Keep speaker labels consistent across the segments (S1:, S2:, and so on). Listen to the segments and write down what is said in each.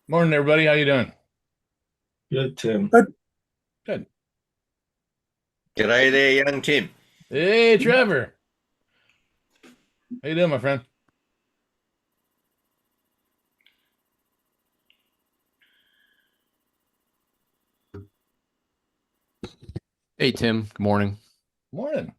S1: Morning, everybody. How you doing?
S2: Good, Tim.
S3: Good.
S1: Good.
S4: G'day there, young Tim.
S1: Hey, Trevor. How you doing, my friend?
S5: Hey, Tim. Good morning.
S1: Morning.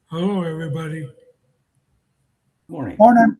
S3: Hello, everybody.
S2: Morning.
S3: Morning.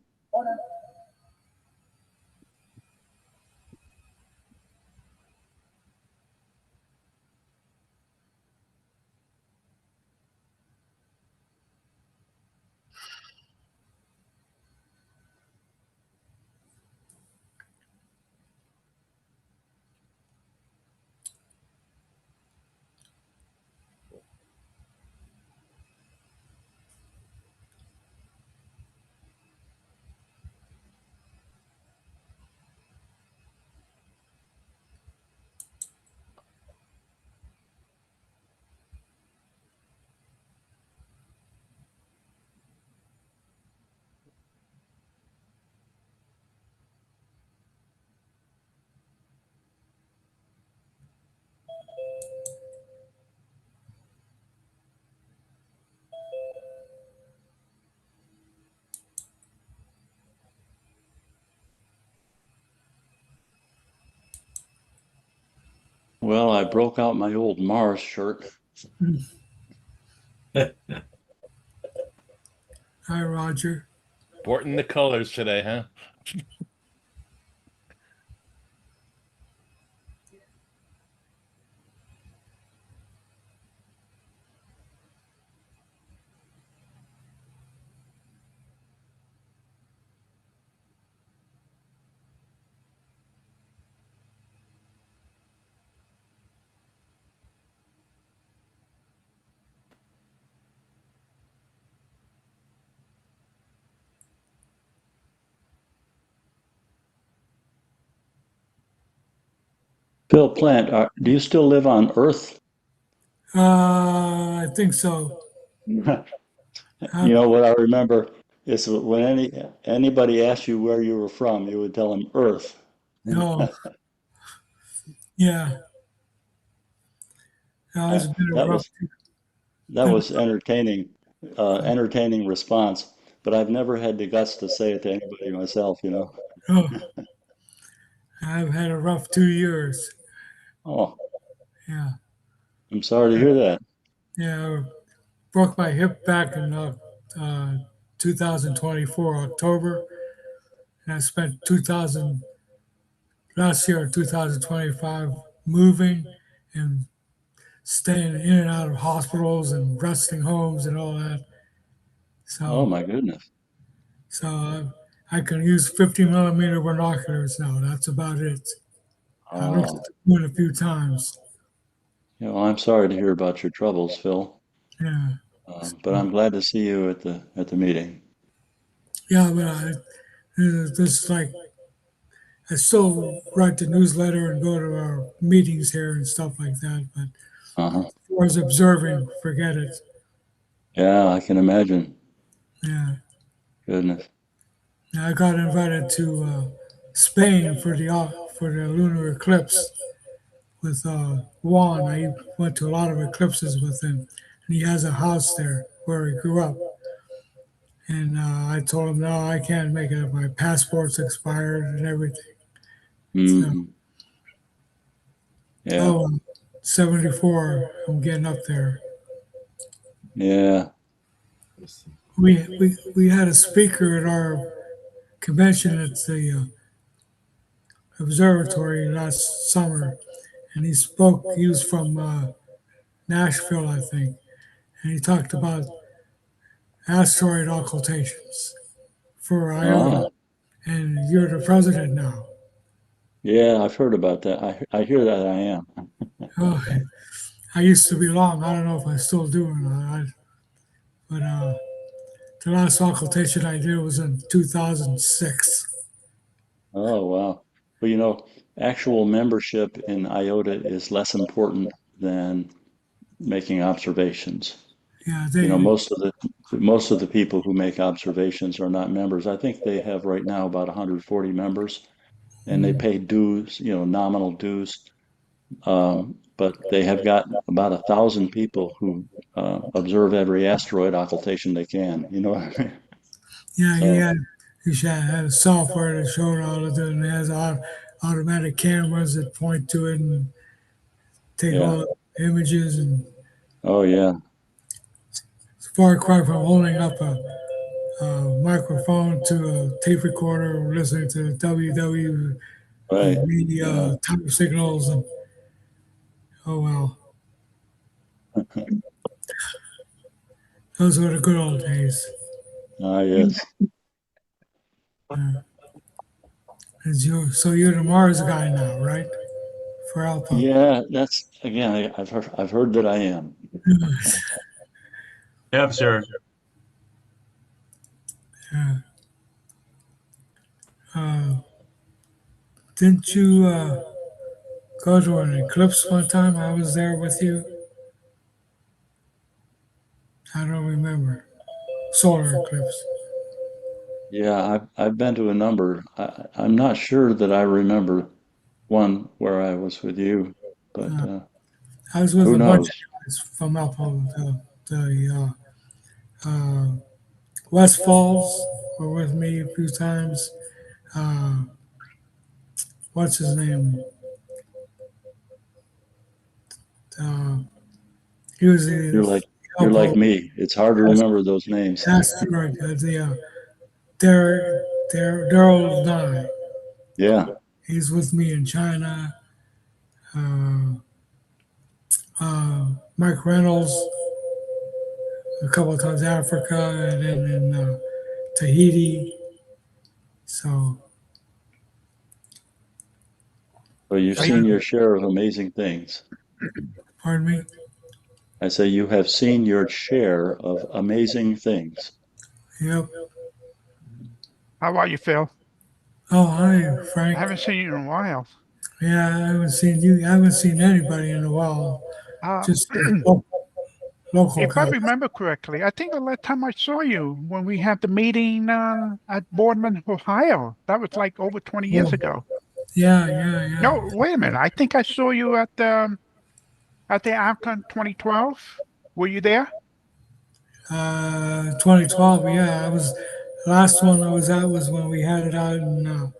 S6: Well, I broke out my old Mars shirt.
S3: Hi, Roger.
S1: Sporting the colors today, huh?
S6: Bill Plant, do you still live on Earth?
S3: I think so.
S6: You
S3: Uh,
S6: know what I remember is when anybody asked you where you were from, you would tell them Earth.
S3: no, yeah. It's been a
S6: That
S3: rough.
S6: was entertaining response. But I've never had the guts to say it to anybody myself, you know.
S3: Oh, I've had a rough 2 years.
S6: Oh,
S3: Yeah,
S6: I'm sorry to hear that.
S3: yeah. I broke my hip back in uh, 2024 October, and I spent 2000 last year, 2025, moving and staying in and out of hospitals and resting homes and all that.
S6: Oh
S3: So
S6: my goodness.
S3: So I can use 50 millimeter binoculars now. That's about it. I looked at
S6: Oh,
S3: the moon a few times.
S6: you know, I'm sorry to hear about your troubles, Phil.
S3: Yeah.
S6: But I'm glad to see you at the meeting.
S3: Yeah, but this like I still write the newsletter and go to our meetings here and stuff like that. But
S6: Uh-huh.
S3: as far as observing, forget it.
S6: Yeah, I can imagine.
S3: Yeah.
S6: Goodness.
S3: Now, I got invited to Spain for the lunar eclipse with Juan. I went to a lot of eclipses with him, and he has a house there where he grew up. And I told him, no, I can't make it. My passport's expired and everything. So,
S6: Hmm. Yeah.
S3: oh, 74, I'm getting up there.
S6: Yeah.
S3: We had a speaker at our convention at the observatory last summer, and he spoke. He was from Nashville, I think, and he talked about asteroid occultations for
S6: Ah.
S3: IOTA. And you're the president now.
S6: Yeah, I've heard about that. I hear that I am.
S3: Oh, I used to belong. I don't know if I still do or not. But the last occultation I did was in 2006.
S6: Oh, wow. Well, actual membership in IOTA is less important than making observations.
S3: Yeah,
S6: Most of the people who make observations are not members. I think they have right now about 140 members, and they pay dues, nominal dues. But they have got about 1,000 people who observe every asteroid occultation they can. You know what I mean?
S3: yeah,
S6: So,
S3: he had a software that showed all of it, and it has automatic cameras that point to it and take
S6: yeah.
S3: all the images. And
S6: Oh, yeah.
S3: it's far cry from holding up a microphone to a tape recorder or listening to WWV
S6: Right. Yeah.
S3: time signals. And oh well, those were the good old days.
S6: Ah, yes.
S3: Uh, so you're the Mars guy now, right? For ALPO.
S6: Yeah, that's again, I've heard that I am.
S2: Yes, sir.
S3: Yeah. Uh, didn't you go to an eclipse one time? I was there with you. I don't remember. Solar eclipse.
S6: Yeah, I've been to a number. I'm not sure that I remember one where I was with you, but
S3: Uh, I was with
S6: who
S3: a bunch
S6: knows?
S3: of guys from ALPO. The West Falls were with me a few times. Uh, what's his name? Uh, he was
S6: You're
S3: the
S6: like you're like
S3: ALPO.
S6: me. It's hard to remember those names.
S3: That's right. Daryl Nye.
S6: Yeah.
S3: He's with me in China. Uh, Mike Reynolds a couple of times Africa and then in Tahiti. So
S6: Well, you've seen your share of amazing things.
S3: pardon me.
S6: I say you have seen your share of amazing things.
S3: Yep.
S7: How are you, Phil?
S3: Oh, hi,
S7: I
S3: Frank.
S7: haven't seen you in a while.
S3: Yeah, I haven't seen you. I haven't seen anybody in a while.
S7: Uh,
S3: Just local
S7: if I
S3: guys.
S7: remember correctly, I think the last time I saw you when we had the meeting at Boardman, Ohio. That was like over 20 years ago.
S3: Yeah.
S7: No, wait a minute. I think I saw you at the ALPCON 2012. Were you there?
S3: 2012. Yeah, I was. Last one I was at was when we had it out in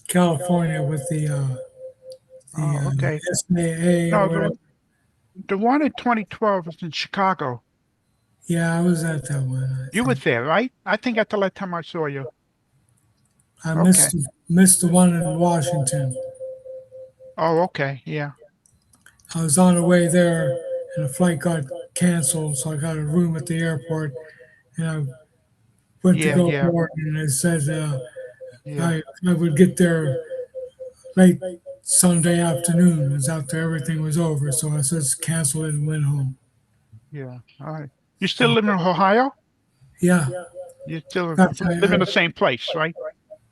S3: California with the
S7: Oh, okay.
S3: SAA or
S7: No,
S3: whatever.
S7: the one in 2012 was in Chicago.
S3: Yeah, I was at that one.
S7: You were there, right? I think that's the last time I saw you.
S3: I
S7: Okay.
S3: missed the one in Washington.
S7: Oh, okay. Yeah.
S3: I was on the way there, and the flight got canceled, so I got a room at the airport, and I went to go
S7: Yeah.
S3: board, and it said
S7: Yeah.
S3: I would get there late Sunday afternoon. It was after everything was over, so I just canceled it and went home.
S7: Yeah. All right. You still live in Ohio?
S3: Yeah.
S7: You still
S3: Fact,
S7: live in the same place, right?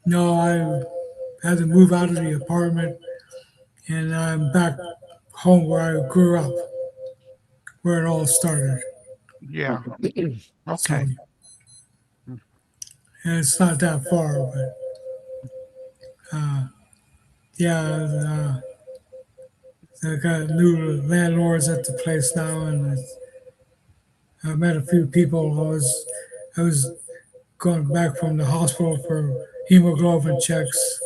S3: no, I had to move out of the apartment, and I'm back home where I grew up, where it all started.
S7: Yeah.
S3: So,
S7: Okay.
S3: and it's not that far, but yeah, I got new landlords at the place now, and I met a few people. I was going back from the hospital for hemoglobin checks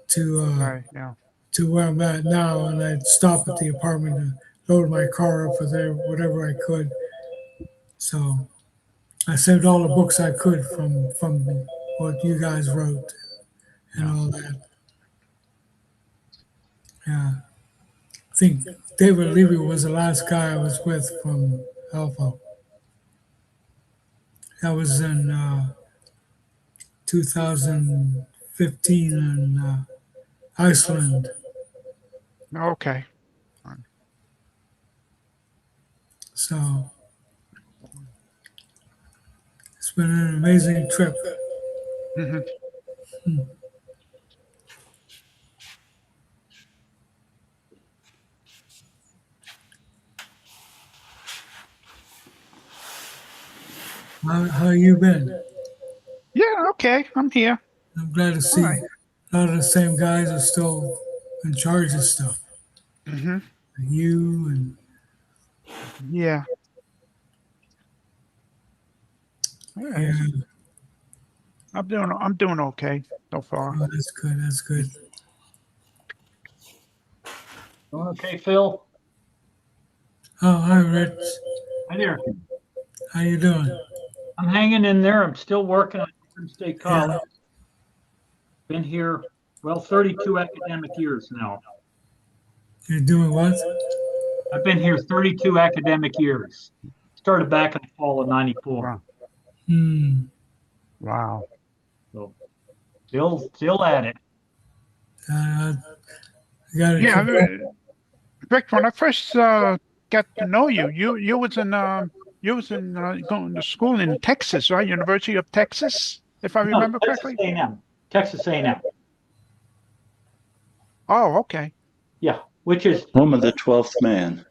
S3: to
S7: Right. Yeah.
S3: to where I'm at now, and I'd stop at the apartment to load my car up for there, whatever I could. So I saved all the books I could from what you guys wrote and
S7: Yeah.
S3: all that. Yeah, I think David Levy was the last guy I was with from ALPO. That was in 2015 in Iceland.
S7: Okay.
S3: So it's been an amazing trip.
S7: Hmm.
S3: How you been?
S7: Yeah. Okay. I'm here.
S3: I'm glad to
S7: All
S3: see
S7: right.
S3: a lot of the same guys are still in charge of stuff.
S7: Hmm.
S3: You and
S7: Yeah. All right.
S3: yeah,
S7: I'm doing okay so far.
S3: oh, that's good. That's good.
S2: Okay, Phil.
S3: Oh, hi, Rich.
S2: Hi there.
S3: How you doing?
S2: I'm hanging in there. I'm still working at Oregon State
S3: Yeah,
S2: College. Been here, well, 32 academic years now.
S3: you're doing what?
S2: I've been here 32 academic years. Started back in the fall of '94.
S7: Wow.
S3: Hmm.
S7: Wow.
S2: So still at it.
S3: I got to
S7: Yeah.
S3: keep going.
S7: Rick, when I first got to know you, you was in going to school in Texas, right? University of Texas, if I
S2: No,
S7: remember
S2: Texas
S7: correctly.
S2: A&M. Texas A&M.
S7: Oh, okay.
S2: Yeah, which is,
S6: Home of the 12th man.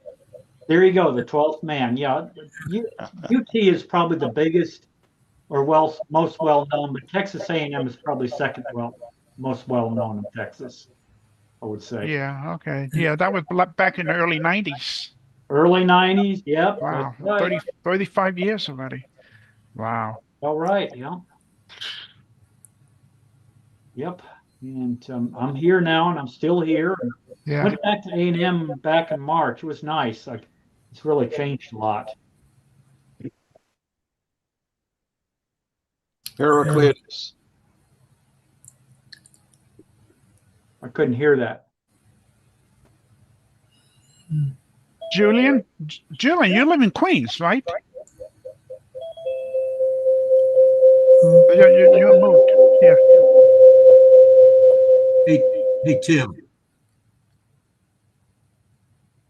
S2: there you go, the 12th man. Yeah, UT is probably the biggest or most well known, but Texas A&M is probably second most well known in Texas, I would say.
S7: Yeah, okay. Yeah, that was back in the early 90s.
S2: Early '90s. Yep, that's
S7: Wow.
S2: right.
S7: 35 years already. Wow.
S2: All right. Yeah. Yep. And I'm here now, and I'm still here.
S7: Yeah.
S2: Went back to A&M back in March. It was nice. Like, it's really changed a lot.
S5: Heraclitus.
S2: I couldn't hear that.
S7: Julian, Julian, you live in Queens, right? You moved. Yeah.
S8: Hey, Tim.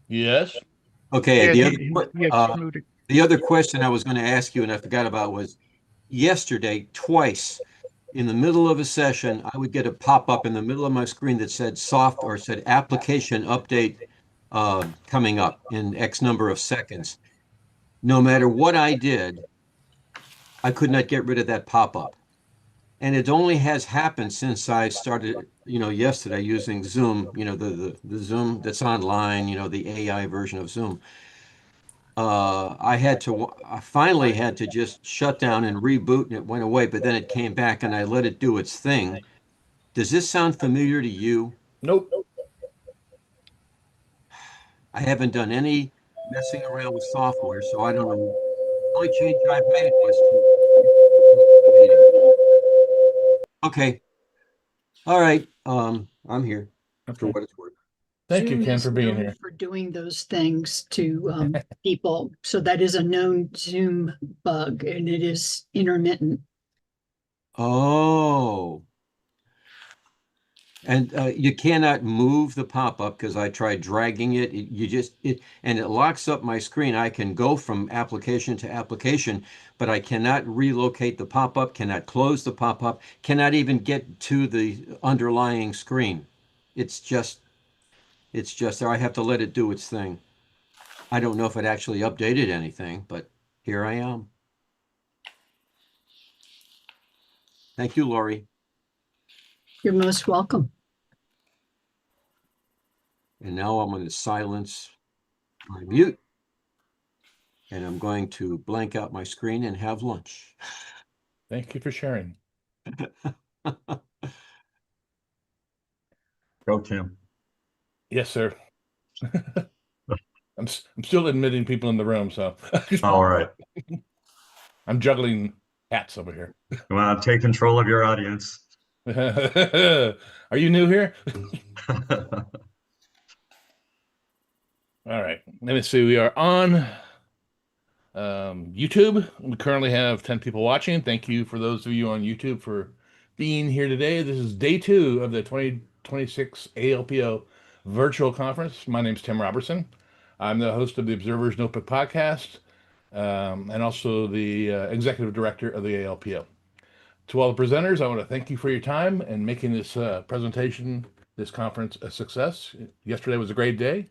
S1: Yes.
S8: Okay,
S7: Yeah,
S8: uh,
S7: muted.
S8: the other question I was going to ask you and I forgot about was yesterday, twice in the middle of a session, I would get a pop-up in the middle of my screen that said said application update coming up in X number of seconds. No matter what I did, I could not get rid of that pop-up. And it only has happened since I started, yesterday using Zoom, the Zoom that's online, the AI version of Zoom. I finally had to just shut down and reboot and it went away, but then it came back and I let it do its thing. Does this sound familiar to you?
S1: Nope.
S8: I haven't done any messing around with software, so I don't know. The only change I've made was okay. All right. I'm here for
S1: Okay.
S8: what it's worth.
S1: Thank you,
S9: Zoom
S1: Ken,
S9: is
S1: for being
S9: known
S1: here.
S9: for doing those things to people. So that is a known Zoom bug, and it is intermittent.
S8: Oh. And you cannot move the pop-up because I tried dragging it. And it locks up my screen. I can go from application to application, but I cannot relocate the pop-up, cannot close the pop-up, cannot even get to the underlying screen. It's just there. I have to let it do its thing. I don't know if it actually updated anything, but here I am. Thank you, Lori.
S9: You're most welcome.
S8: And now I'm going to silence my mute. And I'm going to blank out my screen and have lunch.
S1: Thank you for sharing.
S10: Go, Tim.
S1: Yes, sir. I'm still admitting people in the room, so.
S10: All right.
S1: I'm juggling hats over here.
S10: Come on, take control of your audience.
S1: Are you new here? All right. Let me see. We are on YouTube. We currently have 10 people watching. Thank you for those of you on YouTube for being here today. This is day 2 of the 2026 ALPO virtual conference. My name is Tim Robertson. I'm the host of the Observer's Notebook podcast and also the executive director of the ALPO. To all the presenters, I want to thank you for your time and making this presentation, this conference, a success. Yesterday was a great day.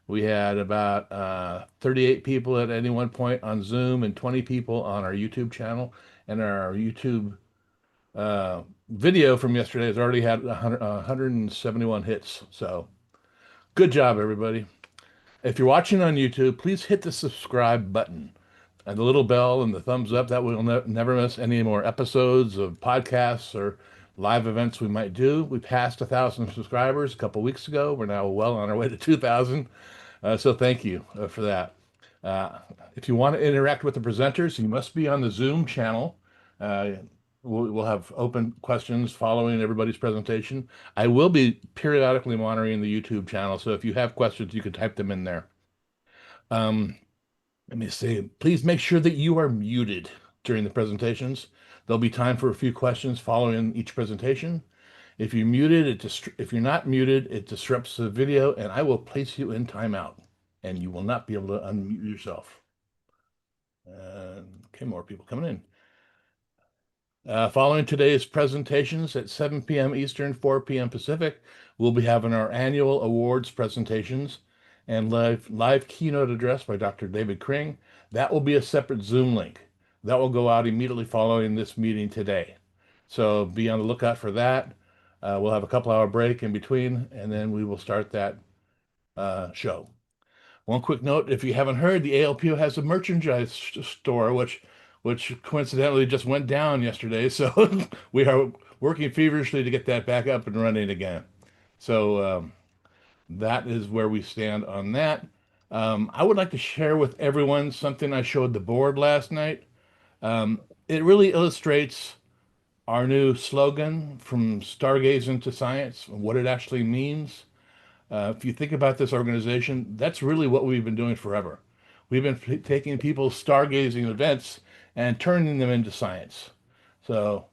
S1: We had about 38 people at any one point on Zoom and 20 people on our YouTube channel. And our YouTube video from yesterday has already had 171 hits. So good job, everybody. If you're watching on YouTube, please hit the subscribe button and the little bell and the thumbs up. That way you'll never miss any more episodes of podcasts or live events we might do. We passed 1,000 subscribers a couple weeks ago. We're now well on our way to 2,000. So thank you for that. If you want to interact with the presenters, you must be on the Zoom channel. We'll have open questions following everybody's presentation. I will be periodically monitoring the YouTube channel, so if you have questions, you can type them in there. Let me see. Please make sure that you are muted during the presentations. There'll be time for a few questions following each presentation. If you're muted, if you're not muted, it disrupts the video, and I will place you in timeout, and you will not be able to unmute yourself. Okay, more people coming in. Following today's presentations at 7 p.m. Eastern, 4 p.m. Pacific, we'll be having our annual awards presentations and live keynote address by Dr. David Kring. That will be a separate Zoom link. That will go out immediately following this meeting today. So be on the lookout for that. We'll have a couple-hour break in between, and then we will start that show. One quick note, if you haven't heard, the ALPO has a merchandise store, which coincidentally just went down yesterday. So we are working feverishly to get that back up and running again. So that is where we stand on that. I would like to share with everyone something I showed the board last night. It really illustrates our new slogan, from stargazing to science, and what it actually means. If you think about this organization, that's really what we've been doing forever. We've been taking people's stargazing events and turning them into science. So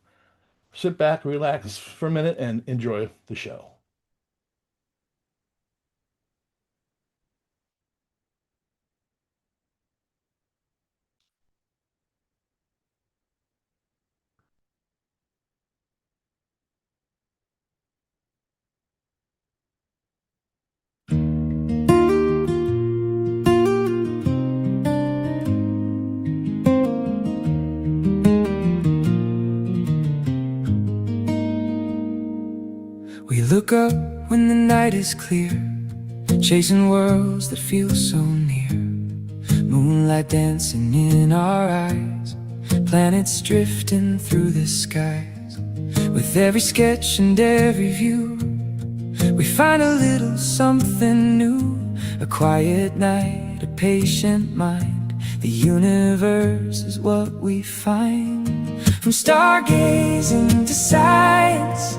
S1: sit back, relax for a minute, and enjoy the show.
S11: We look up when the night is clear, chasing worlds that feel so near. Moonlight dancing in our eyes, planets drifting through the skies. With every sketch and every view, we find a little something new. A quiet night, a patient mind. The universe is what we find. From stargazing to science,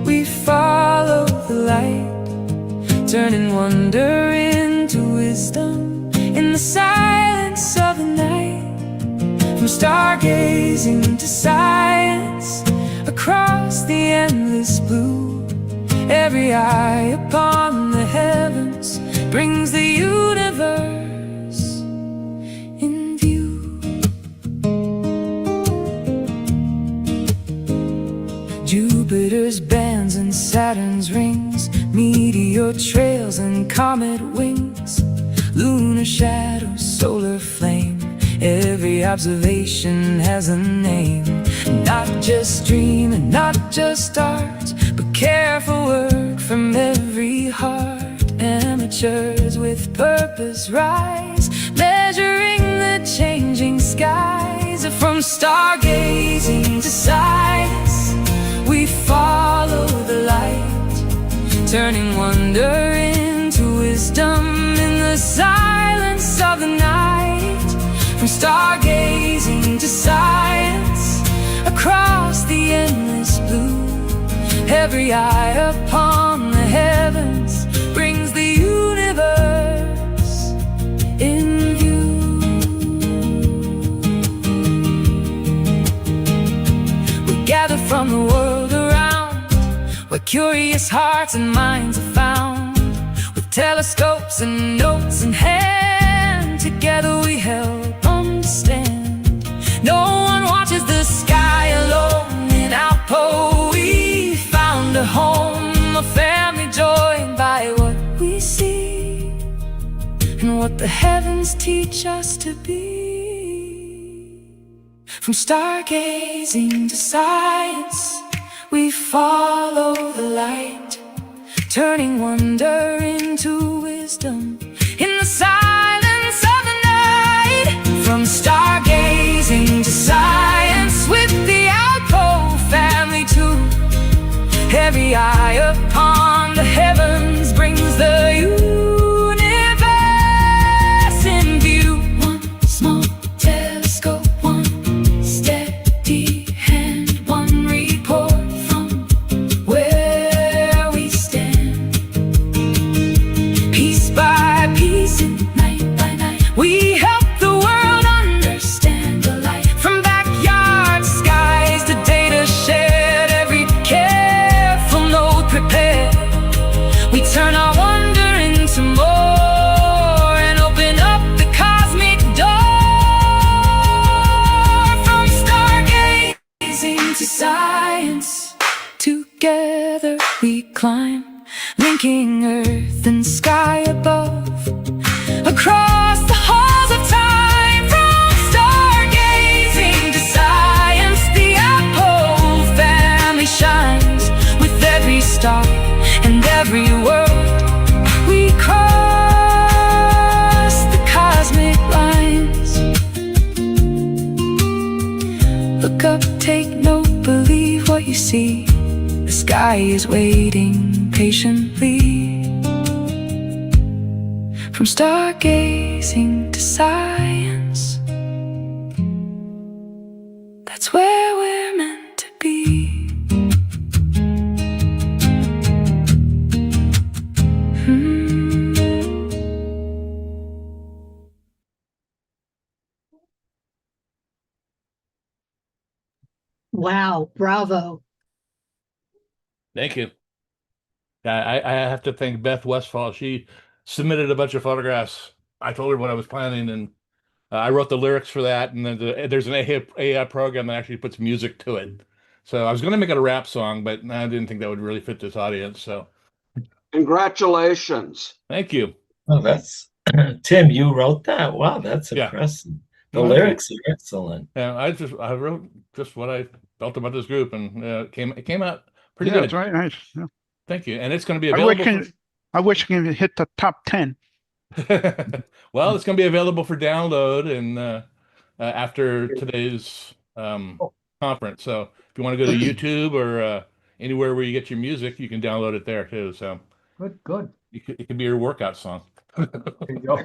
S11: we follow the light, turning wonder into wisdom in the silence of the night. From stargazing to science, across the endless blue, Every eye upon the heavens brings the universe in view. Jupiter's bands and Saturn's rings, meteor trails and comet wings, lunar shadows, solar flame. Every observation has a name. Not just dream and not just art, but careful work from every heart. Amateurs with purpose rise, measuring the changing skies. From stargazing to science, we follow the light, turning wonder into wisdom in the silence of the night. From stargazing to science, across the endless blue, every eye upon the heavens brings the universe in view. We gather from the world around, where curious hearts and minds are found. With telescopes and notes in hand, together we help understand. No one watches the sky alone. In ALPO we found a home, a family joined by what we see and what the heavens teach us to be. From stargazing to science, we follow the light, turning wonder into wisdom in the silence of the night. From stargazing to science, with the ALPO family too, every eye upon the heavens brings the universe in view. One small telescope, one steady hand, one report from where we stand. Piece by piece and night by night, we help the world understand the light. From backyard skies to data shared, every careful note prepared, we turn our wonder into more and open up the cosmic door. From stargazing to science, together we climb, linking earth and sky above, across the halls of time. From stargazing to science, the ALPO family shines. With every star and every world, we cross the cosmic lines. Look up, take note, believe what you see. The sky is waiting patiently. From stargazing to science, that's where we're meant to be.
S9: Wow, bravo.
S1: Thank you. I have to thank Beth Westfall. She submitted a bunch of photographs. I told her what I was planning, and I wrote the lyrics for that. And then there's an AI program that actually puts music to it. So I was going to make it a rap song, but I didn't think that would really fit this audience. So
S12: Congratulations.
S1: thank you.
S13: Oh, that's Tim, you wrote that? Wow, that's
S1: Yeah.
S13: impressive. The
S1: No,
S13: lyrics are excellent.
S1: Yeah, I wrote just what I felt about this group, and it came out pretty
S7: Yeah,
S1: good.
S7: it's very nice. Yeah.
S1: Thank you. And it's going to be
S7: I
S1: available.
S7: wish I can hit the top 10.
S1: Well, it's going to be available for download and after today's conference. So if you want to go to YouTube or anywhere where you get your music, you can download it there too. So
S2: Good.
S1: it could be your workout song.
S2: There you go.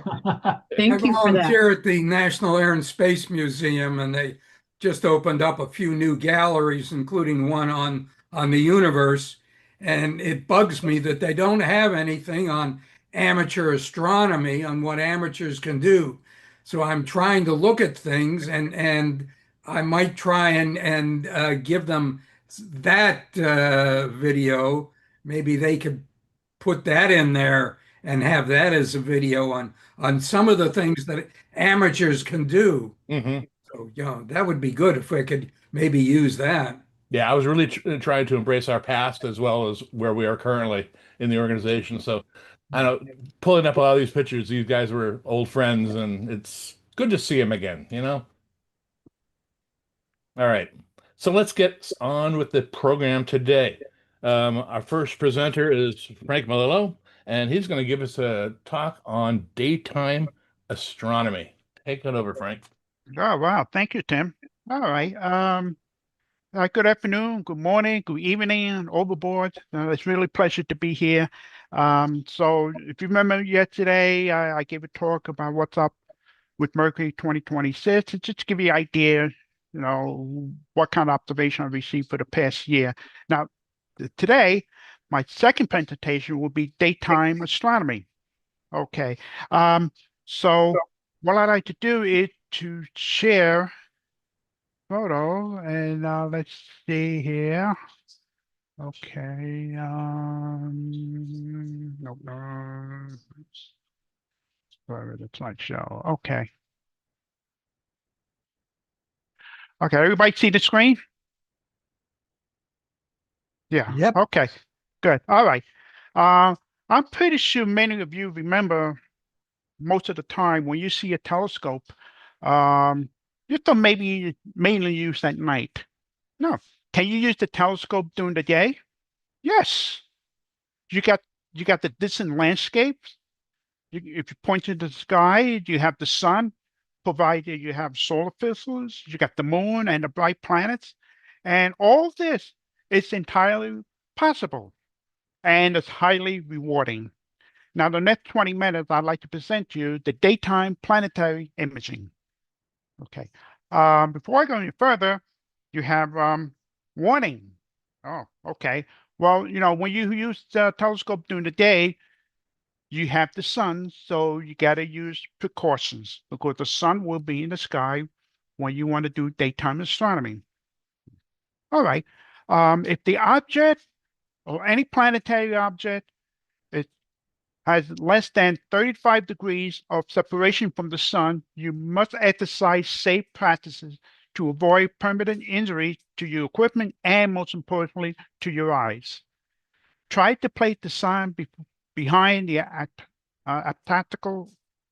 S9: Thank you
S14: I
S9: for that.
S14: volunteer at the National Air and Space Museum, and they just opened up a few new galleries, including one on the universe. And it bugs me that they don't have anything on amateur astronomy, on what amateurs can do. So I'm trying to look at things, and I might try and give them that video, maybe they could put that in there and have that as a video on some of the things that amateurs can do.
S1: Hmm.
S14: So, that would be good if we could maybe use that.
S1: Yeah, I was really trying to embrace our past as well as where we are currently in the organization. So I know pulling up all these pictures, these guys were old friends, and it's good to see them again, you know? All right. So let's get on with the program today. Our first presenter is Frank Malillo, and he's going to give us a talk on daytime astronomy. Take it over, Frank.
S7: Oh, wow. Thank you, Tim. All right. Good afternoon, good morning, good evening, overboard. It's really a pleasure to be here. So if you remember yesterday, I gave a talk about what's up with Mercury 2026, and just to give you an idea, what kind of observation I received for the past year. Now, today, my second presentation will be daytime astronomy. Okay. So what I'd like to do is to share photo, and let's see here. Okay. Nope, no. Where the slideshow? Okay. Okay. Everybody see the screen? Yeah.
S2: Yep.
S7: Okay. Good. All right. Uh, I'm pretty sure many of you remember most of the time when you see a telescope, um, you thought maybe mainly used at night. No. Can you use the telescope during the day? Yes. You got you got the distant landscapes. If you point to the sky, you have the sun, provided you have solar systems. You got the moon and the bright planets, and all this is entirely possible, and it's highly rewarding. Now, the next 20 minutes, I'd like to present to you the daytime planetary imaging. Okay. Before I go any further, you have warning. Oh, okay. Well, when you use the telescope during the day, you have the sun, so you got to use precautions because the sun will be in the sky when you want to do daytime astronomy. All right. If the object or any planetary object it has less than 35 degrees of separation from the sun, you must exercise safe practices to avoid permanent injury to your equipment and, most importantly, to your eyes. Try to place the sun behind the tactical,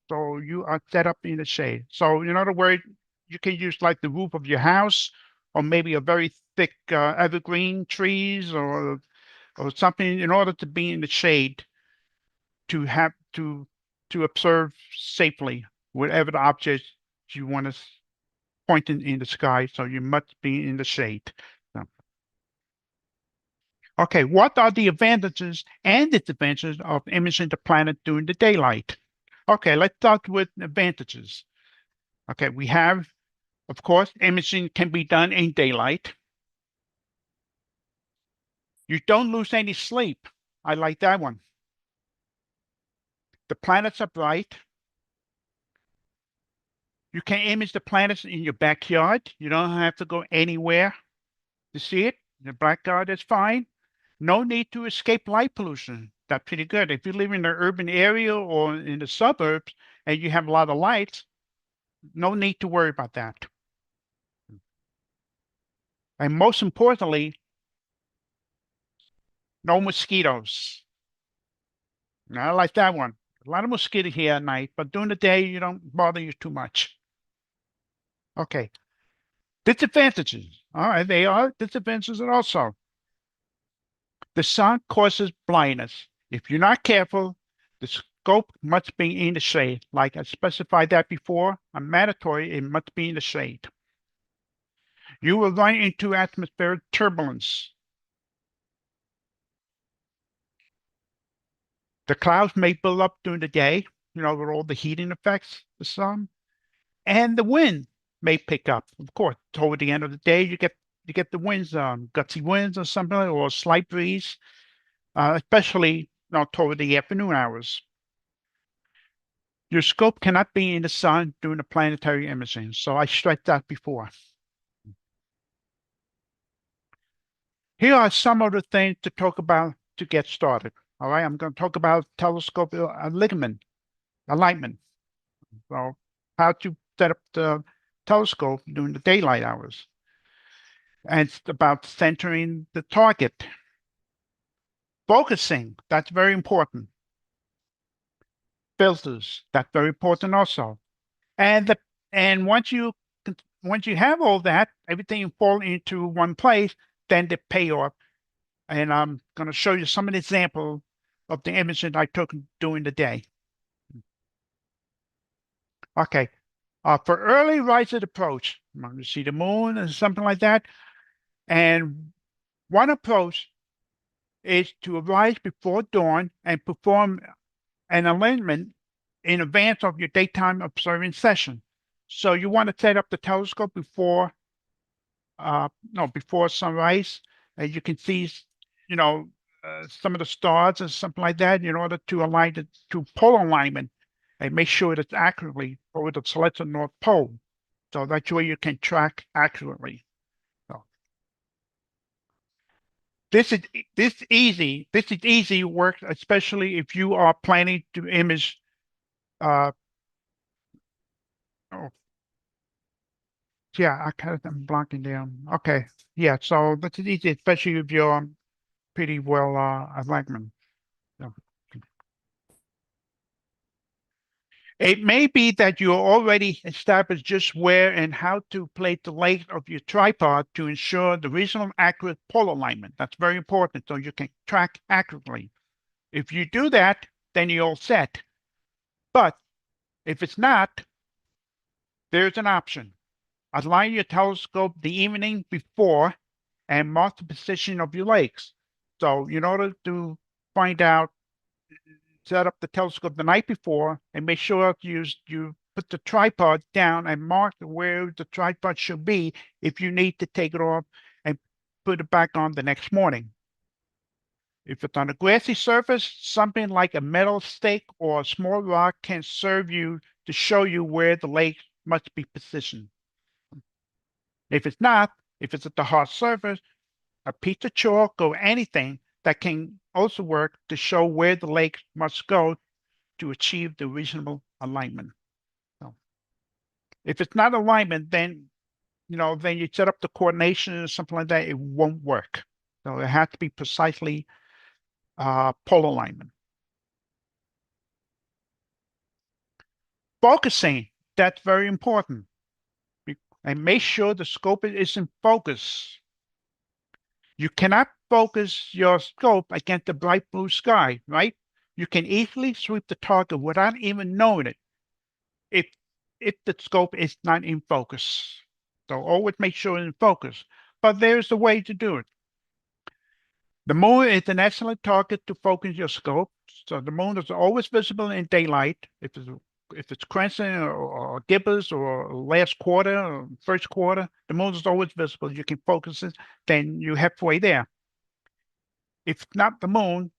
S7: so you are set up in the shade. So in other words, you can use like the roof of your house, or maybe a very thick evergreen trees, or something in order to be in the shade to have to observe safely whatever the object you want to point in the sky. So you must be in the shade. So, okay, what are the advantages and disadvantages of imaging the planet during the daylight? Okay, let's start with advantages. Okay, we have, of course, imaging can be done in daylight. You don't lose any sleep. I like that one. The planets are bright. You can image the planets in your backyard. You don't have to go anywhere to see it. The backyard is fine. No need to escape light pollution. That's pretty good. If you live in an urban area or in the suburbs and you have a lot of lights, no need to worry about that. And most importantly, no mosquitoes. Now, I like that one. A lot of mosquitoes here at night, but during the day, you don't bother you too much. Okay. Disadvantages. All right, they are disadvantages also. The sun causes blindness. If you're not careful, the scope must be in the shade. Like I specified that before, a mandatory, it must be in the shade. You will run into atmospheric turbulence. The clouds may build up during the day, with all the heating effects, the sun, and the wind may pick up. Of course, toward the end of the day, you get the winds, gutsy winds or something, or a slight breeze, especially toward the afternoon hours. Your scope cannot be in the sun during the planetary imaging, so I stressed that before. Here are some of the things to talk about to get started. All right, I'm going to talk about telescope alignment. So how to set up the telescope during the daylight hours. And it's about centering the target. Focusing, that's very important. Filters, that's very important also. And once you have all that, everything fall into one place, then the payoff. And I'm going to show you some of the examples of the images I took during the day. Okay. For early rising approach, I'm going to see the moon and something like that. And one approach is to arise before dawn and perform an alignment in advance of your daytime observing session. So you want to set up the telescope before sunrise. You can see, some of the stars and something like that in order to align it to pole alignment and make sure it's accurately over the selected North Pole. So that way you can track accurately. So this is easy work, especially if you are planning to image oh, yeah, I'm blocking down. Okay. Yeah, so this is easy, especially if you're pretty well alignment. So. It may be that you already established just where and how to place the length of your tripod to ensure the reasonable accurate pole alignment. That's very important so you can track accurately. If you do that, then you're all set. But if it's not, there's an option. Align your telescope the evening before and mark the position of your legs. So in order to find out, set up the telescope the night before and make sure you put the tripod down and mark where the tripod should be if you need to take it off and put it back on the next morning. If it's on a grassy surface, something like a metal stake or a small rock can serve you to show you where the lake must be positioned. If it's not, if it's at the hard surface, a piece of chalk or anything that can also work to show where the lake must go to achieve the reasonable alignment. So if it's not alignment, then you set up the coordination or something like that, it won't work. So it has to be precisely pole alignment. Focusing, that's very important. And make sure the scope is in focus. You cannot focus your scope against the bright blue sky, right? You can easily sweep the target without even knowing it if the scope is not in focus. So always make sure it's in focus. But there's a way to do it. The moon is an excellent target to focus your scope. So the moon is always visible in daylight. If it's crescent or gibbous or last quarter or first quarter, the moon is always visible. You can focus it, then you're halfway there. If not the moon,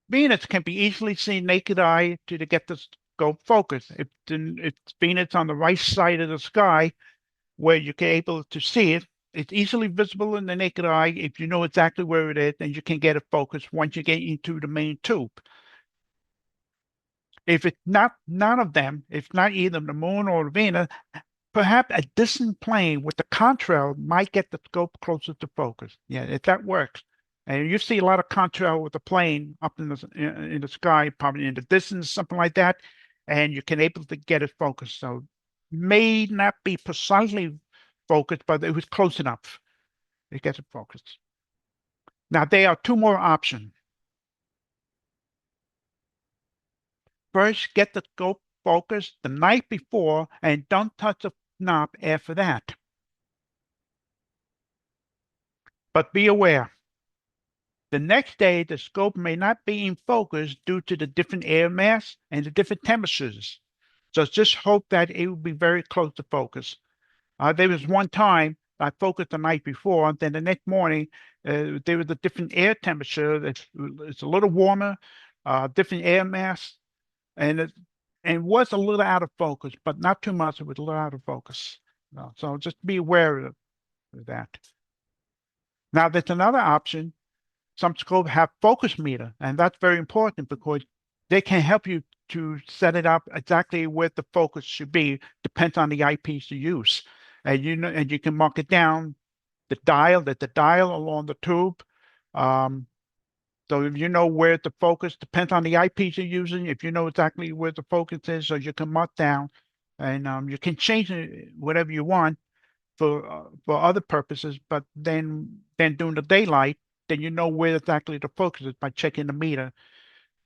S7: Venus can be easily seen naked eye to get the scope focused. If Venus on the right side of the sky, where you're able to see it, it's easily visible in the naked eye. If you know exactly where it is, then you can get it focused once you get into the main tube. If it's not none of them, if not either the moon or Venus, perhaps a distant plane with the contrail might get the scope closer to focus. Yeah, if that works. And you see a lot of contrail with the plane up in the sky, probably in the distance, something like that, and you can able to get it focused. So may not be precisely focused, but it was close enough. It gets it focused. Now there are two more options. First, get the scope focused the night before and don't touch the knob after that. But be aware, the next day the scope may not be in focus due to the different air mass and the different temperatures. So just hope that it will be very close to focus. There was one time I focused the night before, then the next morning there was a different air temperature. It's a little warmer, different air mass, and it was a little out of focus, but not too much. It was a little out of focus. So just be aware of that. Now there's another option. Some scopes have focus meter, and that's very important because they can help you to set it up exactly where the focus should be, depends on the eyepiece you use. And and you can mark it down, the dial along the tube. So if you know where the focus depends on the eyepiece you're using, if you know exactly where the focus is, so you can mark down, and you can change it whatever you want for other purposes. But then during the daylight, then you know where exactly the focus is by checking the meter.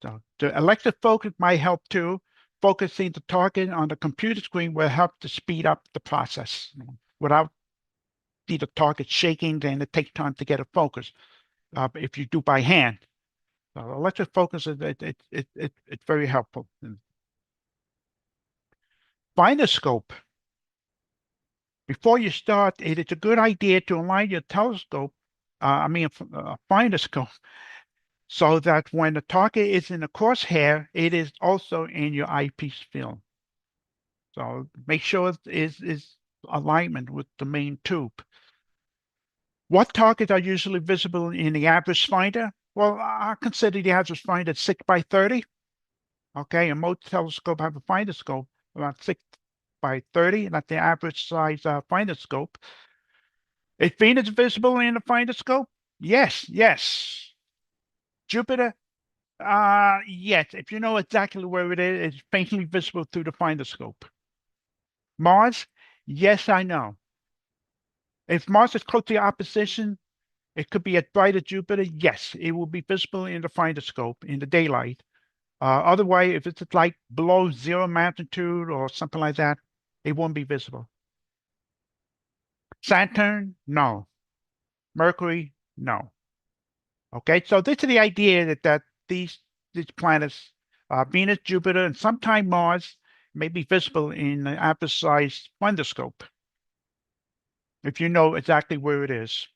S7: So the electric focus might help too. Focusing the target on the computer screen will help to speed up the process. Without the target shaking, then it takes time to get a focus. If you do by hand, so electric focus is it's very helpful. Find a scope. Before you start, it is a good idea to align your telescope, find a scope, so that when the target is in the crosshair, it is also in your eyepiece field. So make sure it is alignment with the main tube. What targets are usually visible in the average finder? Well, I consider the average finder 6 by 30. Okay, and most telescopes have a finder scope about 6 by 30. That's the average size finder scope. Is Venus visible in the finder scope? Yes, yes. Jupiter? Yes. If you know exactly where it is, it's faintly visible through the finder scope. Mars? Yes, I know. If Mars is close to the opposition, it could be as bright as Jupiter. Yes, it will be visible in the finder scope in the daylight. Otherwise, if it's like below 0 magnitude or something like that, it won't be visible. Saturn? No. Mercury? No. Okay, so this is the idea that these planets, Venus, Jupiter, and sometime Mars, may be visible in the average-sized finder scope, if you know exactly where it is.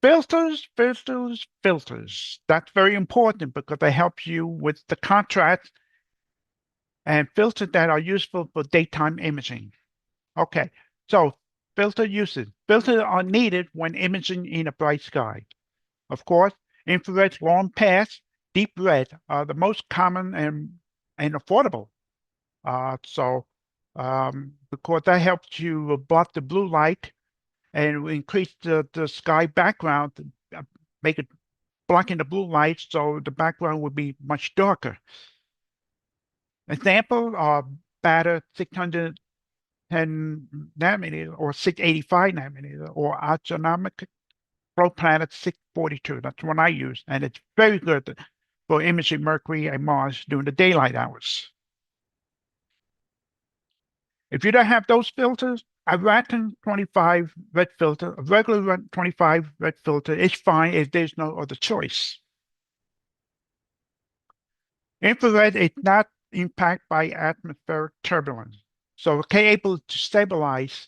S7: Filters, filters, filters. That's very important because they help you with the contrast and filters that are useful for daytime imaging. Okay, so filter usage. Filters are needed when imaging in a bright sky. Of course, infrared long pass, deep red are the most common and affordable. Because that helps you block the blue light and increase the sky background, make it blocking the blue light, so the background would be much darker. Example are better 610 nanometer or 685 nanometer or astronomical planet 642. That's what I use, and it's very good for imaging Mercury and Mars during the daylight hours. If you don't have those filters, a Robertson 25 red filter, a regular 25 red filter is fine if there's no other choice. Infrared is not impacted by atmospheric turbulence, so it's able to stabilize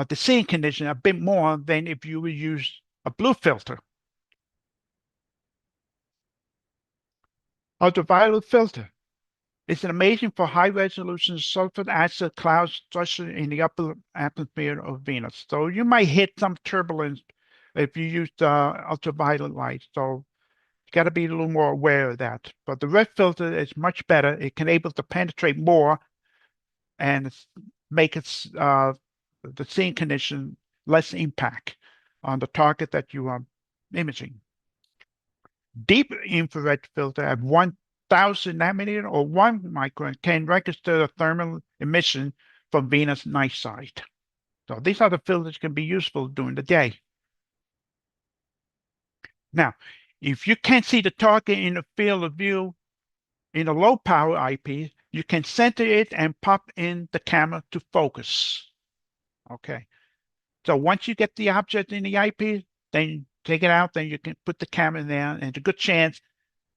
S7: the seeing condition a bit more than if you would use a blue filter. Ultraviolet filter. It's amazing for high-resolution sulfur acid cloud structure in the upper atmosphere of Venus. So you might hit some turbulence if you use ultraviolet light. So you got to be a little more aware of that. But the red filter is much better. It can able to penetrate more and make the seeing condition less impact on the target that you are imaging. Deep infrared filter at 1,000 nanometer or 1 micron can register the thermal emission from Venus night side. So these are the filters that can be useful during the day. Now, if you can't see the target in the field of view in a low power eyepiece, you can center it and pop in the camera to focus. Okay. So once you get the object in the eyepiece, then take it out, then you can put the camera in there, and it's a good chance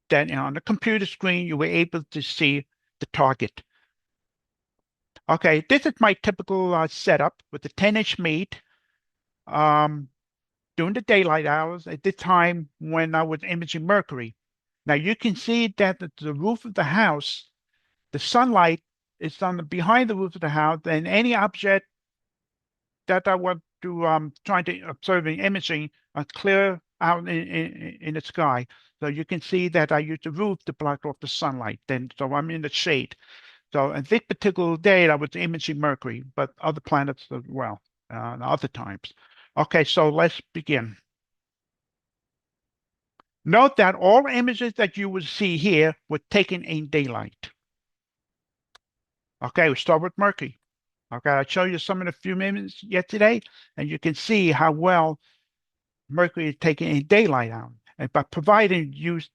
S7: that on the computer screen, you were able to see the target. Okay, this is my typical setup with the 10-inch meat during the daylight hours at the time when I was imaging Mercury. Now you can see that at the roof of the house, the sunlight is behind the roof of the house, and any object that I want to trying to observe in imaging a clear out in the sky. So you can see that I use the roof to block off the sunlight. So I'm in the shade. So at this particular day, I was imaging Mercury, but other planets as well, other times. Okay, so let's begin. Note that all images that you will see here were taken in daylight. Okay, we start with Mercury. Okay, I'll show you some of the few images yet today, and you can see how well Mercury is taken in daylight out, and by providing use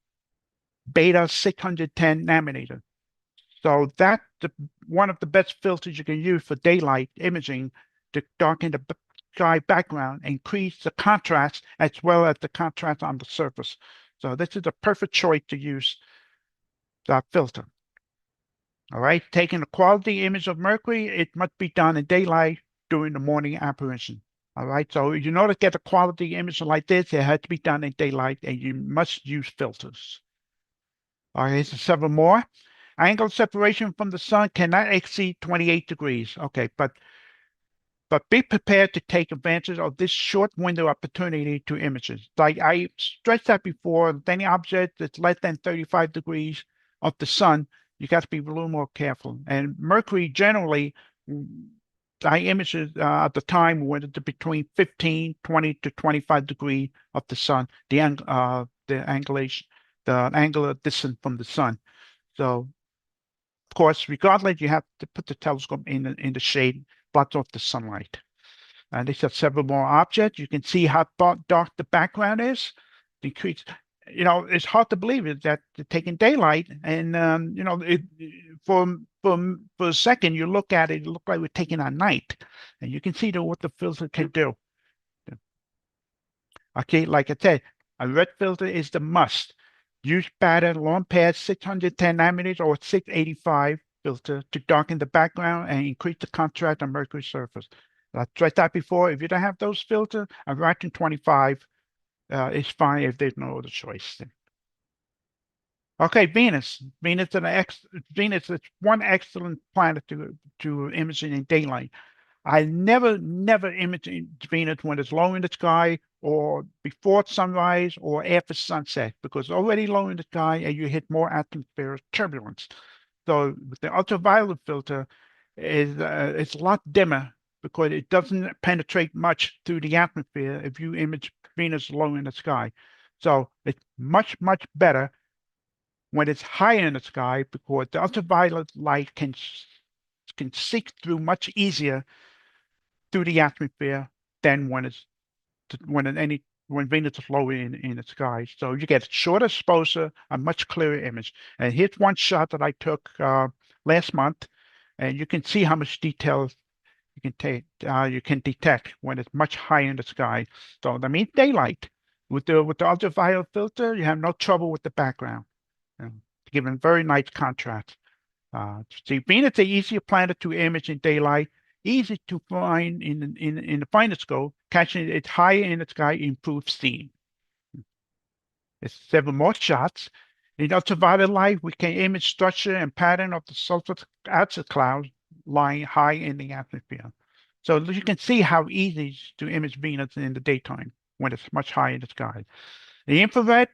S7: beta 610 nanometer. So that's one of the best filters you can use for daylight imaging to darken the sky background, increase the contrast as well as the contrast on the surface. So this is a perfect choice to use that filter. All right, taking a quality image of Mercury, it must be done in daylight during the morning apparition. All right, so in order to get a quality image like this, it has to be done in daylight, and you must use filters. All right, here's several more. Angle separation from the sun cannot exceed 28 degrees. Okay, but be prepared to take advantage of this short window opportunity to images. Like I stressed that before, with any object that's less than 35 degrees of the sun, you got to be a little more careful. And Mercury generally, I images at the time went to between 15, 20 to 25 degrees of the sun, the angulation, the angular distance from the sun. So, of course, regardless, you have to put the telescope in the shade, blocks off the sunlight. And these are several more objects. You can see how dark the background is. Decrease. It's hard to believe it that they're taking daylight, and for a second you look at it, it looks like we're taking a night, and you can see what the filter can do. Okay, like I said, a red filter is the must. Use pattern long past 610 nanometers or 685 filter to darken the background and increase the contrast on Mercury's surface. I tried that before. If you don't have those filters, a Robertson 25 is fine if there's no other choice. Okay, Venus. Venus is one excellent planet to image in daylight. I never image Venus when it's low in the sky or before sunrise or after sunset, because it's already low in the sky and you hit more atmospheric turbulence. So with the ultraviolet filter, it's a lot dimmer because it doesn't penetrate much through the atmosphere if you image Venus low in the sky. So it's much better when it's high in the sky because the ultraviolet light can seep through much easier through the atmosphere than when Venus is low in the sky. So you get shorter exposure, a much clearer image. And here's one shot that I took last month, and you can see how much detail you can detect when it's much higher in the sky. So that means daylight. With the ultraviolet filter, you have no trouble with the background, giving very nice contrast. See, Venus is an easier planet to image in daylight, easy to find in the finder scope. Catching it higher in the sky improves seeing. There's several more shots. In ultraviolet light, we can image structure and pattern of the sulfur acid clouds lying high in the atmosphere. So you can see how easy it is to image Venus in the daytime when it's much higher in the sky. The infrared,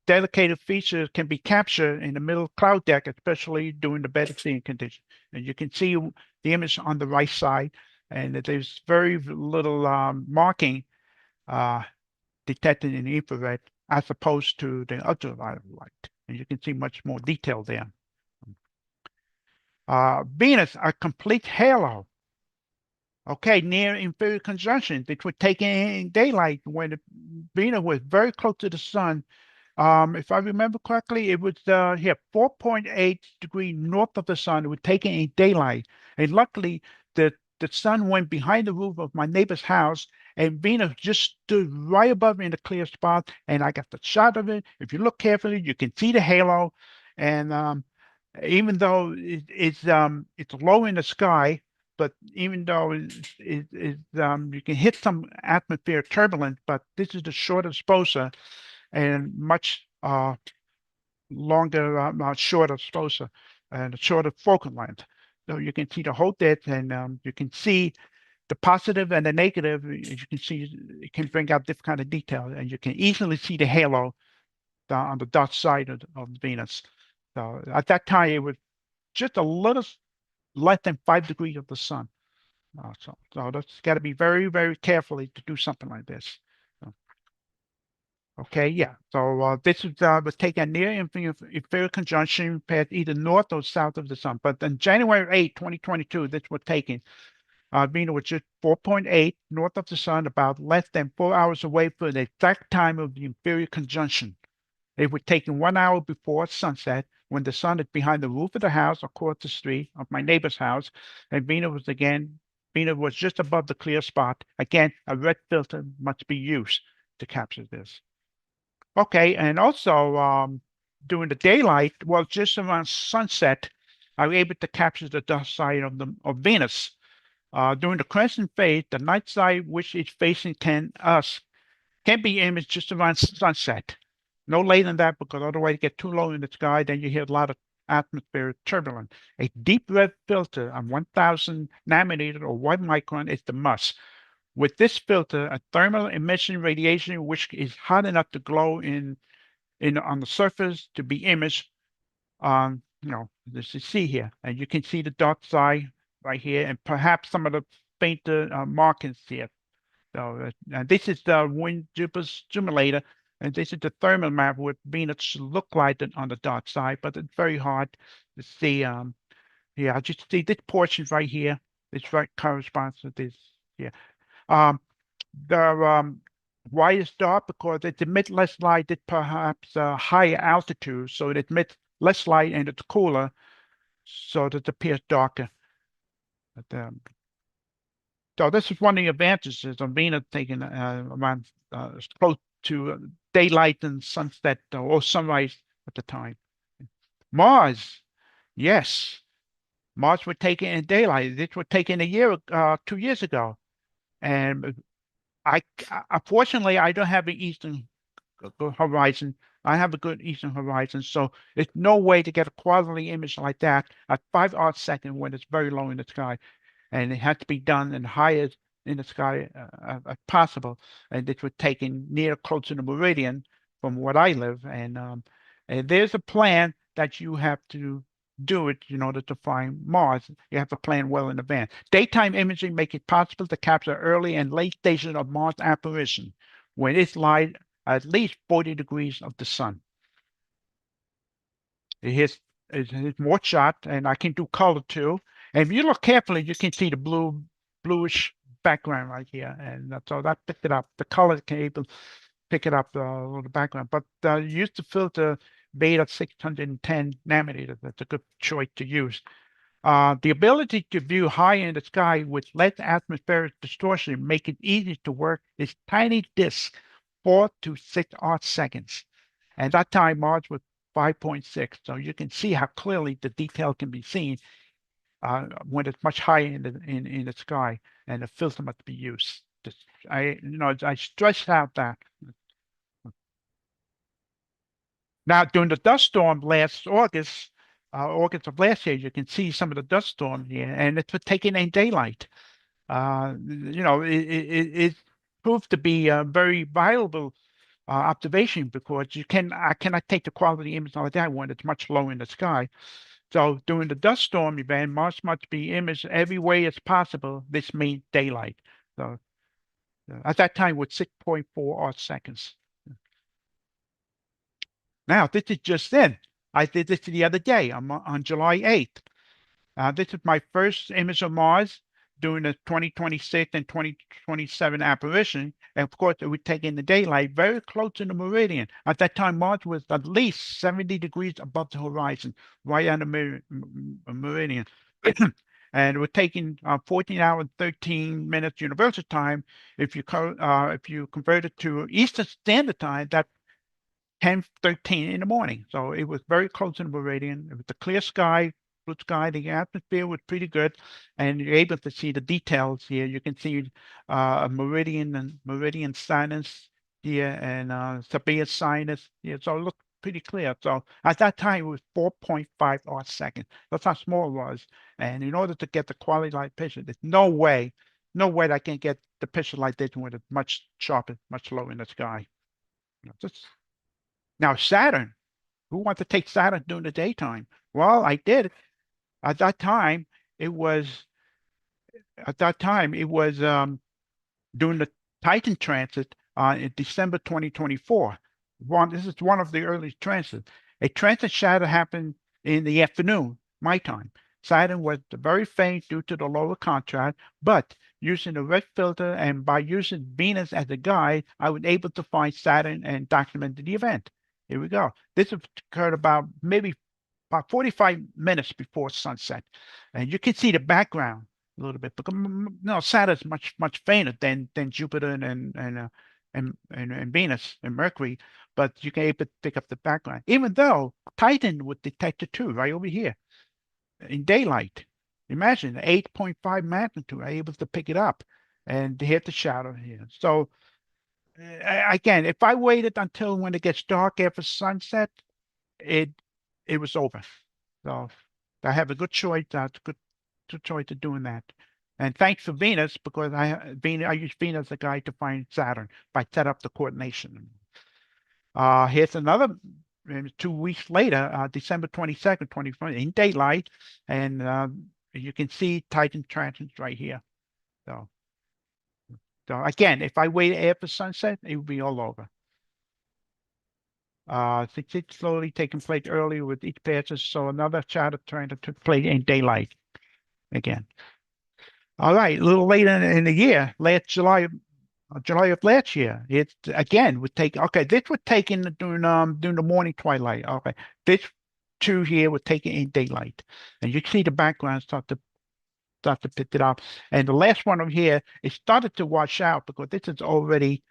S7: dedicated features can be captured in the middle cloud deck, especially during the better seeing condition. And you can see the image on the right side, and there's very little marking detected in the infrared as opposed to the ultraviolet light. And you can see much more detail there. Venus, a complete halo. Okay, near inferior conjunction, which was taken in daylight when Venus was very close to the sun. If I remember correctly, it was here 4.8 degrees north of the sun. It was taken in daylight, and luckily the sun went behind the roof of my neighbor's house, and Venus just stood right above me in a clear spot, and I got the shot of it. If you look carefully, you can see the halo, and even though it's low in the sky, but even though you can hit some atmospheric turbulence, but this is the short exposure and much longer, shorter exposure and a shorter focal length. So you can see the whole depth, and you can see the positive and the negative, as you can see, it can bring out different kind of detail, and you can easily see the halo on the dark side of Venus. So at that time, it was just a little less than 5 degrees of the sun. So that's got to be very, very carefully to do something like this. So, okay, yeah. So this was taken near inferior conjunction, past either north or south of the sun. But on January 8, 2022, this was taken. Venus was just 4.8 north of the sun, about less than 4 hours away from the exact time of the inferior conjunction. It was taken 1 hour before sunset, when the sun is behind the roof of the house across the street of my neighbor's house, and Venus was just above the clear spot. Again, a red filter must be used to capture this. Okay, and also during the daylight, well, just around sunset, I was able to capture the dark side of Venus. During the crescent phase, the night side which is facing can be imaged just around sunset. No later than that, because otherwise you get too low in the sky, then you hear a lot of atmospheric turbulence. A deep red filter on 1000 nanometer or 1 micron is the must. With this filter, a thermal emission radiation which is hot enough to glow on the surface to be imaged, as you see here, and you can see the dark side right here, and perhaps some of the fainter markings here. So this is the wind simulator, and this is the thermal map what Venus look like on the dark side, but it's very hard to see. Yeah, just see this portion right here. This right corresponds to this here. Why is dark? Because it emits less light at perhaps higher altitude, so it emits less light and it's cooler, so that it appears darker. But, so this is one of the advantages of Venus taking around close to daylight and sunset or sunrise at the time. Mars, yes, Mars was taken in daylight. This was taken 2 years ago, and unfortunately I don't have an eastern horizon. I have a good eastern horizon, so there's no way to get a quality image like that at 5 arc second when it's very low in the sky. And it had to be done and higher in the sky as possible. And it was taken near close to the meridian from where I live. And there's a plan that you have to do it in order to find Mars. You have to plan well in advance. Daytime imaging makes it possible to capture early and late stages of Mars apparition when it's light at least 40 degrees of the sun. It's more shot, and I can do color too. And if you look carefully, you can see the bluish background right here, and so that picked it up. The color can able pick it up the background, but use the filter beta 610 nanometers. That's a good choice to use. The ability to view high in the sky with less atmospheric distortion make it easy to work this tiny disk, 4 to 6 arc seconds. And that time Mars was 5.6, so you can see how clearly the detail can be seen when it's much higher in the sky, and the filter must be used. I stressed out that. Now, during the dust storm last August of last year, you can see some of the dust storm here, and it's taken in daylight. It proved to be a very valuable observation, because I cannot take the quality image like that when it's much lower in the sky. So during the dust storm event, Mars must be imaged every way as possible. This means daylight. So at that time, with 6.4 arc seconds. Now, this is just in. I did this the other day on July 8th. This is my first image of Mars during the 2026 and 2027 apparition. And of course, it would take in the daylight very close to the meridian. At that time, Mars was at least 70 degrees above the horizon, right on the meridian. And it was taking 14 hours, 13 minutes universal time. If you convert it to Eastern Standard Time, that 10:13 in the morning. So it was very close to the meridian. It was a clear sky, blue sky. The atmosphere was pretty good, and you're able to see the details here. You can see a meridian and meridian sinus here, and Sabia sinus here. So it looked pretty clear. So at that time, it was 4.5 arc seconds. That's how small it was. And in order to get the quality light picture, there's no way no way I can get the picture like this with it much sharper, much lower in the sky. Now Saturn, who wants to take Saturn during the daytime? Well, I did. At that time, it was during the Titan transit in December 2024. This is one of the early transits. A transit shadow happened in the afternoon, my time. Saturn was very faint due to the lower contrast, but using the red filter and by using Venus as a guide, I was able to find Saturn and document the event. Here we go. This occurred about 45 minutes before sunset. And you can see the background a little bit because Saturn's much fainter than Jupiter and Venus and Mercury, but you can able to pick up the background. Even though Titan would detect it too, right over here in daylight. Imagine 8.5 magnitude, able to pick it up and hit the shadow here. So again, if I waited until when it gets dark after sunset, it was over. So I have a good choice. Good choice of doing that. And thanks for Venus because I use Venus as a guide to find Saturn by set up the coordination. Here's another 2 weeks later, December 22nd, 2020, in daylight, and you can see Titan transits right here. So again, if I wait after sunset, it would be all over. It's slowly taking place early with each passage, so another shadow transit took place in daylight again. All right, a little later in the year, last July of last year, it again would take. Okay, this was taken during the morning twilight. Okay, this two here would take it in daylight, and you can see the background start to pick it up. And the last one over here, it started to wash out because this is already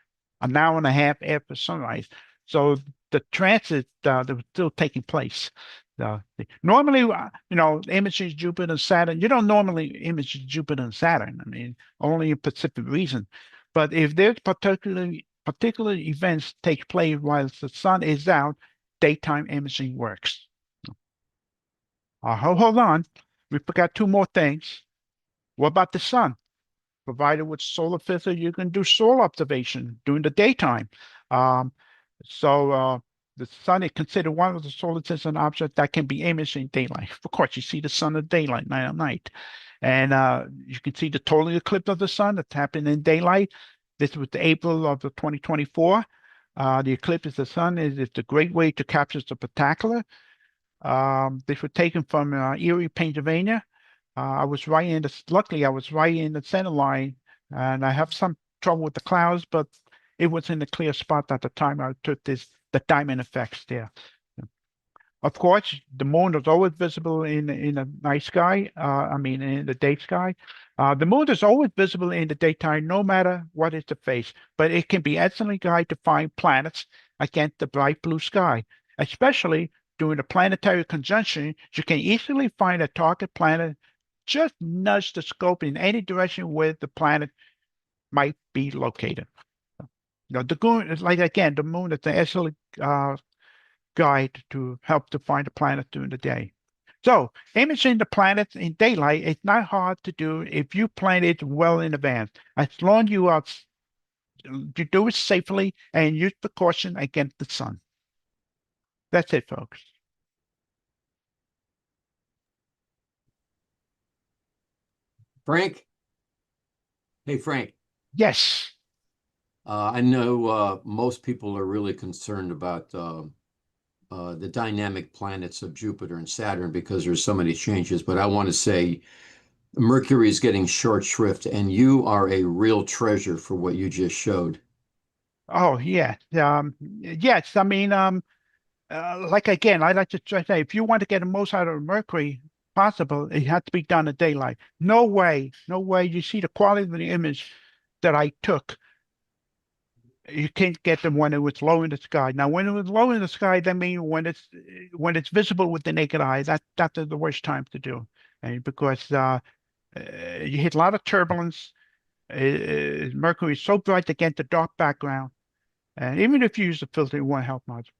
S7: an hour and a half after sunrise. So the transit that was still taking place. Normally, imaging Jupiter and Saturn, you don't normally image Jupiter and Saturn. I mean, only in specific reason. But if there's particular events take place while the sun is out, daytime imaging works. Hold on. We forgot two more things. What about the sun? Provided with solar filter, you can do solar observation during the daytime. The sun is considered one of the solar system objects that can be imaged in daylight. Of course, you see the sun at daylight, night at night. And you can see the total eclipse of the sun that's happened in daylight. This was the April of the 2024. The eclipse of the sun is a great way to capture the spectacular. This was taken from Erie, Pennsylvania. Luckily, I was right in the center line, and I have some trouble with the clouds, but it was in a clear spot at the time I took the diamond effects there. Of course, the moon is always visible in the night sky. In the day sky. The moon is always visible in the daytime, no matter what is the phase, but it can be excellently guided to find planets against the bright blue sky, especially during a planetary conjunction. You can easily find a target planet. Just nudge the scope in any direction where the planet might be located. The moon is the moon is an excellent guide to help to find the planet during the day. So imaging the planets in daylight is not hard to do if you plan it well in advance. As long as you do it safely and use precaution against the sun. That's it, folks.
S8: Frank? Hey, Frank.
S7: Yes.
S8: I know most people are really concerned about the dynamic planets of Jupiter and Saturn because there's so many changes, but I want to say Mercury is getting short shrift, and you are a real treasure for what you just showed.
S7: Oh, yeah. Yes. Like again, I like to stress that if you want to get the most out of Mercury possible, it has to be done in daylight. No way. You see the quality of the image that I took. You can't get them when it was low in the sky. Now, when it was low in the sky, that means when it's visible with the naked eye, that's the worst time to do, and because you hit a lot of turbulence. Mercury is so bright against the dark background, and even if you use the filter, it won't help much.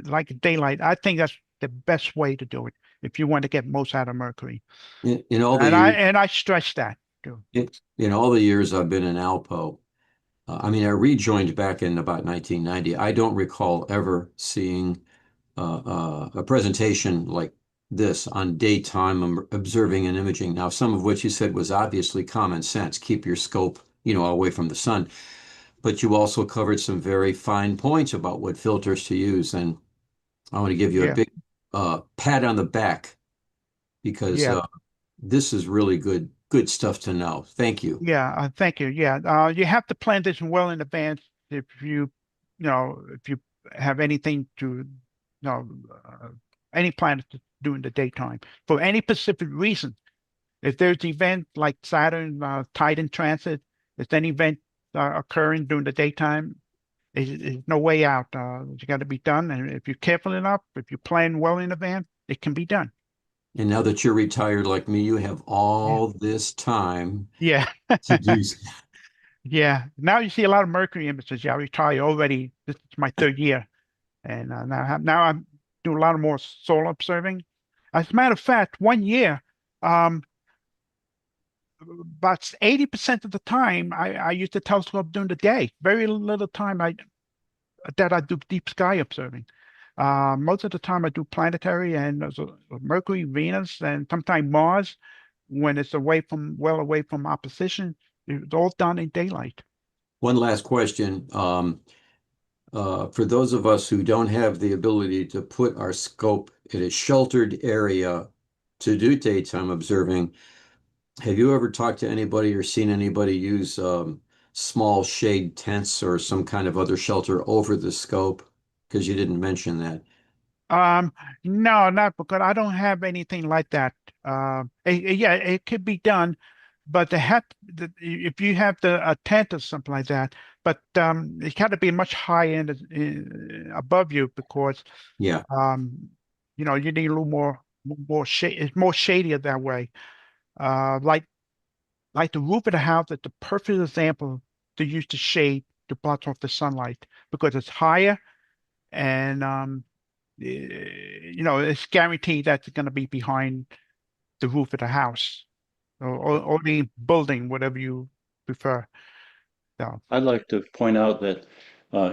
S7: Like daylight, I think that's the best way to do it if you want to get most out of Mercury.
S8: In all
S7: and I stress that. too.
S8: In all the years I've been in ALPO, I mean, I rejoined back in about 1990. I don't recall ever seeing a presentation like this on daytime observing and imaging. Now, some of what you said was obviously common sense. Keep your scope, away from the sun. But you also covered some very fine points about what filters to use. And I want to give you a
S7: Yeah,
S8: big pat on the back because
S7: yeah,
S8: this is really good stuff to know. Thank you.
S7: yeah. Thank you. Yeah, you have to plan this well in advance if if you have anything to, any plans to do in the daytime for any specific reason. If there's an event like Saturn, Titan transit, if any event occurring during the daytime, there's no way out. It's got to be done. And if you're careful enough, if you plan well in advance, it can be done.
S8: And now that you're retired like me, you have
S7: Yeah.
S8: all this time
S7: Yeah.
S8: to do.
S7: Yeah. Now you see a lot of Mercury images. Yeah, I retired already. This is my third year. And now I'm doing a lot of more solar observing. As a matter of fact, one year, um, about 80% of the time, I use the telescope during the day. Very little time that I do deep sky observing. Most of the time I do planetary and Mercury, Venus, and sometimes Mars when it's well away from opposition. It's all done in daylight.
S8: One last question. For those of us who don't have the ability to put our scope in a sheltered area to do daytime observing, have you ever talked to anybody or seen anybody use small shade tents or some kind of other shelter over the scope? Because you didn't mention that.
S7: No, not because I don't have anything like that. Yeah, it could be done, but if you have a tent or something like that, but it got to be much higher above you because
S8: Yeah.
S7: you need a little more shade. It's more shadier that way. Like the roof of the house is the perfect example to use the shade to block off the sunlight because it's higher and it's guaranteed that it's going to be behind the roof of the house or the building, whatever you prefer. So,
S6: I'd like to point out that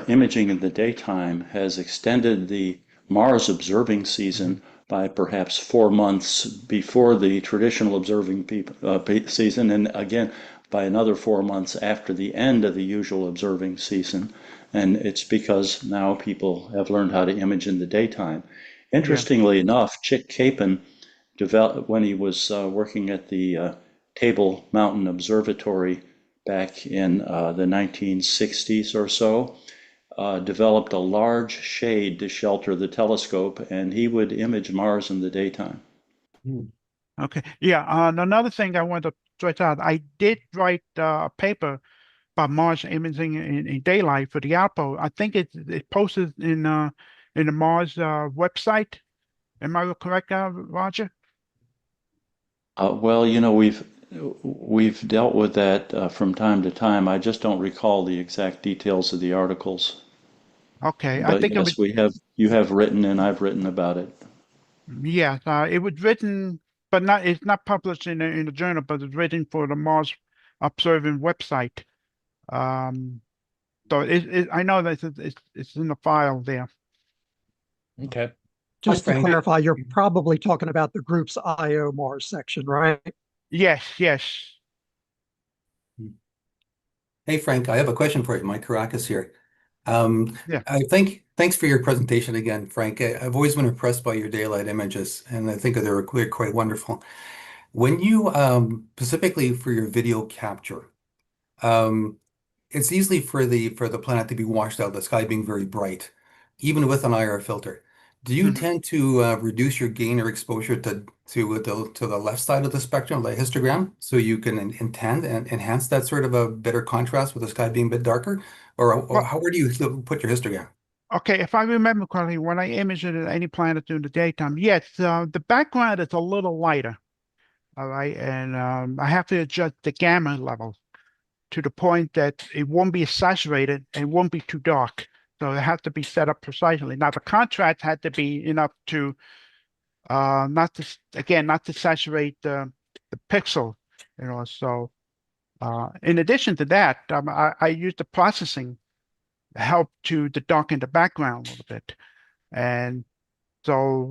S6: imaging in the daytime has extended the Mars observing season by perhaps 4 months before the traditional observing season, and again by another 4 months after the end of the usual observing season. And it's because now people have learned how to image in the daytime. Interestingly enough, Chick Capon developed when he was working at the Table Mountain Observatory back in the 1960s or so, developed a large shade to shelter the telescope, and he would image Mars in the daytime.
S7: okay. Yeah. Another thing I want to stretch out, I did write a paper about Mars imaging in daylight for the ALPO. I think it posted in the Mars website. Am I correct, Roger?
S6: Well, we've dealt with that from time to time. I just don't recall the exact details of the articles.
S7: Okay. I
S6: But
S7: think
S6: yes, you have written and I've written about it.
S7: yeah, it was written, but it's not published in the journal, but it's written for the Mars Observing website. So I know that it's in the file there.
S1: Okay.
S12: Just to
S13: Frank.
S12: clarify, you're probably talking about the group's IO Mars section, right?
S7: Yes, yes.
S13: Hey, Frank, I have a question for you. Mike Caracas here.
S7: Yeah.
S13: Thanks for your presentation again, Frank. I've always been impressed by your daylight images, and I think they're quite wonderful. When you, specifically for your video capture, it's easily for the planet to be washed out, the sky being very bright, even with an IR filter. Do you tend to reduce your gain or exposure to the left side of the spectrum, the histogram, so you can intend and enhance that sort of a better contrast with the sky being a bit darker? Or where do you put your histogram?
S7: Okay, if I remember correctly, when I imaged any planet during the daytime, yes, the background is a little lighter. All right, and I have to adjust the gamma level to the point that it won't be saturated and won't be too dark. So it has to be set up precisely. Now the contrast had to be enough to not to saturate the pixel, So In addition to that, I use the processing help to darken the background a little bit. And so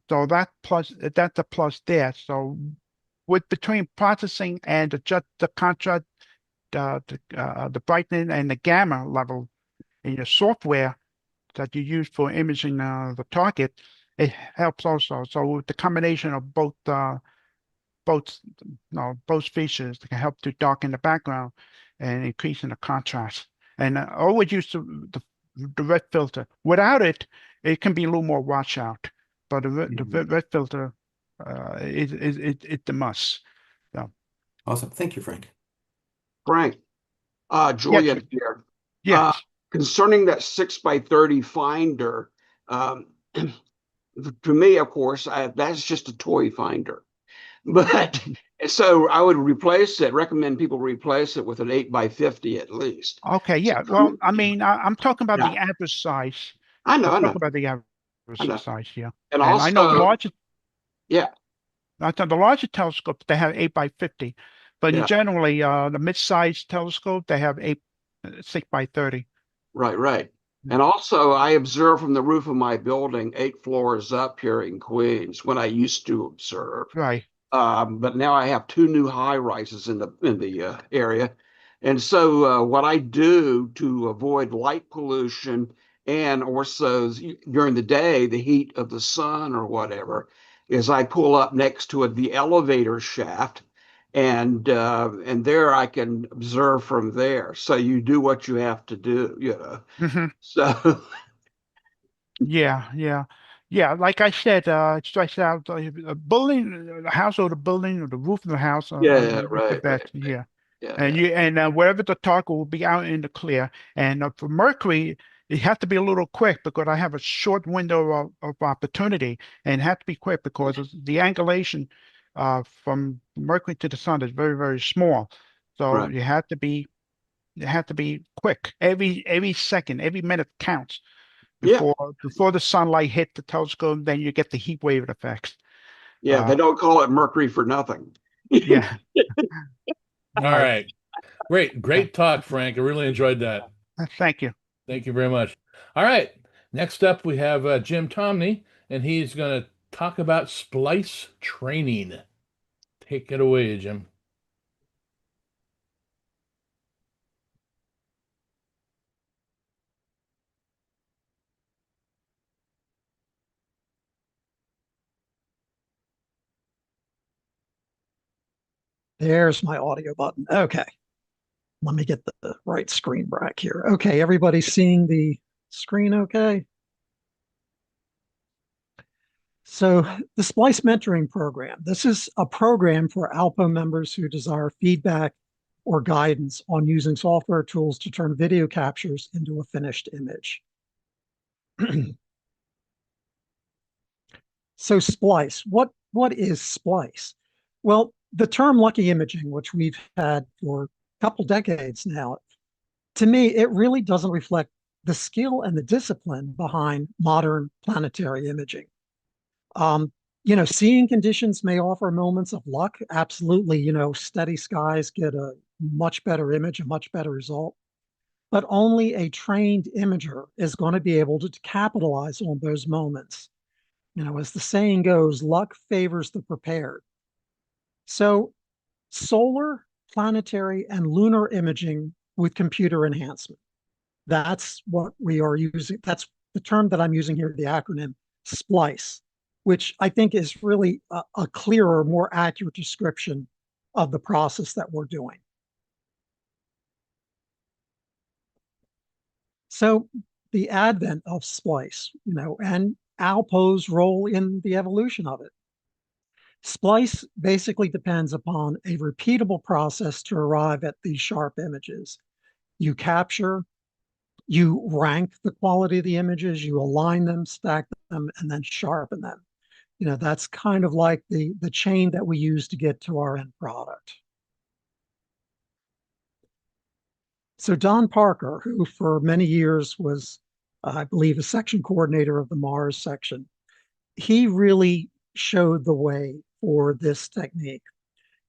S7: that's a plus there. So with between processing and adjust the contrast, the brightening and the gamma level in your software that you use for imaging the target, it helps also. So with the combination of both both features that can help to darken the background and increasing the contrast. And I always use the red filter. Without it, it can be a little more washout, but the red filter is the must. So,
S13: Awesome. Thank you, Frank.
S15: Frank, Juliet here.
S7: Yes.
S15: Concerning that 6x30 finder, to me, of course, that's just a toy finder. But so I would recommend people replace it with an 8x50 at least.
S7: Okay, yeah. Well, I mean, I'm talking about the average size.
S15: I know.
S7: I'm talking about the average size, yeah.
S15: And
S7: And I know the
S15: also,
S7: larger,
S15: yeah,
S7: I thought the larger telescopes, they have 8x50, but
S15: Yeah.
S7: generally, the mid-sized telescope, they have 6x30.
S15: right. And also, I observe from the roof of my building 8 floors up here in Queens when I used to observe.
S7: Right.
S15: But now I have 2 new high rises in the area. And so what I do to avoid light pollution and also during the day, the heat of the sun or whatever, is I pull up next to the elevator shaft and there I can observe from there. So you do what you have to do, you know.
S7: Mm-hmm.
S15: So
S7: Yeah. Like I said, it strikes out a building, the house or the building or the roof of the house.
S15: yeah,
S7: The
S15: right.
S7: best, yeah.
S15: Yeah,
S7: And wherever the target will be out in the clear. And for Mercury, you have to be a little quick because I have a short window of opportunity, and have to be quick because the angulation from Mercury to the sun is very, very small. So
S15: Right.
S7: you have to be quick. Every second, every minute counts before the sunlight hit the telescope. Then you get the heat wave effects.
S15: Yeah, they don't call it Mercury for nothing.
S7: Yeah.
S1: All right. Great talk, Frank. I really enjoyed that.
S7: Thank you.
S1: Thank you very much. All right. Next up, we have Jim Tomney, and he's going to talk about splice training. Take it away, Jim.
S12: There's my audio button. Okay. Let me get the right screen back here. Okay, everybody seeing the screen okay? So the Splice Mentoring Program, this is a program for ALPO members who desire feedback or guidance on using software tools to turn video captures into a finished image. So Splice, what is Splice? Well, the term lucky imaging, which we've had for a couple decades now, to me, it really doesn't reflect the skill and the discipline behind modern planetary imaging. Seeing conditions may offer moments of luck. Absolutely, steady skies get a much better image, a much better result. But only a trained imager is going to be able to capitalize on those moments. As the saying goes, luck favors the prepared. So solar, planetary, and lunar imaging with computer enhancement. That's what we are using. That's the term that I'm using here, the acronym SPLICE, which I think is really a clearer, more accurate description of the process that we're doing. So the advent of SPLICE, and ALPO's role in the evolution of it. Splice basically depends upon a repeatable process to arrive at these sharp images. You capture, you rank the quality of the images, you align them, stack them, and then sharpen them. That's kind of like the chain that we use to get to our end product. So Don Parker, who for many years was, I believe, a section coordinator of the Mars section, he really showed the way for this technique.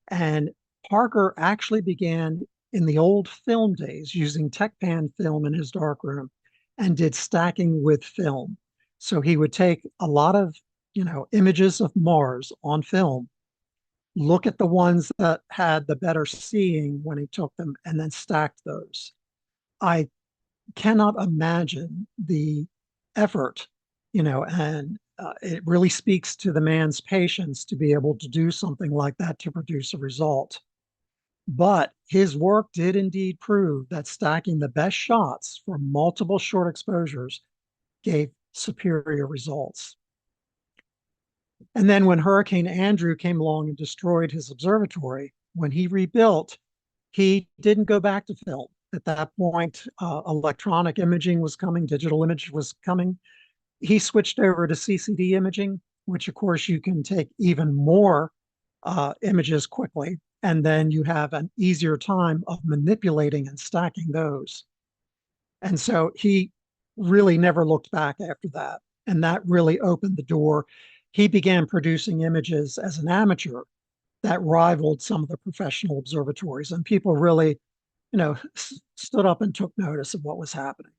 S12: And Parker actually began in the old film days using Tecpan film in his darkroom and did stacking with film. So he would take a lot of, images of Mars on film, look at the ones that had the better seeing when he took them, and then stacked those. I cannot imagine the effort, and it really speaks to the man's patience to be able to do something like that to produce a result. But his work did indeed prove that stacking the best shots from multiple short exposures gave superior results. And then when Hurricane Andrew came along and destroyed his observatory, when he rebuilt, he didn't go back to film. At that point, electronic imaging was coming, digital image was coming. He switched over to CCD imaging, which of course you can take even more images quickly, and then you have an easier time of manipulating and stacking those. And so he really never looked back after that. And that really opened the door. He began producing images as an amateur that rivaled some of the professional observatories. And people really, stood up and took notice of what was happening.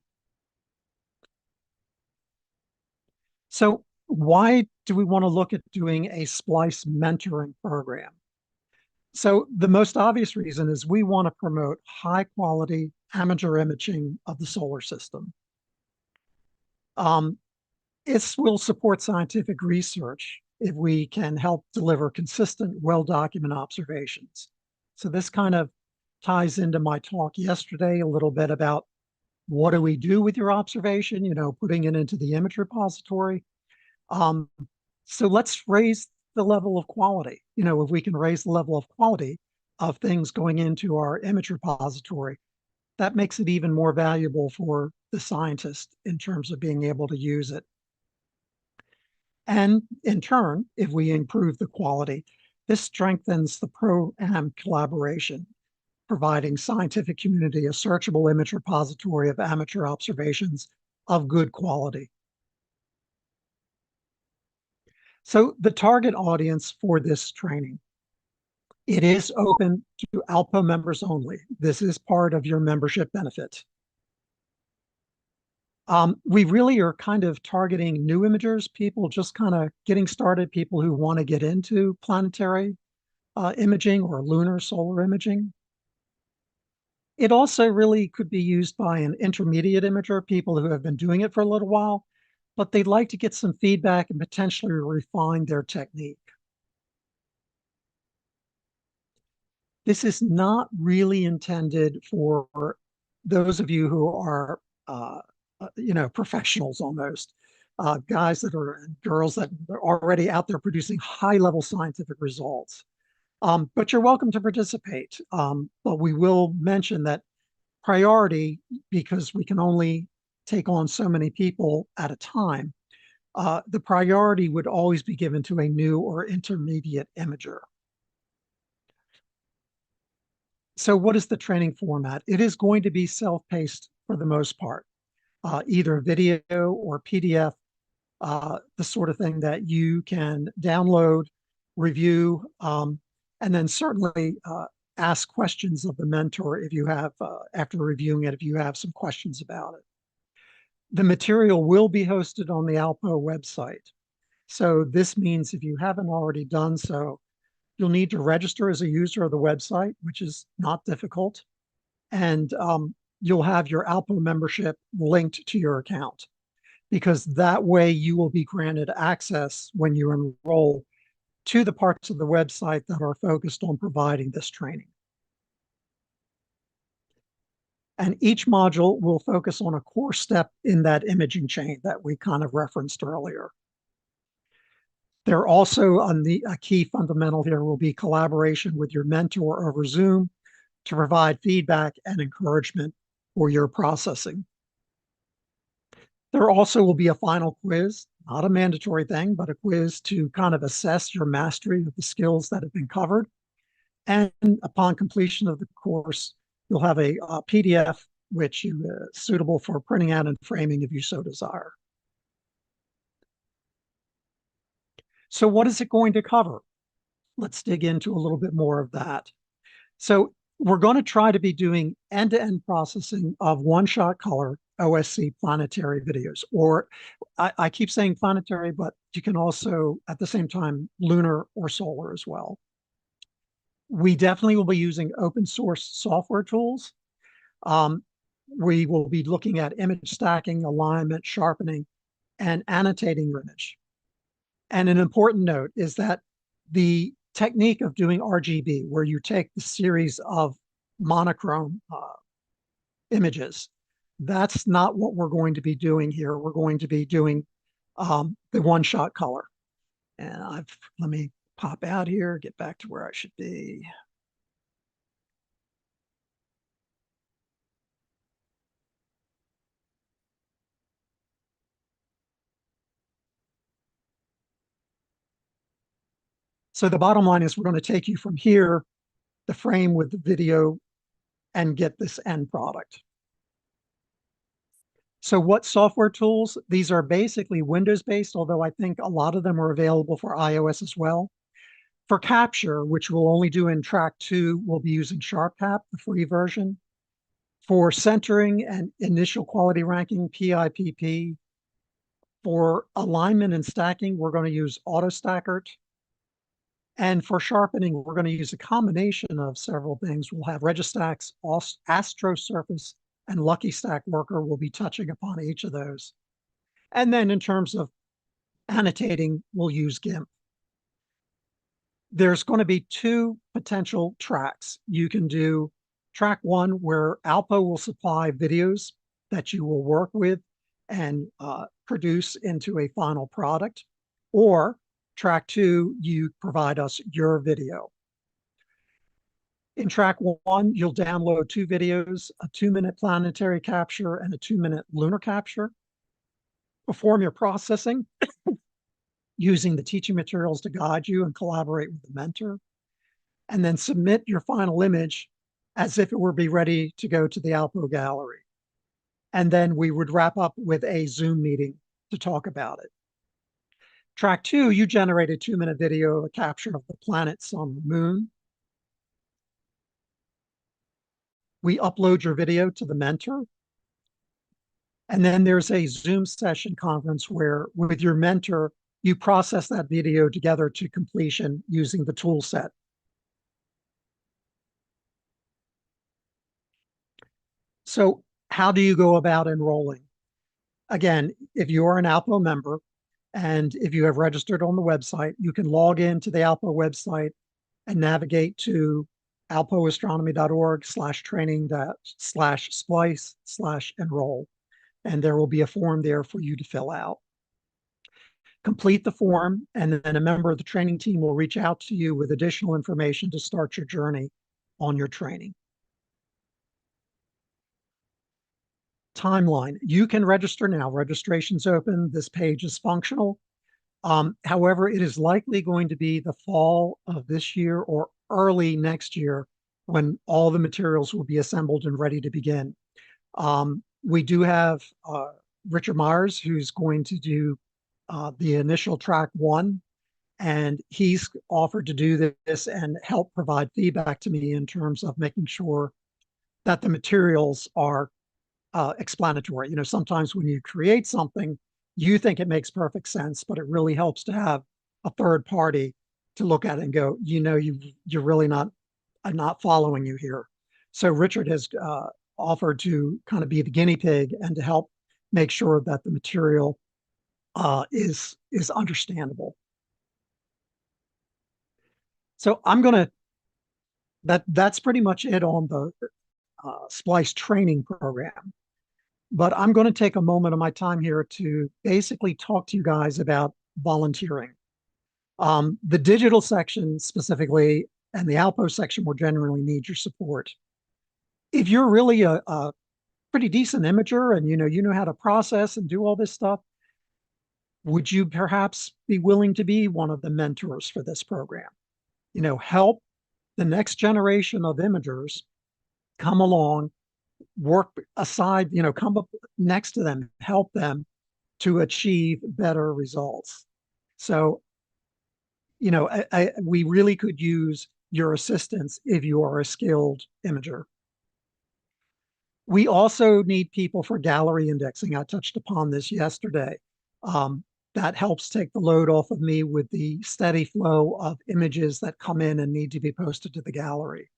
S12: So why do we want to look at doing a SPLICE mentoring program? So the most obvious reason is we want to promote high quality amateur imaging of the solar system. It will support scientific research if we can help deliver consistent, well-documented observations. So this kind of ties into my talk yesterday a little bit about what do we do with your observation, putting it into the image repository. So let's raise the level of quality. If we can raise the level of quality of things going into our image repository, that makes it even more valuable for the scientist in terms of being able to use it. And in turn, if we improve the quality, this strengthens the pro-am collaboration, providing scientific community a searchable image repository of amateur observations of good quality. So the target audience for this training, it is open to ALPO members only. This is part of your membership benefit. We really are kind of targeting new imagers, people just kind of getting started, people who want to get into planetary imaging or lunar solar imaging. It also really could be used by an intermediate imager, people who have been doing it for a little while, but they'd like to get some feedback and potentially refine their technique. This is not really intended for those of you who are, professionals almost, guys that are, and girls that are already out there producing high-level scientific results. But you're welcome to participate. But we will mention that priority, because we can only take on so many people at a time, the priority would always be given to a new or intermediate imager. So what is the training format? It is going to be self-paced for the most part, either video or PDF, the sort of thing that you can download, review, and then certainly ask questions of the mentor if you have, after reviewing it, if you have some questions about it. The material will be hosted on the ALPO website. So this means if you haven't already done so, you'll need to register as a user of the website, which is not difficult. And you'll have your ALPO membership linked to your account, because that way you will be granted access when you enroll to the parts of the website that are focused on providing this training. And each module will focus on a core step in that imaging chain that we kind of referenced earlier. There also, a key fundamental here will be collaboration with your mentor over Zoom to provide feedback and encouragement for your processing. There also will be a final quiz, not a mandatory thing, but a quiz to kind of assess your mastery of the skills that have been covered. And upon completion of the course, you'll have a PDF which is suitable for printing out and framing if you so desire. So what is it going to cover? Let's dig into a little bit more of that. So we're going to try to be doing end-to-end processing of one-shot color OSC planetary videos, or I keep saying planetary, but you can also, at the same time, lunar or solar as well. We definitely will be using open source software tools. We will be looking at image stacking, alignment, sharpening, and annotating your image. And an important note is that the technique of doing RGB, where you take the series of monochrome images, that's not what we're going to be doing here. We're going to be doing the one-shot color. And let me pop out here, get back to where I should be. So the bottom line is we're going to take you from here, the frame with the video, and get this end product. So what software tools? These are basically Windows-based, although I think a lot of them are available for iOS as well. For capture, which we'll only do in track 2, we'll be using SharpCap, the free version. For centering and initial quality ranking, PIPP. For alignment and stacking, we're going to use AutoStackert. And for sharpening, we're going to use a combination of several things. We'll have Registax, AstroSurface, and Lucky Stack Worker. We'll be touching upon each of those. And then in terms of annotating, we'll use GIMP. There's going to be 2 potential tracks. You can do track 1, where ALPO will supply videos that you will work with and produce into a final product, or track 2, you provide us your video. In track 1, you'll download 2 videos, a 2-minute planetary capture and a 2-minute lunar capture. Perform your processing using the teaching materials to guide you and collaborate with the mentor, and then submit your final image as if it were be ready to go to the ALPO gallery. And then we would wrap up with a Zoom meeting to talk about it. Track 2, you generate a 2-minute video, a capture of the planet, sun, moon. We upload your video to the mentor. And then there's a Zoom session conference where, with your mentor, you process that video together to completion using the tool set. So how do you go about enrolling? Again, if you are an ALPO member and if you have registered on the website, you can log into the ALPO website and navigate to alpoastronomy.org/training/splice/enroll. And there will be a form there for you to fill out. Complete the form, and then a member of the training team will reach out to you with additional information to start your journey on your training. Timeline. You can register now. Registration's open. This page is functional. However, it is likely going to be the fall of this year or early next year when all the materials will be assembled and ready to begin. We do have Richard Myers, who's going to do the initial track 1, and he's offered to do this and help provide feedback to me in terms of making sure that the materials are explanatory. You know, sometimes when you create something, you think it makes perfect sense, but it really helps to have a third party to look at it and go, you know, you're really not, I'm not following you here. So Richard has offered to kind of be the guinea pig and to help make sure that the material is understandable. So I'm gonna, that's pretty much it on the Splice training program. But I'm going to take a moment of my time here to basically talk to you guys about volunteering. The digital section specifically, and the ALPO section will generally need your support. If you're really a pretty decent imager and you know how to process and do all this stuff, would you perhaps be willing to be one of the mentors for this program? You know, help the next generation of imagers come along, work aside, you know, come up next to them, help them to achieve better results. So, you know, we really could use your assistance if you are a skilled imager. We also need people for gallery indexing. I touched upon this yesterday. That helps take the load off of me with the steady flow of images that come in and need to be posted to the gallery.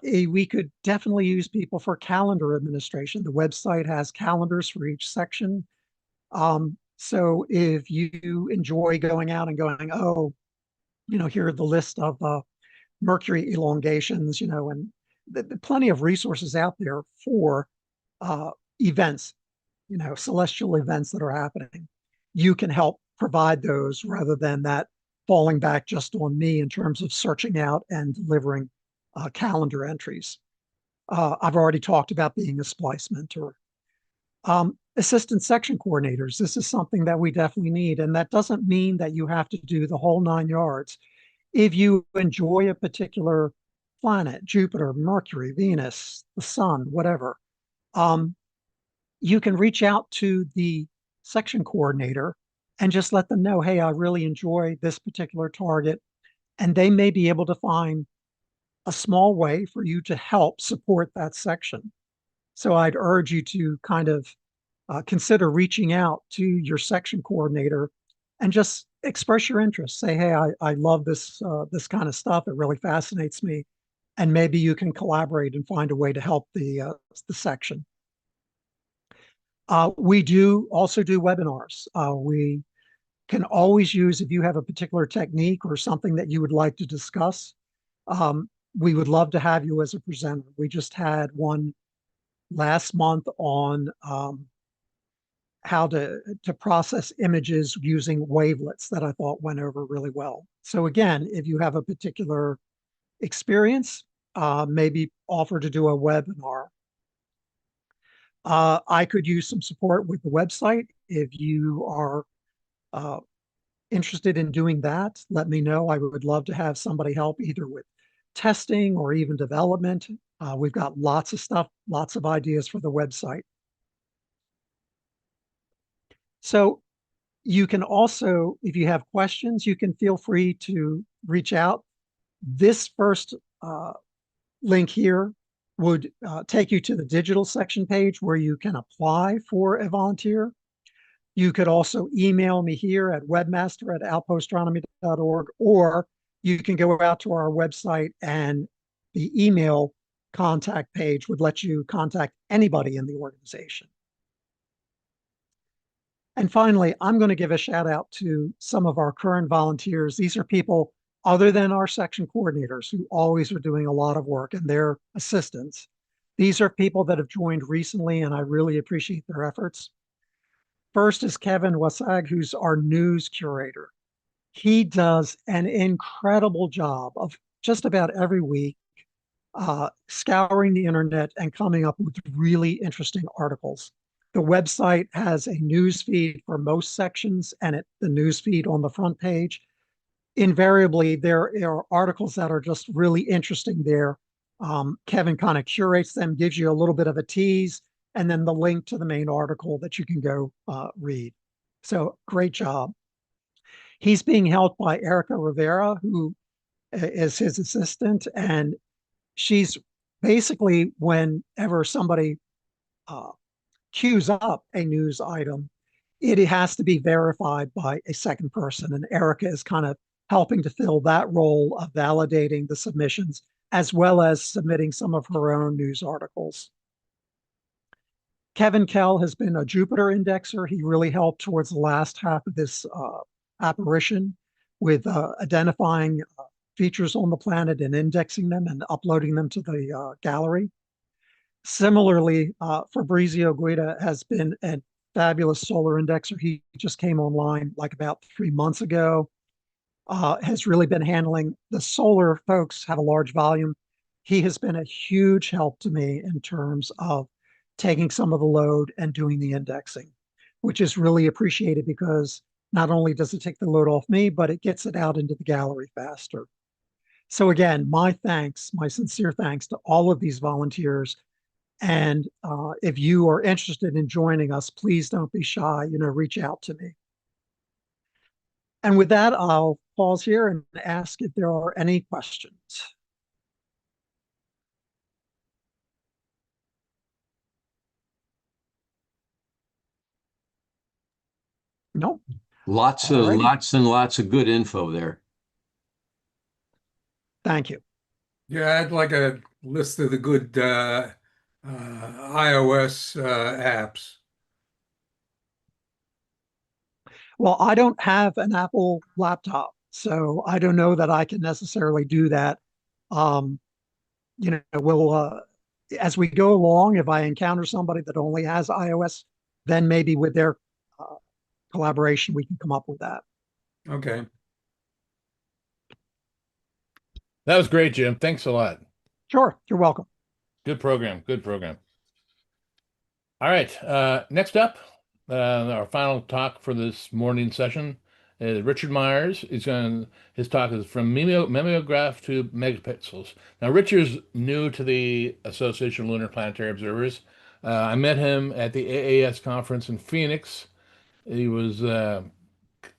S12: We could definitely use people for calendar administration. The website has calendars for each section. So if you enjoy going out and going, oh, here are the list of Mercury elongations, and plenty of resources out there for events, celestial events that are happening. You can help provide those rather than that falling back just on me in terms of searching out and delivering calendar entries. I've already talked about being a splice mentor. Assistant section coordinators. This is something that we definitely need. And that doesn't mean that you have to do the whole 9 yards. If you enjoy a particular planet, Jupiter, Mercury, Venus, the sun, whatever, you can reach out to the section coordinator and just let them know, hey, I really enjoy this particular target. And they may be able to find a small way for you to help support that section. So I'd urge you to kind of consider reaching out to your section coordinator and just express your interest. Say, hey, I love this kind of stuff. It really fascinates me. And maybe you can collaborate and find a way to help the section. We do also do webinars. We can always use, if you have a particular technique or something that you would like to discuss, we would love to have you as a presenter. We just had one last month on how to process images using wavelets that I thought went over really well. So again, if you have a particular experience, maybe offer to do a webinar. I could use some support with the website. If you are interested in doing that, let me know. I would love to have somebody help either with testing or even development. We've got lots of stuff, lots of ideas for the website. So you can also, if you have questions, you can feel free to reach out. This first link here would take you to the digital section page where you can apply for a volunteer. You could also email me here at webmaster@alpoastronomy.org, or you can go out to our website and the email contact page would let you contact anybody in the organization. And finally, I'm going to give a shout out to some of our current volunteers. These are people other than our section coordinators who always are doing a lot of work, and their assistants. These are people that have joined recently, and I really appreciate their efforts. First is Kevin Wasag, who's our news curator. He does an incredible job of just about every week scouring the internet and coming up with really interesting articles. The website has a news feed for most sections, and the news feed on the front page. Invariably, there are articles that are just really interesting there. Kevin kind of curates them, gives you a little bit of a tease, and then the link to the main article that you can go read. So great job. He's being helped by Erica Rivera, who is his assistant, and she's basically, whenever somebody queues up a news item, it has to be verified by a second person, and Erica is kind of helping to fill that role of validating the submissions, as well as submitting some of her own news articles. Kevin Kell has been a Jupiter indexer. He really helped towards the last half of this apparition with identifying features on the planet and indexing them and uploading them to the gallery. Similarly, Fabrizio Guida has been a fabulous solar indexer. He just came online like about 3 months ago. Has really been handling the solar folks, have a large volume. He has been a huge help to me in terms of taking some of the load and doing the indexing, which is really appreciated because not only does it take the load off me, but it gets it out into the gallery faster. So again, my thanks, my sincere thanks to all of these volunteers. And if you are interested in joining us, please don't be shy, reach out to me. And with that, I'll pause here and ask if there are any questions. Nope.
S8: Lots and lots of good info there.
S12: Thank you.
S14: Yeah, I'd like a list of the good iOS apps.
S12: Well, I don't have an Apple laptop, so I don't know that I can necessarily do that. We'll as we go along, if I encounter somebody that only has iOS, then maybe with their collaboration, we can come up with that.
S14: Okay.
S1: That was great, Jim. Thanks a lot.
S12: Sure, you're welcome.
S1: Good program. Good program. All right. Next up, our final talk for this morning session is Richard Myers. His talk is from mimeograph to megapixels. Now, Richard's new to the Association of Lunar Planetary Observers. I met him at the AAS conference in Phoenix. He was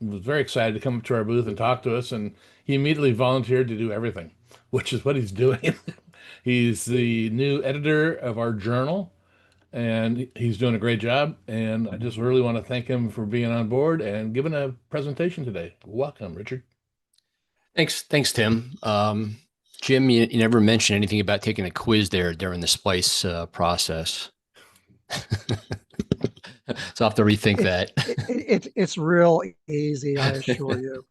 S1: very excited to come up to our booth and talk to us, and he immediately volunteered to do everything, which is what he's doing. He's the new editor of our journal, and he's doing a great job. And I just really want to thank him for being on board and giving a presentation today. Welcome, Richard.
S5: Thanks, Tim. Jim, you never mentioned anything about taking a quiz there during the splice process. So I'll have to rethink that.
S12: It's real easy, I assure you.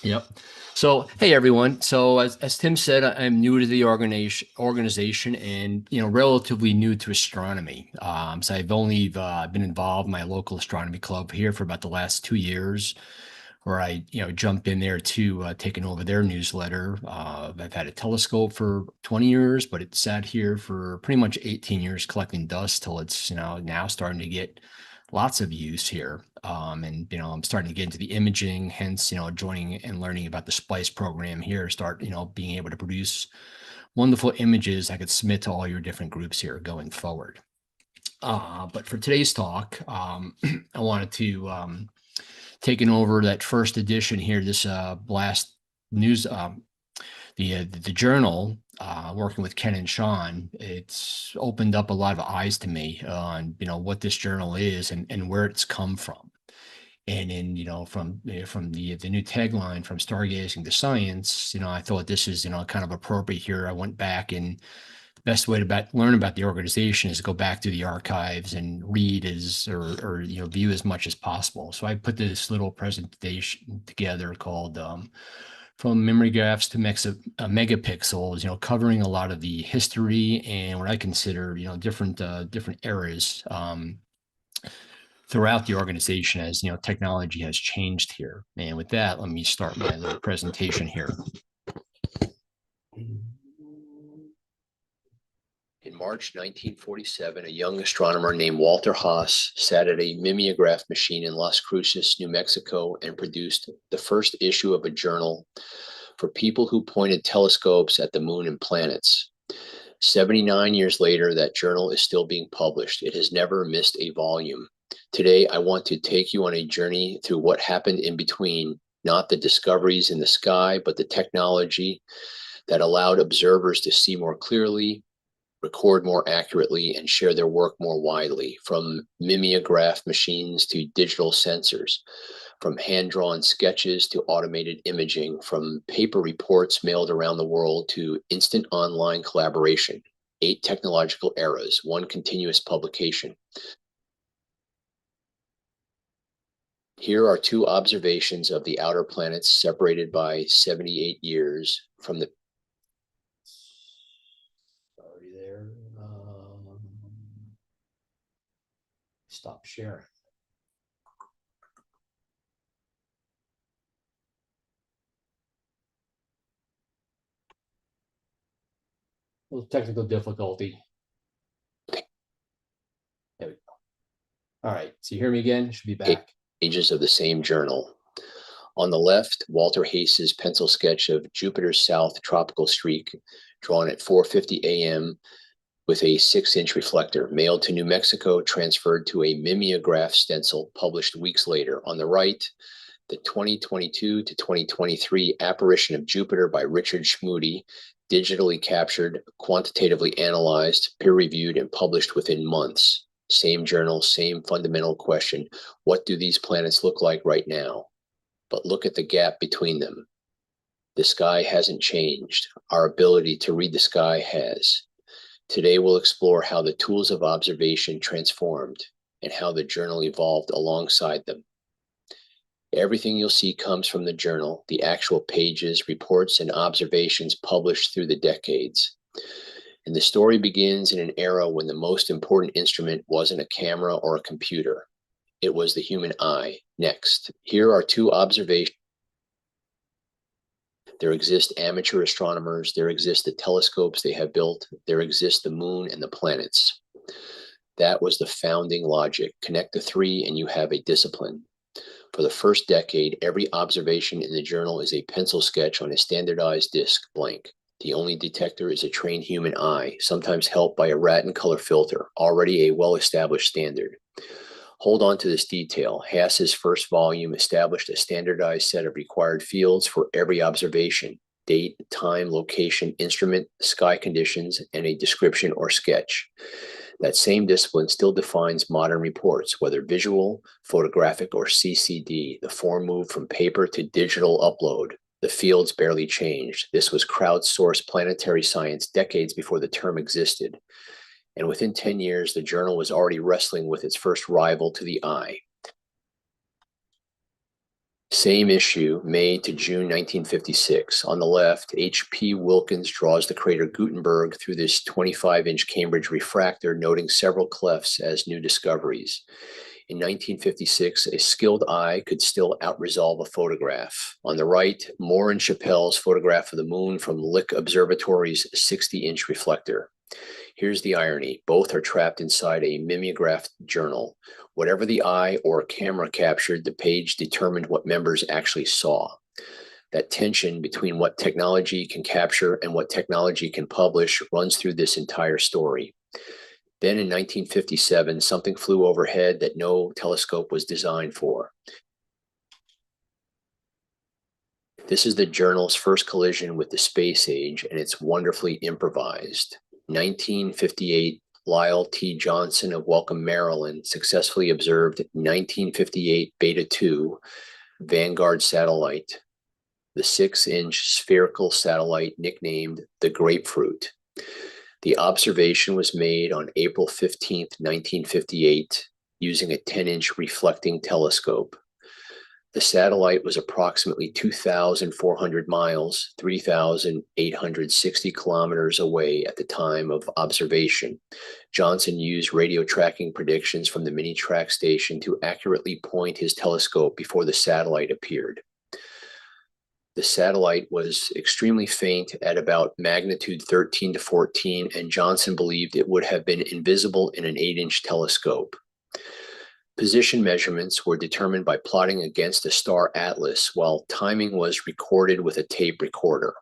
S5: Yep. So, hey, everyone. So as Tim said, I'm new to the organization and, relatively new to astronomy. So I've only been involved in my local astronomy club here for about the last 2 years, where I, jumped in there to taking over their newsletter. I've had a telescope for 20 years, but it sat here for pretty much 18 years collecting dust till it's, now starting to get lots of use here. And, I'm starting to get into the imaging, hence, joining and learning about the SPICE program here, start, being able to produce wonderful images I could submit to all your different groups here going forward. But for today's talk, I wanted to taking over that first edition here, this blast news, the journal, working with Ken and Sean. It's opened up a lot of eyes to me on what this journal is and where it's come from. And in from the new tagline, from stargazing to science, I thought this is kind of appropriate here. I went back, and the best way to learn about the organization is to go back to the archives and read or view as much as possible. So I put this little presentation together called From Memory Graphs to Megapixels, covering a lot of the history and what I consider different eras throughout the organization as technology has changed here. And with that, let me start my little presentation here. In March 1947, a young astronomer named Walter Haas sat at a mimeograph machine in Las Cruces, New Mexico, and produced the first issue of a journal for people who pointed telescopes at the moon and planets. 79 years later, that journal is still being published. It has never missed a volume. Today, I want to take you on a journey through what happened in between, not the discoveries in the sky, but the technology that allowed observers to see more clearly, record more accurately, and share their work more widely, from mimeograph machines to digital sensors, from hand-drawn sketches to automated imaging, from paper reports mailed around the world to instant online collaboration. 8 technological eras, 1 continuous publication. Here are 2 observations of the outer planets separated by 78 years from the stop sharing. A little technical difficulty. There we go. All right, so you hear me again? Should be back. Pages of the same journal. On the left, Walter Haas's pencil sketch of Jupiter's south tropical streak, drawn at 4:50 a.m. with a 6-inch reflector, mailed to New Mexico, transferred to a mimeograph stencil, published weeks later. On the right, The 2022 to 2023 apparition of Jupiter by Richard Schmoody, digitally captured, quantitatively analyzed, peer-reviewed, and published within months. Same journal, same fundamental question. What do these planets look like right now? But look at the gap between them. The sky hasn't changed. Our ability to read the sky has. Today we'll explore how the tools of observation transformed and how the journal evolved alongside them. Everything you'll see comes from the journal, the actual pages, reports, and observations published through the decades. And the story begins in an era when the most important instrument wasn't a camera or a computer. It was the human eye. Next, here are two observations. There exist amateur astronomers, there exist the telescopes they have built, there exist the moon and the planets. That was the founding logic. Connect the three and you have a discipline. For the first decade, every observation in the journal is a pencil sketch on a standardized disk, blank. The only detector is a trained human eye, sometimes helped by a rat and color filter, already a well-established standard. Hold on to this detail. Hass's first volume established a standardized set of required fields for every observation: date, time, location, instrument, sky conditions, and a description or sketch. That same discipline still defines modern reports, whether visual, photographic, or CCD. The form moved from paper to digital upload. The fields barely changed. This was crowdsourced planetary science decades before the term existed. And within 10 years, the journal was already wrestling with its first rival to the eye. Same issue, May to June 1956. On the left, H.P. Wilkins draws the crater Gutenberg through this 25-inch Cambridge refractor, noting several clefts as new discoveries. In 1956, a skilled eye could still outresolve a photograph. On the right, Moore and Chappell's photograph of the moon from Lick Observatory's 60-inch reflector. Here's the irony. Both are trapped inside a mimeographed journal. Whatever the eye or camera captured, the page determined what members actually saw. That tension between what technology can capture and what technology can publish runs through this entire story. Then in 1957, something flew overhead that no telescope was designed for. This is the journal's first collision with the space age, and it's wonderfully improvised. 1958, Lyle T. Johnson of Welcome, Maryland, successfully observed 1958 Beta 2 Vanguard satellite, the 6-inch spherical satellite nicknamed the Grapefruit. The observation was made on April 15, 1958, using a 10-inch reflecting telescope. The satellite was approximately 2,400 miles, 3,860 kilometers away at the time of observation. Johnson used radio tracking predictions from the mini-track station to accurately point his telescope before the satellite appeared. The satellite was extremely faint at about magnitude 13 to 14, and Johnson believed it would have been invisible in an 8-inch telescope. Position measurements were determined by plotting against a star atlas, while timing was recorded with a tape recorder.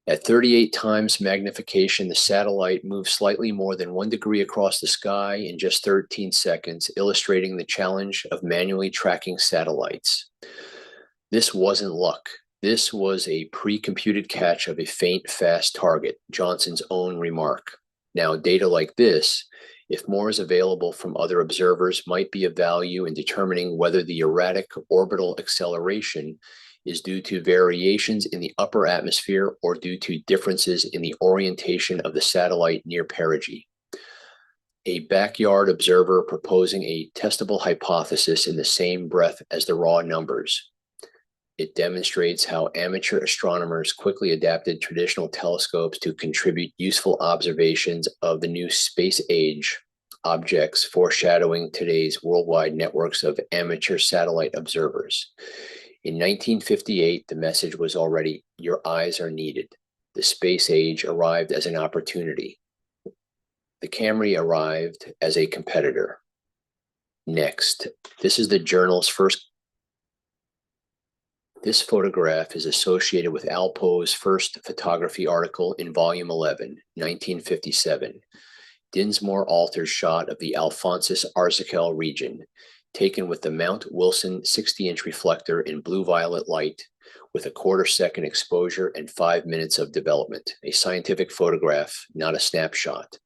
S5: At 38 times magnification, the satellite moved slightly more than 1 degree across the sky in just 13 seconds, illustrating the challenge of manually tracking satellites. This wasn't luck. This was a pre-computed catch of a faint, fast target, Johnson's own remark. Now, data like this, if more is available from other observers, might be of value in determining whether the erratic orbital acceleration is due to variations in the upper atmosphere or due to differences in the orientation of the satellite near perigee. A backyard observer proposing a testable hypothesis in the same breath as the raw numbers. It demonstrates how amateur astronomers quickly adapted traditional telescopes to contribute useful observations of the new space age objects, foreshadowing today's worldwide networks of amateur satellite observers. In 1958, the message was already, your eyes are needed. The space age arrived as an opportunity. The Camry arrived as a competitor. Next, this is the journal's first. This photograph is associated with ALPO's first photography article in volume 11, 1957. Dinsmore alters shot of the Alphonsus Arzachel region. taken with the Mount Wilson 60-inch reflector in blue-violet light with a quarter-second exposure and 5 minutes of development. A scientific photograph, not a snapshot.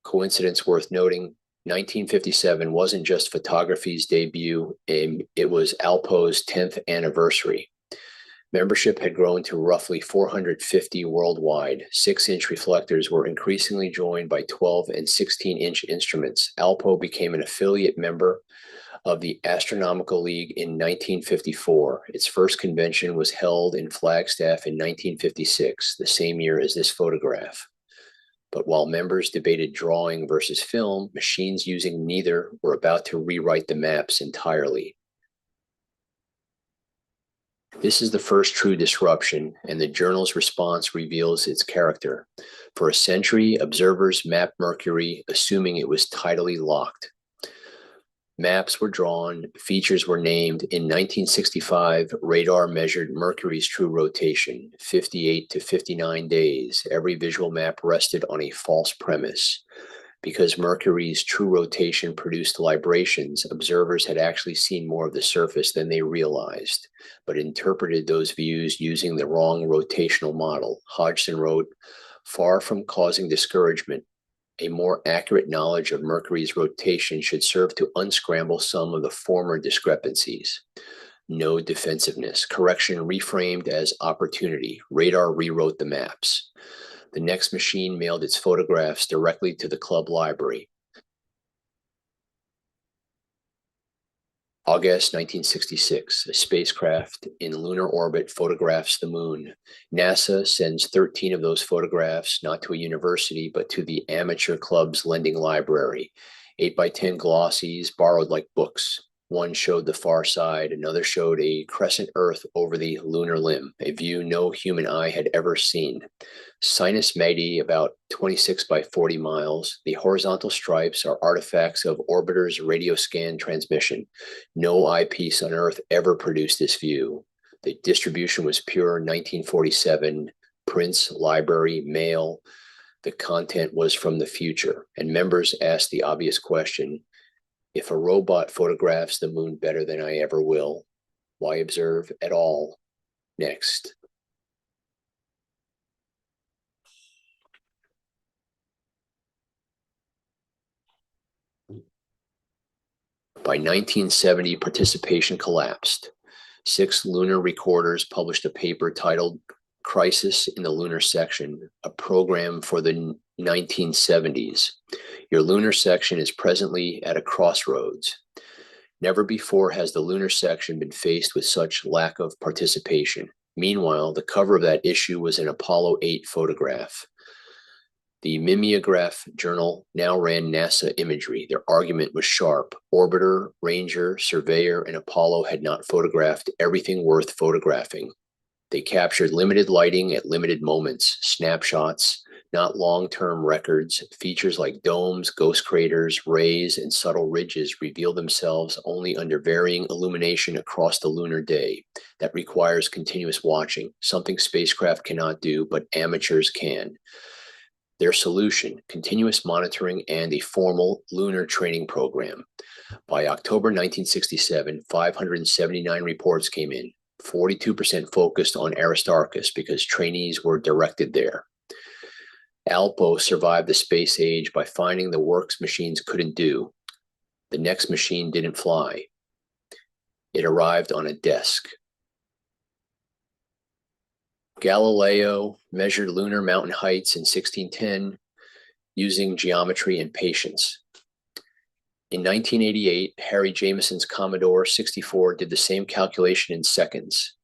S5: Coincidence worth noting, 1957 wasn't just photography's debut, it was ALPO's 10th anniversary. Membership had grown to roughly 450 worldwide. 6-inch reflectors were increasingly joined by 12 and 16-inch instruments. ALPO became an affiliate member of the Astronomical League in 1954. Its first convention was held in Flagstaff in 1956, the same year as this photograph. But while members debated drawing versus film, machines using neither were about to rewrite the maps entirely. This is the first true disruption, and the journal's response reveals its character. For a century, observers mapped Mercury, assuming it was tidally locked. Maps were drawn, features were named. In 1965, radar measured Mercury's true rotation, 58 to 59 days. Every visual map rested on a false premise. Because Mercury's true rotation produced librations, observers had actually seen more of the surface than they realized, but interpreted those views using the wrong rotational model. Hodgson wrote, "Far from causing discouragement, a more accurate knowledge of Mercury's rotation should serve to unscramble some of the former discrepancies." No defensiveness. Correction reframed as opportunity. Radar rewrote the maps. The next machine mailed its photographs directly to the club library. August 1966, a spacecraft in lunar orbit photographs the moon. NASA sends 13 of those photographs, not to a university, but to the amateur club's lending library. 8x10 glossies, borrowed like books. One showed the far side, another showed a crescent Earth over the lunar limb, a view no human eye had ever seen. Sinus Maghdi, about 26 by 40 miles. The horizontal stripes are artifacts of orbiter's radio scan transmission. No eyepiece on Earth ever produced this view. The distribution was pure 1947, prints, library, mail. The content was from the future, and members asked the obvious question: if a robot photographs the moon better than I ever will, why observe at all? Next. By 1970, participation collapsed. 6 lunar recorders published a paper titled Crisis in the Lunar Section, a program for the 1970s. Your lunar section is presently at a crossroads. Never before has the lunar section been faced with such lack of participation. Meanwhile, the cover of that issue was an Apollo 8 photograph. The mimeograph journal now ran NASA imagery. Their argument was sharp. Orbiter, Ranger, Surveyor, and Apollo had not photographed everything worth photographing. They captured limited lighting at limited moments, snapshots, not long-term records. Features like domes, ghost craters, rays, and subtle ridges reveal themselves only under varying illumination across the lunar day. That requires continuous watching, something spacecraft cannot do, but amateurs can. Their solution: continuous monitoring and a formal lunar training program. By October 1967, 579 reports came in, 42% focused on Aristarchus because trainees were directed there. ALPO survived the space age by finding the works machines couldn't do. The next machine didn't fly. It arrived on a desk. Galileo measured lunar mountain heights in 1610 using geometry and patience. In 1988, Harry Jameson's Commodore 64 did the same calculation in seconds.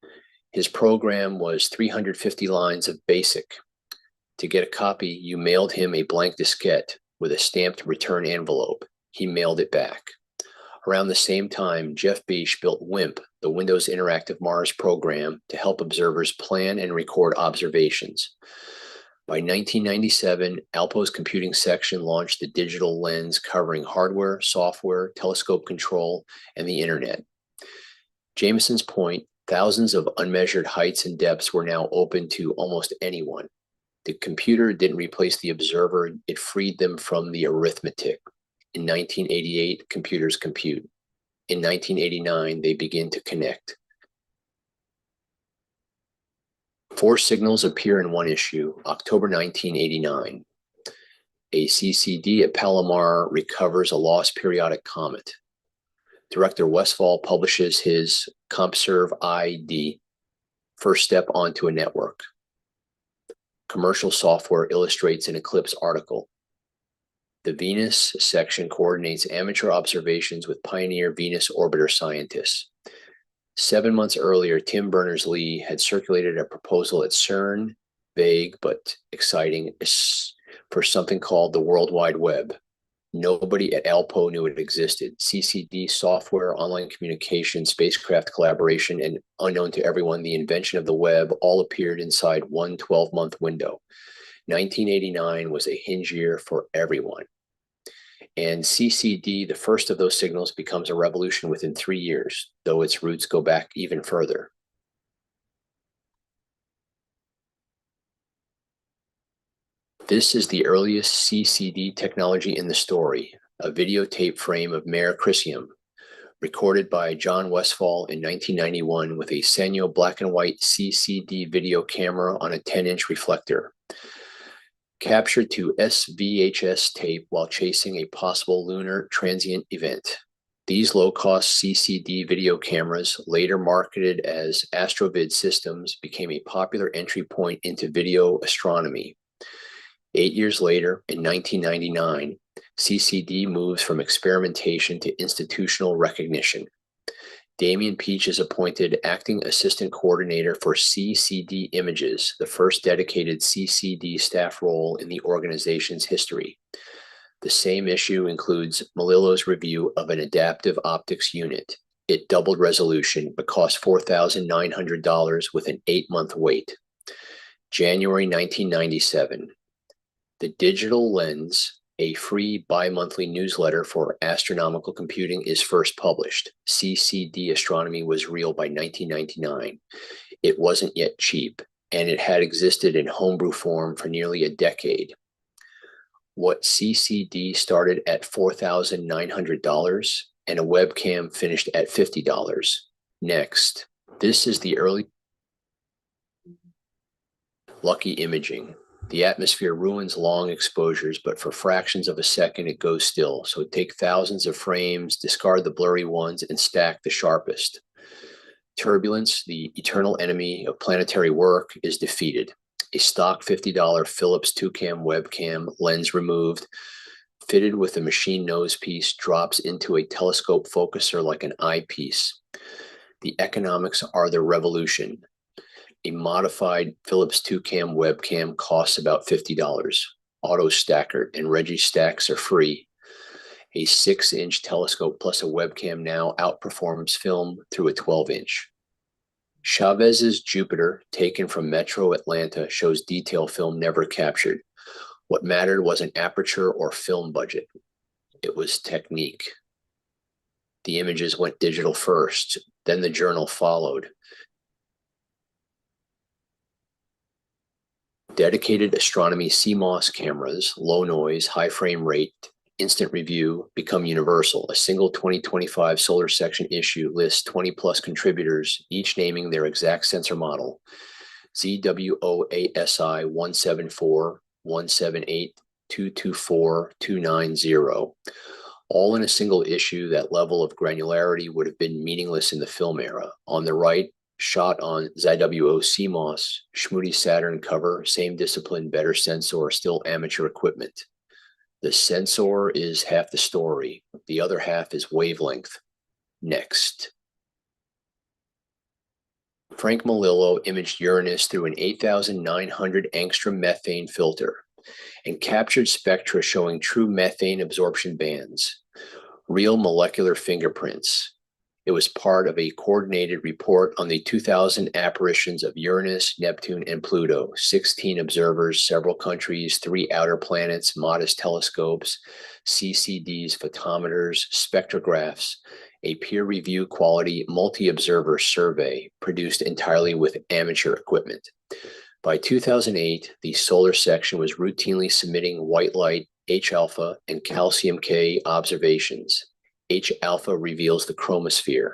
S5: His program was 350 lines of BASIC. To get a copy, you mailed him a blank diskette with a stamped return envelope. He mailed it back. Around the same time, Jeff Beach built WIMP, the Windows Interactive Mars program, to help observers plan and record observations. By 1997, ALPO's computing section launched the digital lens covering hardware, software, telescope control, and the internet. Jameson's point: thousands of unmeasured heights and depths were now open to almost anyone. The computer didn't replace the observer, it freed them from the arithmetic. In 1988, computers compute. In 1989, they begin to connect. 4 signals appear in one issue, October 1989. A CCD at Palomar recovers a lost periodic comet. Director Westfall publishes his CompServe ID, first step onto a network. Commercial software illustrates an eclipse article. The Venus section coordinates amateur observations with pioneer Venus orbiter scientists. 7 months earlier, Tim Berners-Lee had circulated a proposal at CERN, vague but exciting, for something called the World Wide Web. Nobody at ALPO knew it existed. CCD, software, online communication, spacecraft collaboration, and unknown to everyone, the invention of the web all appeared inside one 12-month window. 1989 was a hinge year for everyone. And CCD, the first of those signals, becomes a revolution within 3 years, though its roots go back even further. This is the earliest CCD technology in the story, a videotape frame of Mare Crisium, recorded by John Westfall in 1991 with a Sanyo black and white CCD video camera on a 10-inch reflector. Captured to SVHS tape while chasing a possible lunar transient event. These low-cost CCD video cameras, later marketed as Astrovid systems, became a popular entry point into video astronomy. 8 years later, in 1999, CCD moves from experimentation to institutional recognition. Damian Peach is appointed acting assistant coordinator for CCD Images, the first dedicated CCD staff role in the organization's history. The same issue includes Melillo's review of an adaptive optics unit. It doubled resolution, but cost $4,900 with an 8-month wait. January 1997. The Digital Lens, a free bi-monthly newsletter for astronomical computing, is first published. CCD astronomy was real by 1999. It wasn't yet cheap, and it had existed in homebrew form for nearly a decade. What CCD started at $4,900 and a webcam finished at $50. Next, this is the early lucky imaging. The atmosphere ruins long exposures, but for fractions of a second, it goes still. So take thousands of frames, discard the blurry ones, and stack the sharpest. Turbulence, the eternal enemy of planetary work, is defeated. A stock $50 Philips 2-cam webcam, lens removed, fitted with a machine nose piece, drops into a telescope focuser like an eyepiece. The economics are the revolution. A modified Philips 2-cam webcam costs about $50. Auto stacker and Reggie stacks are free. A 6-inch telescope plus a webcam now outperforms film through a 12-inch. Chavez's Jupiter, taken from Metro Atlanta, shows detail film never captured. What mattered wasn't aperture or film budget. It was technique. The images went digital first, then the journal followed. Dedicated astronomy CMOS cameras, low noise, high frame rate, instant review become universal. A single 2025 solar section issue lists 20 plus contributors, each naming their exact sensor model. ZWOASI 174, 178, 224, 290. All in a single issue. That level of granularity would have been meaningless in the film era. On the right, shot on ZWO CMOS, Schmoody Saturn cover, same discipline, better sensor, still amateur equipment. The sensor is half the story. The other half is wavelength. Next. Frank Melillo imaged Uranus through an 8,900 angstrom methane filter and captured spectra showing true methane absorption bands, real molecular fingerprints. It was part of a coordinated report on the 2000 apparitions of Uranus, Neptune, and Pluto. 16 observers, several countries, 3 outer planets, modest telescopes, CCDs, photometers, spectrographs, a peer-review quality multi-observer survey produced entirely with amateur equipment. By 2008, the solar section was routinely submitting white light, H-alpha, and calcium K observations. H alpha reveals the chromosphere.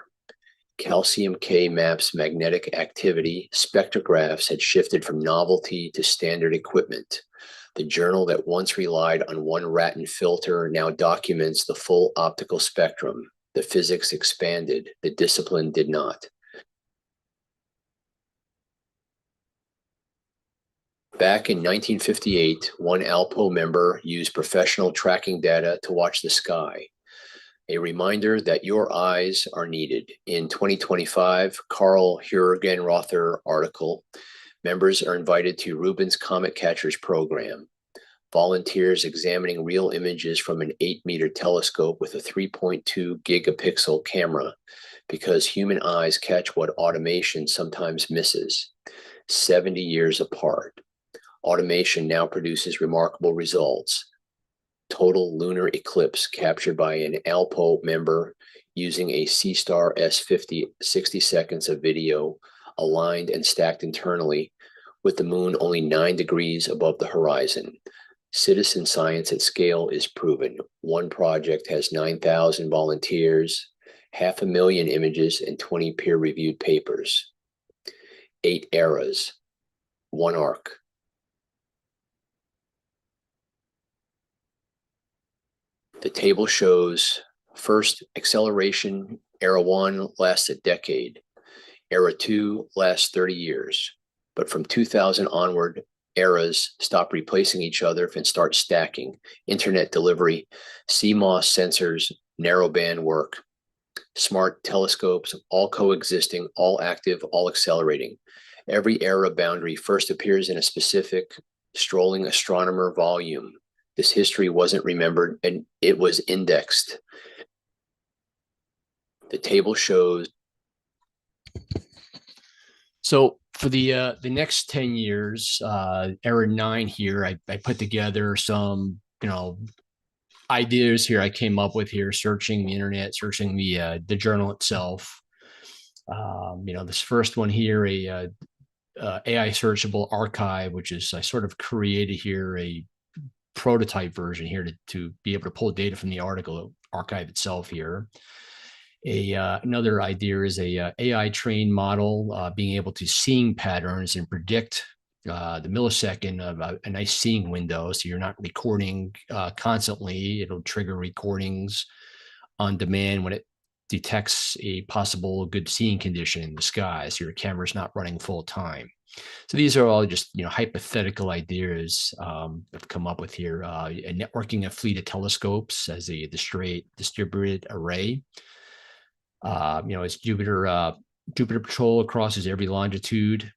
S5: Calcium K maps magnetic activity. Spectrographs had shifted from novelty to standard equipment. The journal that once relied on one Ratten filter now documents the full optical spectrum. The physics expanded, the discipline did not. Back in 1958, one ALPO member used professional tracking data to watch the sky. A reminder that your eyes are needed. In 2025, Carl Hürgenrother article, members are invited to Rubin's Comet Catchers program. Volunteers examining real images from an 8-meter telescope with a 3.2 gigapixel camera, because human eyes catch what automation sometimes misses. 70 years apart. Automation now produces remarkable results. Total lunar eclipse captured by an ALPO member using a C-Star S50, 60 seconds of video aligned and stacked internally with the moon only 9 degrees above the horizon. Citizen science at scale is proven. One project has 9,000 volunteers, 500,000 images, and 20 peer-reviewed papers. 8 eras, one arc. The table shows first acceleration, era 1 lasts a decade, era 2 lasts 30 years, but from 2000 onward, eras stop replacing each other and start stacking. Internet delivery, CMOS sensors, narrowband work, smart telescopes, all coexisting, all active, all accelerating. Every era boundary first appears in a specific strolling astronomer volume. This history wasn't remembered and it was indexed. The table shows. So for the next 10 years, era 9 here, I put together some, ideas here I came up with here, searching the internet, searching the journal itself. This first one here, a AI searchable archive, which is I sort of created here a prototype version here to be able to pull data from the archive itself here. Another idea is a AI trained model being able to seeing patterns and predict the millisecond of a nice seeing window. So you're not recording constantly. It'll trigger recordings on demand when it detects a possible good seeing condition in the sky. So your camera's not running full time. So these are all just hypothetical ideas I've come up with here. And networking a fleet of telescopes as a distributed array. As Jupiter patrol crosses every longitude.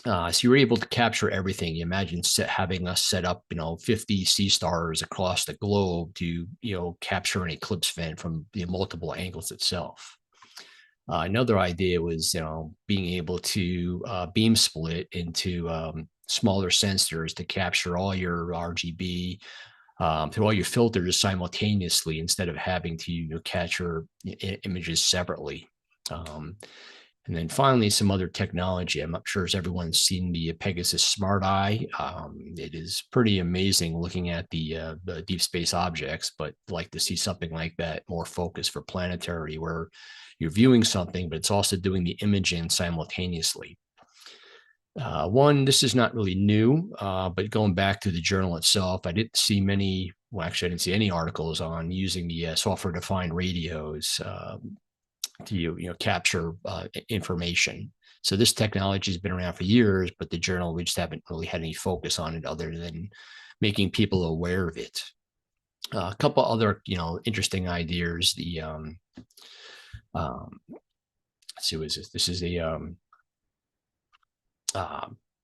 S5: So you're able to capture everything. You imagine having us set up 50 C-stars across the globe to capture an eclipse event from the multiple angles itself. Another idea was, being able to beam split into smaller sensors to capture all your RGB through all your filters simultaneously instead of having to capture images separately. And then finally, some other technology. I'm not sure if everyone's seen the Pegasus Smart Eye. It is pretty amazing looking at the deep space objects, but like to see something like that more focused for planetary, where you're viewing something, but it's also doing the imaging simultaneously. This is not really new, but going back to the journal itself, I didn't see many, well, actually, I didn't see any articles on using the software-defined radios to capture information. So this technology has been around for years, but the journal, we just haven't really had any focus on it other than making people aware of it. A couple other, interesting ideas. The let's see, what is this?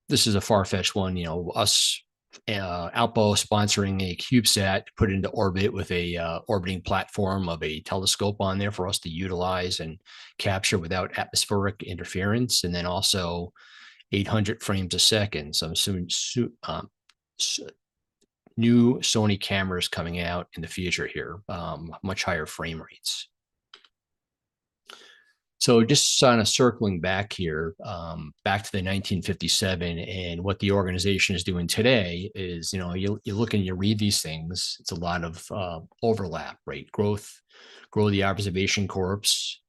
S5: This is a far-fetched one. Us ALPO sponsoring a CubeSat to put into orbit with a orbiting platform of a telescope on there for us to utilize and capture without atmospheric interference, and then also 800 frames a second. So I'm assuming new Sony cameras coming out in the future here, much higher frame rates. So just kind of circling back here, back to the 1957 and what the organization is doing today is, you look and you read these things. It's a lot of overlap, right? Grow the observation corps,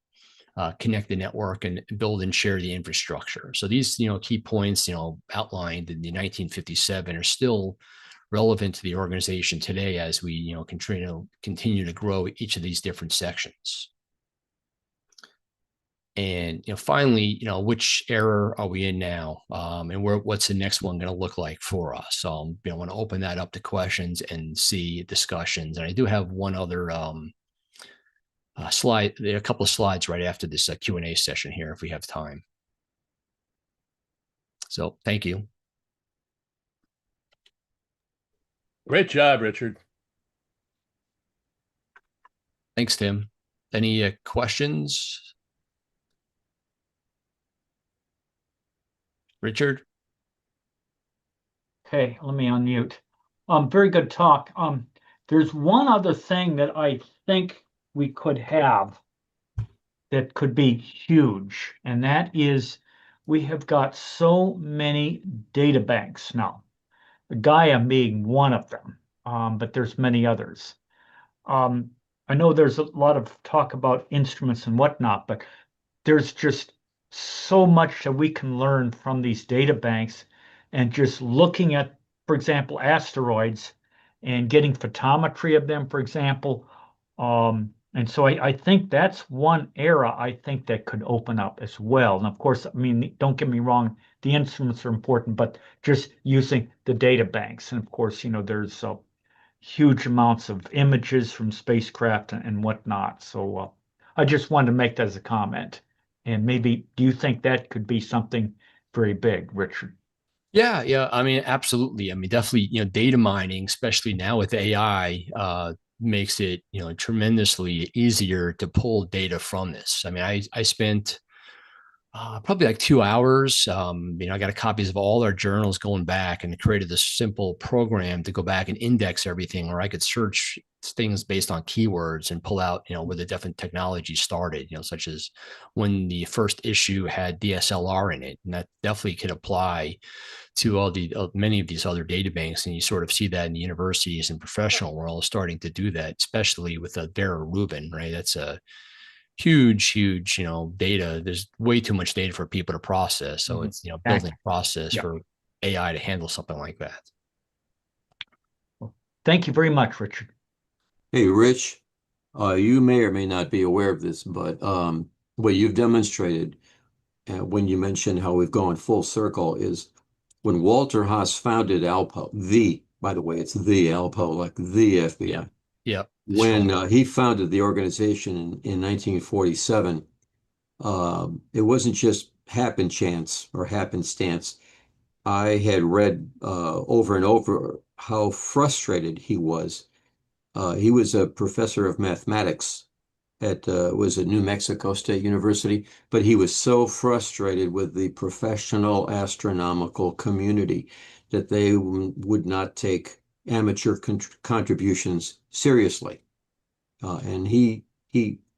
S5: connect the network, and build and share the infrastructure. So these, key points, outlined in the 1957 are still relevant to the organization today as we, continue to grow each of these different sections. And finally, which era are we in now, and what's the next one going to look like for us? So, I want to open that up to questions and see discussions. And I do have one other slide, a couple of slides right after this Q&A session here, if we have time. So, thank you.
S1: Great job, Richard.
S5: Thanks, Tim. Any questions? Richard?
S2: Okay, let me unmute. Very good talk. There's one other thing that I think we could have that could be huge, and that is we have got so many data banks now. Gaia being one of them, but there's many others. I know there's a lot of talk about instruments and whatnot, but there's just so much that we can learn from these data banks and just looking at, for example, asteroids and getting photometry of them, for example. And so I think that's one era I think that could open up as well. And of course, I mean, don't get me wrong, the instruments are important, but just using the data banks. And of course, there's huge amounts of images from spacecraft and whatnot. So I just wanted to make that as a comment. And maybe, do you think that could be something very big, Richard?
S5: Yeah. I mean, absolutely. I mean, definitely, data mining, especially now with AI, makes it, tremendously easier to pull data from this. I mean, I spent probably like 2 hours. I got copies of all our journals going back and created this simple program to go back and index everything, where I could search things based on keywords and pull out, where the different technology started, such as when the first issue had DSLR in it. And that definitely could apply to all the many of these other data banks. And you sort of see that in the universities and professional world starting to do that, especially with Vera Rubin, right? That's a huge, data. There's way too much data for people to process. So it's, building a process for AI to handle something like that.
S2: Well, thank you very much, Richard.
S8: Hey, Rich, you may or may not be aware of this, but what you've demonstrated when you mentioned how we've gone full circle is when Walter Haas founded ALPO, by the way, it's the ALPO, like the FBI.
S5: Yeah.
S8: When he founded the organization in 1947, it wasn't just happen chance or happenstance. I had read over and over how frustrated he was. He was a professor of mathematics was at New Mexico State University, but he was so frustrated with the professional astronomical community that they would not take amateur contributions seriously. And he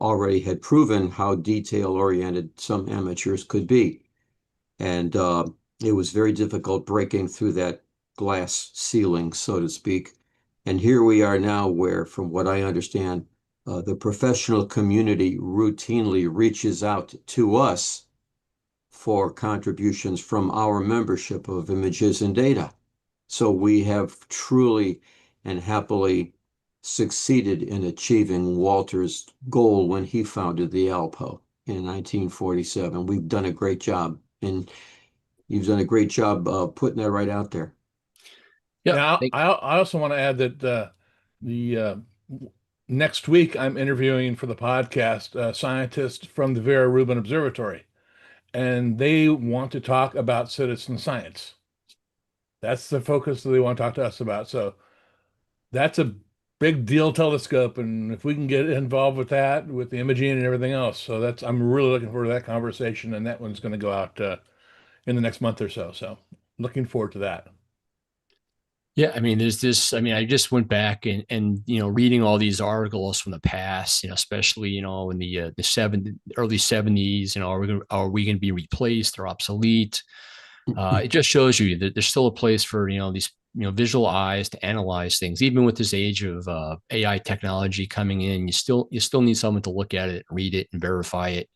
S8: already had proven how detail-oriented some amateurs could be. And it was very difficult breaking through that glass ceiling, so to speak. And here we are now where, from what I understand, the professional community routinely reaches out to us for contributions from our membership of images and data. So we have truly and happily succeeded in achieving Walter's goal when he founded the ALPO in 1947. We've done a great job, and you've done a great job putting that right out there.
S1: Yeah. I also want to add that the next week I'm interviewing for the podcast a scientist from the Vera Rubin Observatory, and they want to talk about citizen science. That's the focus that they want to talk to us about. So that's a big deal telescope, and if we can get involved with that, with the imaging and everything else, so I'm really looking forward to that conversation, and that one's going to go out in the next month or so. So looking forward to that.
S5: Yeah, I mean, there's this. I mean, I just went back and reading all these articles from the past, especially in the early 70s. Are we going to be replaced or obsolete? It just shows you that there's still a place for these visual eyes to analyze things. Even with this age of AI technology coming in, you still need someone to look at it, read it, and verify it.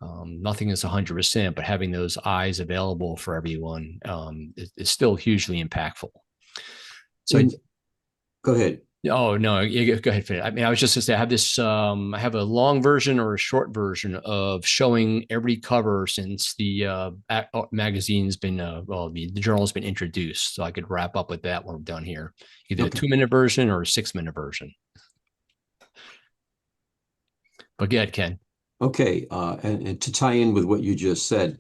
S5: Nothing is 100%, but having those eyes available for everyone is still hugely impactful. So,
S8: go ahead.
S5: Oh no, go ahead. Finish. I mean, I was just going to say, I have this. I have a long version or a short version of showing every cover since the magazine's been, the journal's been introduced. So I could wrap up with that when we're done here. Either
S8: Okay.
S5: a 2-minute version or a 6-minute version. But go ahead, Ken.
S8: Okay, and to tie in with what you just said,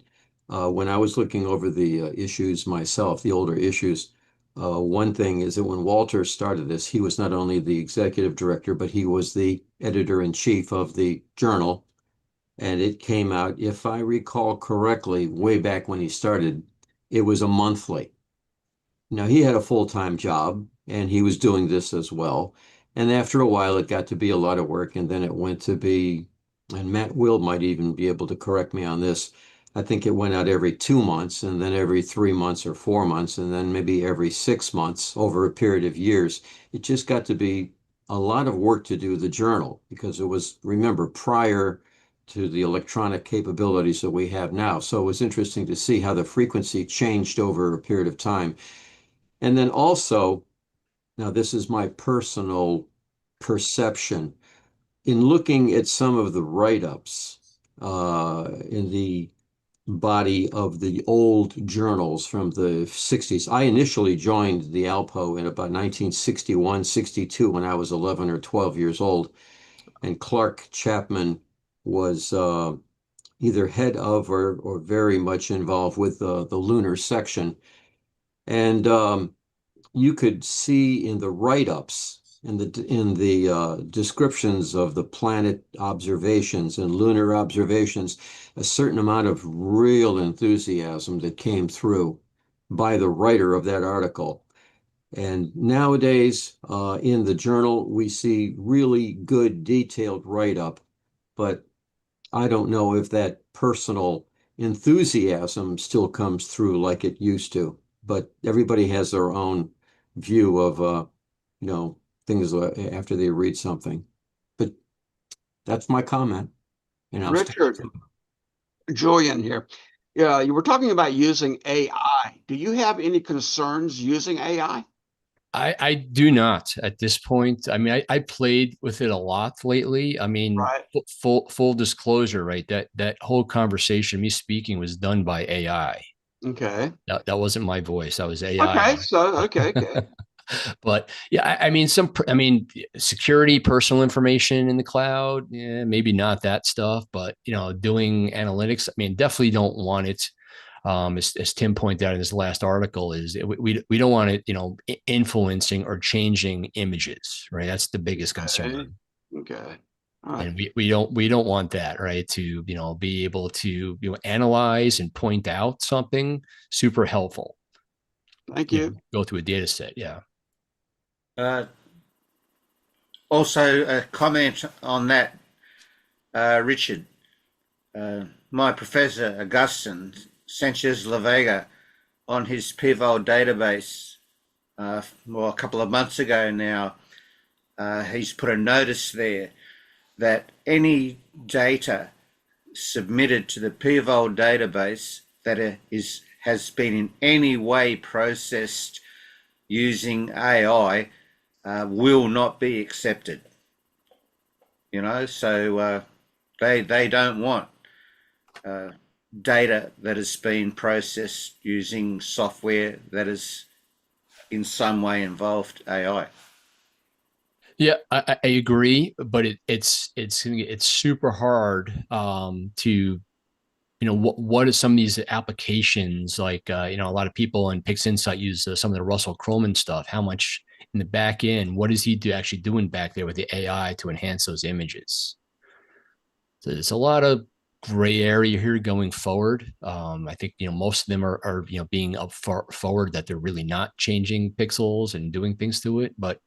S8: when I was looking over the issues myself, the older issues, one thing is that when Walter started this, he was not only the executive director, but he was the editor-in-chief of the journal. And it came out, if I recall correctly, way back when he started, it was a monthly. Now, he had a full-time job and he was doing this as well. And after a while, it got to be a lot of work. And then it went to be, and Matt Will might even be able to correct me on this. I think it went out every 2 months and then every 3 months or 4 months, and then maybe every 6 months over a period of years. It just got to be a lot of work to do the journal because it was, remember, prior to the electronic capabilities that we have now. So it was interesting to see how the frequency changed over a period of time. And then also, now this is my personal perception, in looking at some of the write-ups in the body of the old journals from the 60s. I initially joined the ALPO in about 1961, 62 when I was 11 or 12 years old. And Clark Chapman was either head of or very much involved with the lunar section. And you could see in the write-ups, in the descriptions of the planet observations and lunar observations, a certain amount of real enthusiasm that came through by the writer of that article. And nowadays, in the journal, we see really good detailed write-up, but I don't know if that personal enthusiasm still comes through like it used to. But everybody has their own view of things after they read something. But that's my comment.
S15: Richard, Julian here. Yeah, you were talking about using AI. Do you have any concerns using AI?
S5: I do not at this point. I mean, I played with it a lot lately. I mean,
S15: Right.
S5: full disclosure, right? That whole conversation, me speaking, was done by AI.
S15: Okay.
S5: That wasn't my voice. That was
S15: Okay.
S5: AI.
S15: So, okay.
S5: But yeah, I mean, security, personal information in the cloud, yeah, maybe not that stuff, but doing analytics, I mean, definitely don't want it. As Tim pointed out in his last article, is we don't want it, influencing or changing images, right? That's the biggest concern.
S15: Okay. All right.
S5: And we don't want that, right? To be able to analyze and point out something super helpful.
S15: Thank you.
S5: Go through a data set, yeah.
S16: Also, a comment on that, Richard. My professor, Augustin Sanchez La Vega, on his PIVOL database, a couple of months ago now, he's put a notice there that any data submitted to the PIVOL database that has been in any way processed using AI will not be accepted. So they don't want data that has been processed using software that is in some way involved AI.
S5: Yeah, I agree, but it's super hard to what are some of these applications like a lot of people in PixInsight use some of the Russell Croman stuff. How much in the back end, what is he actually doing back there with the AI to enhance those images? So it's a lot of gray area here going forward. I think, most of them are being up forward that they're really not changing pixels and doing things to it. But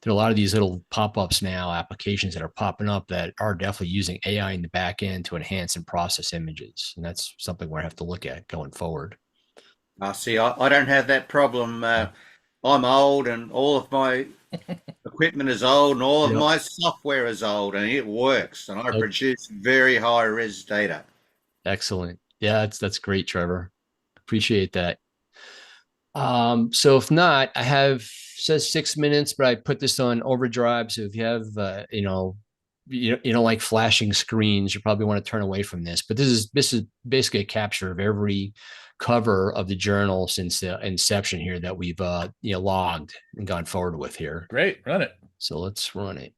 S5: there are a lot of these little pop-ups now, applications that are popping up that are definitely using AI in the back end to enhance and process images. And that's something we're going to have to look at going forward.
S16: I see. I don't have that problem. I'm old, and all of my equipment is old, and all of
S5: Yep.
S16: my software is old, and it works. And I produce very high res data.
S5: Excellent. Yeah, that's great, Trevor. Appreciate that. So if not, I have says 6 minutes, but I put this on overdrive. So if you have, you don't like flashing screens, you probably want to turn away from this. But this is basically a capture of every cover of the journal since the inception here that we've logged and gone forward with here.
S1: Great, run it.
S5: So let's run it.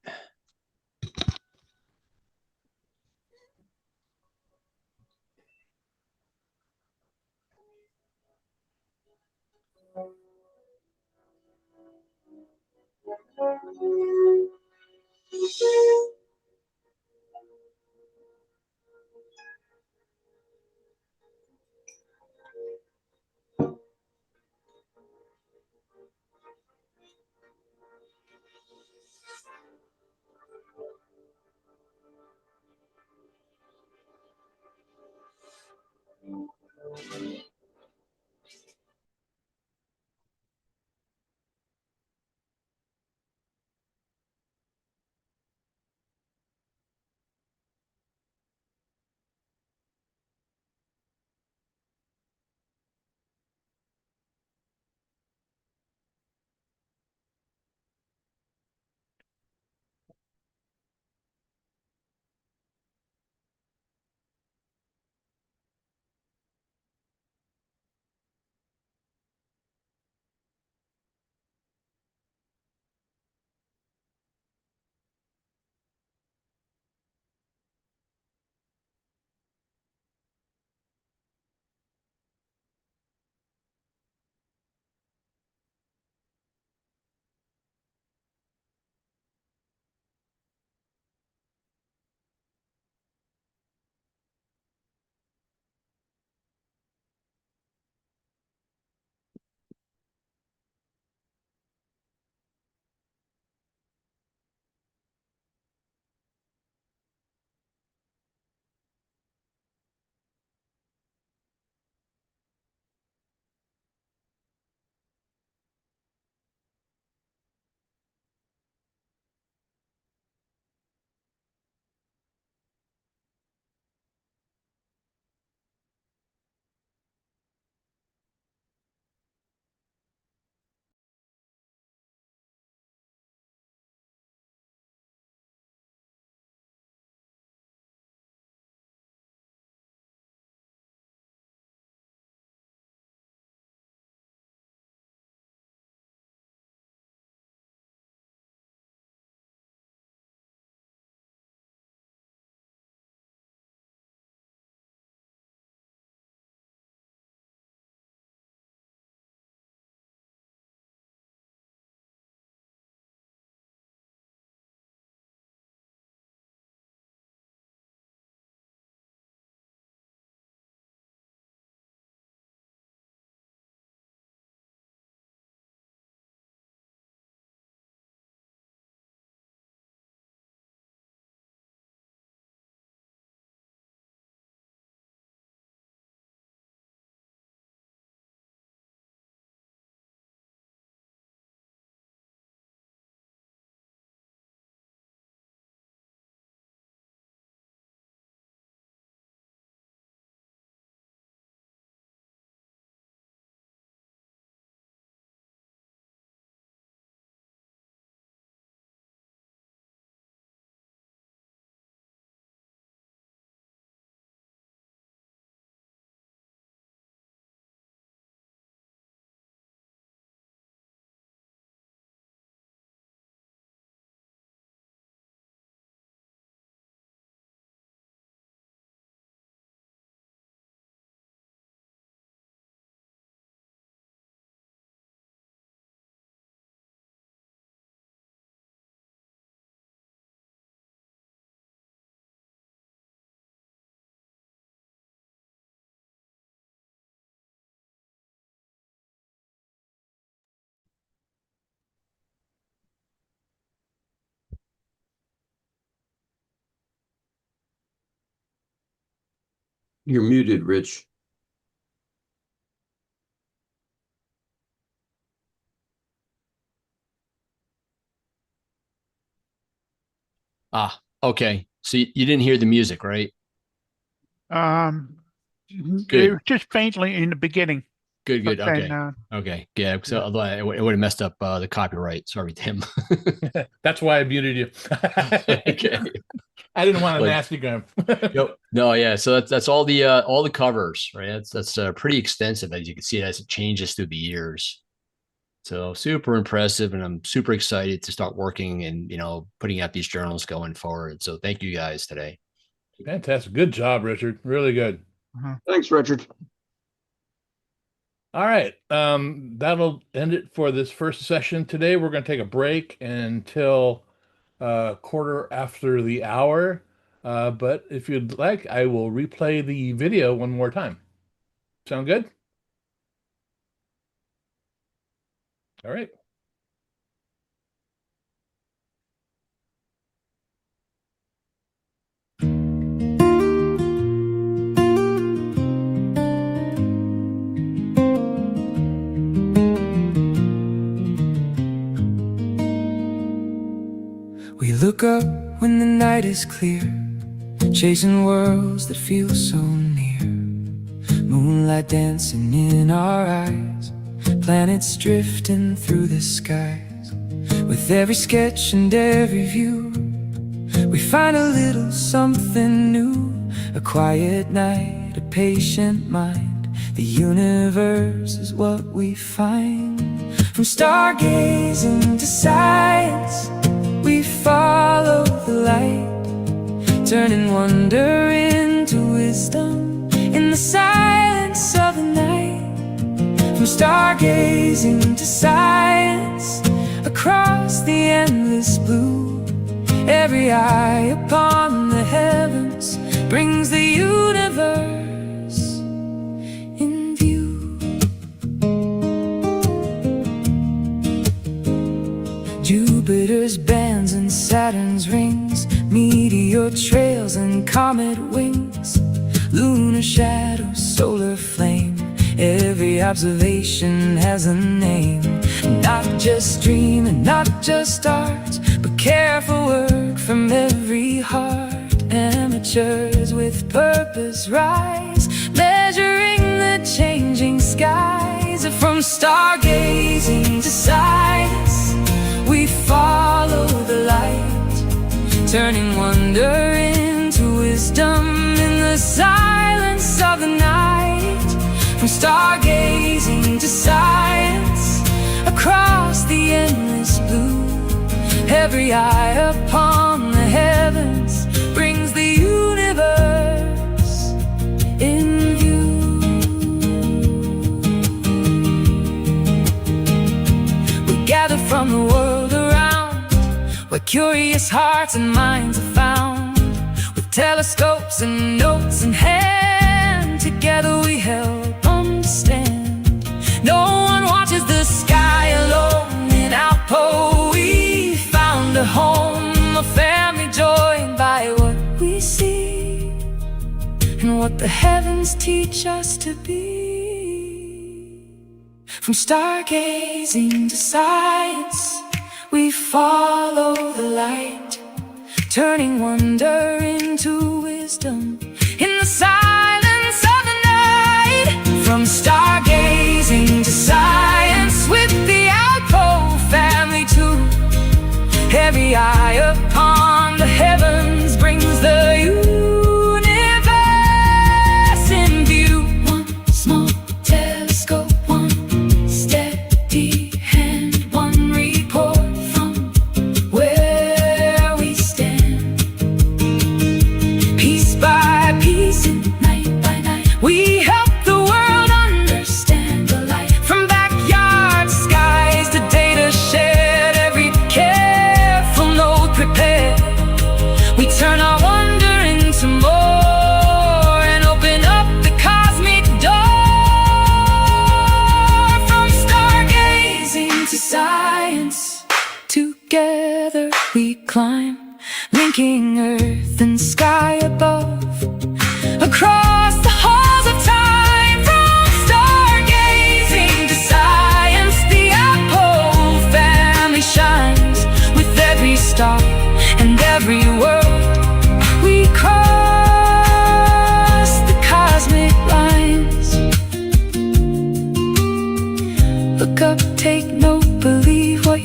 S8: You're muted, Rich.
S5: Okay. So you didn't hear the music, right?
S7: It was just faintly in the beginning.
S5: Good.
S7: But
S5: Okay.
S7: then,
S5: Okay. Yeah. So otherwise it would have messed up the copyright. Sorry, Tim.
S1: That's why I muted you.
S5: Okay.
S1: I didn't want a
S5: Like-
S1: nasty gun.
S5: Yep. No, yeah. So that's all the covers, right? That's pretty extensive, as you can see, as it changes through the years. So super impressive, and I'm super excited to start working and putting out these journals going forward. So thank you guys today.
S1: Fantastic. Good job, Richard. Really good.
S15: Thanks, Richard.
S1: All right. That'll end it for this first session today. We're going to take a break until quarter after the hour. But if you'd like, I will replay the video one more time. Sound good? All right.
S11: We look up when the night is clear, chasing worlds that feel so near. Moonlight dancing in our eyes, planets drifting through the skies. With every sketch and every view, we find a little something new. A quiet night, a patient mind. The universe is what we find. From stargazing to science, we follow the light, turning wonder into wisdom in the silence of the night. From stargazing to science, across the endless blue, every eye upon the heavens brings the universe in view. Jupiter's bands and Saturn's rings, meteor trails and comet wings, lunar shadows, solar flame. Every observation has a name. Not just dream and not just art, but careful work from every heart. Amateurs with purpose rise, measuring the changing skies. From stargazing to science, we follow the light, turning wonder into wisdom in the silence of the night. From stargazing to science, across the endless blue, every eye upon the heavens brings the universe in view. We gather from the world around, where curious hearts and minds are found. With telescopes and notes in hand, together we help understand. No one watches the sky alone. In ALPO we found a home, a family joined by what we see and what the heavens teach us to be. From stargazing to science, we follow the light, turning wonder into wisdom in the silence of the night. From stargazing to science, with the ALPO family too, every eye upon the heavens brings the universe in view. One small telescope, one steady hand, one report from where we stand. Piece by piece and night by night, we help the world understand.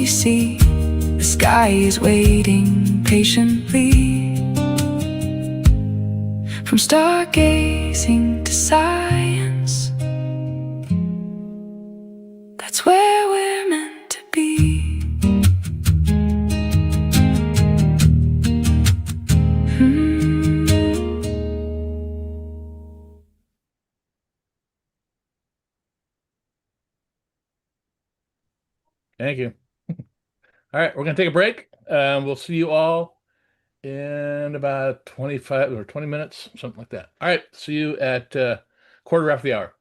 S11: you see, the sky is waiting patiently. From stargazing to science, that's where we're meant to be.
S1: Thank you. All right, we're going to take a break. We'll see you all in about 25 or 20 minutes, something like that. All right, see you at quarter after the hour.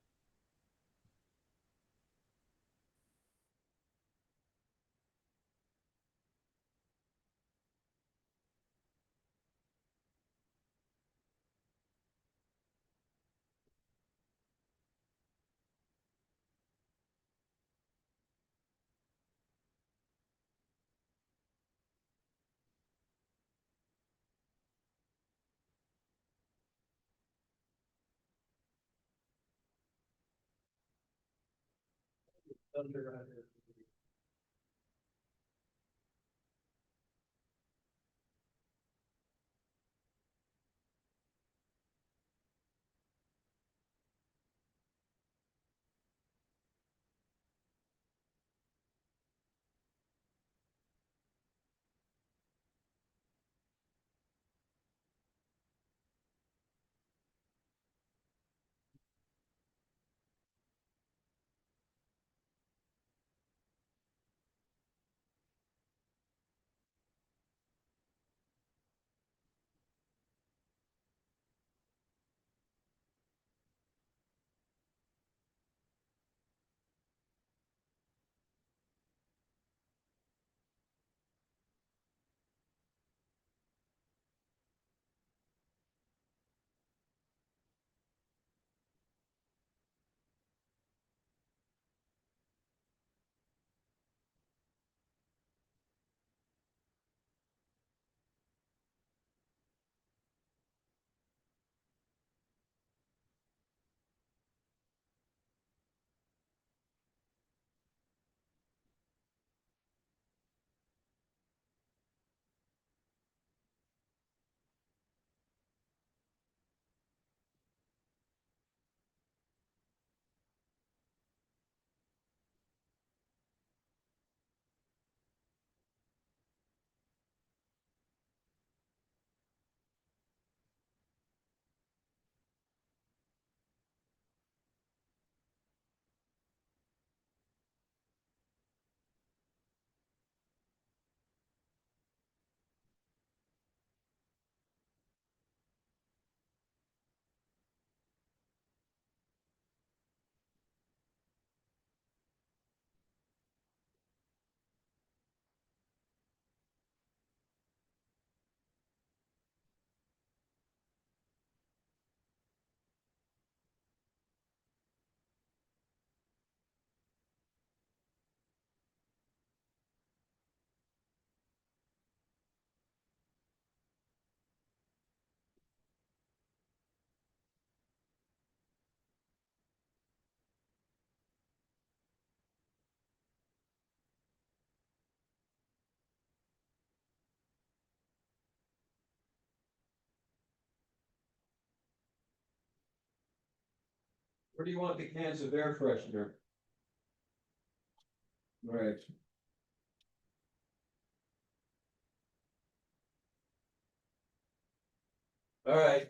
S8: Where do you want the cans of air freshener? Right. All right.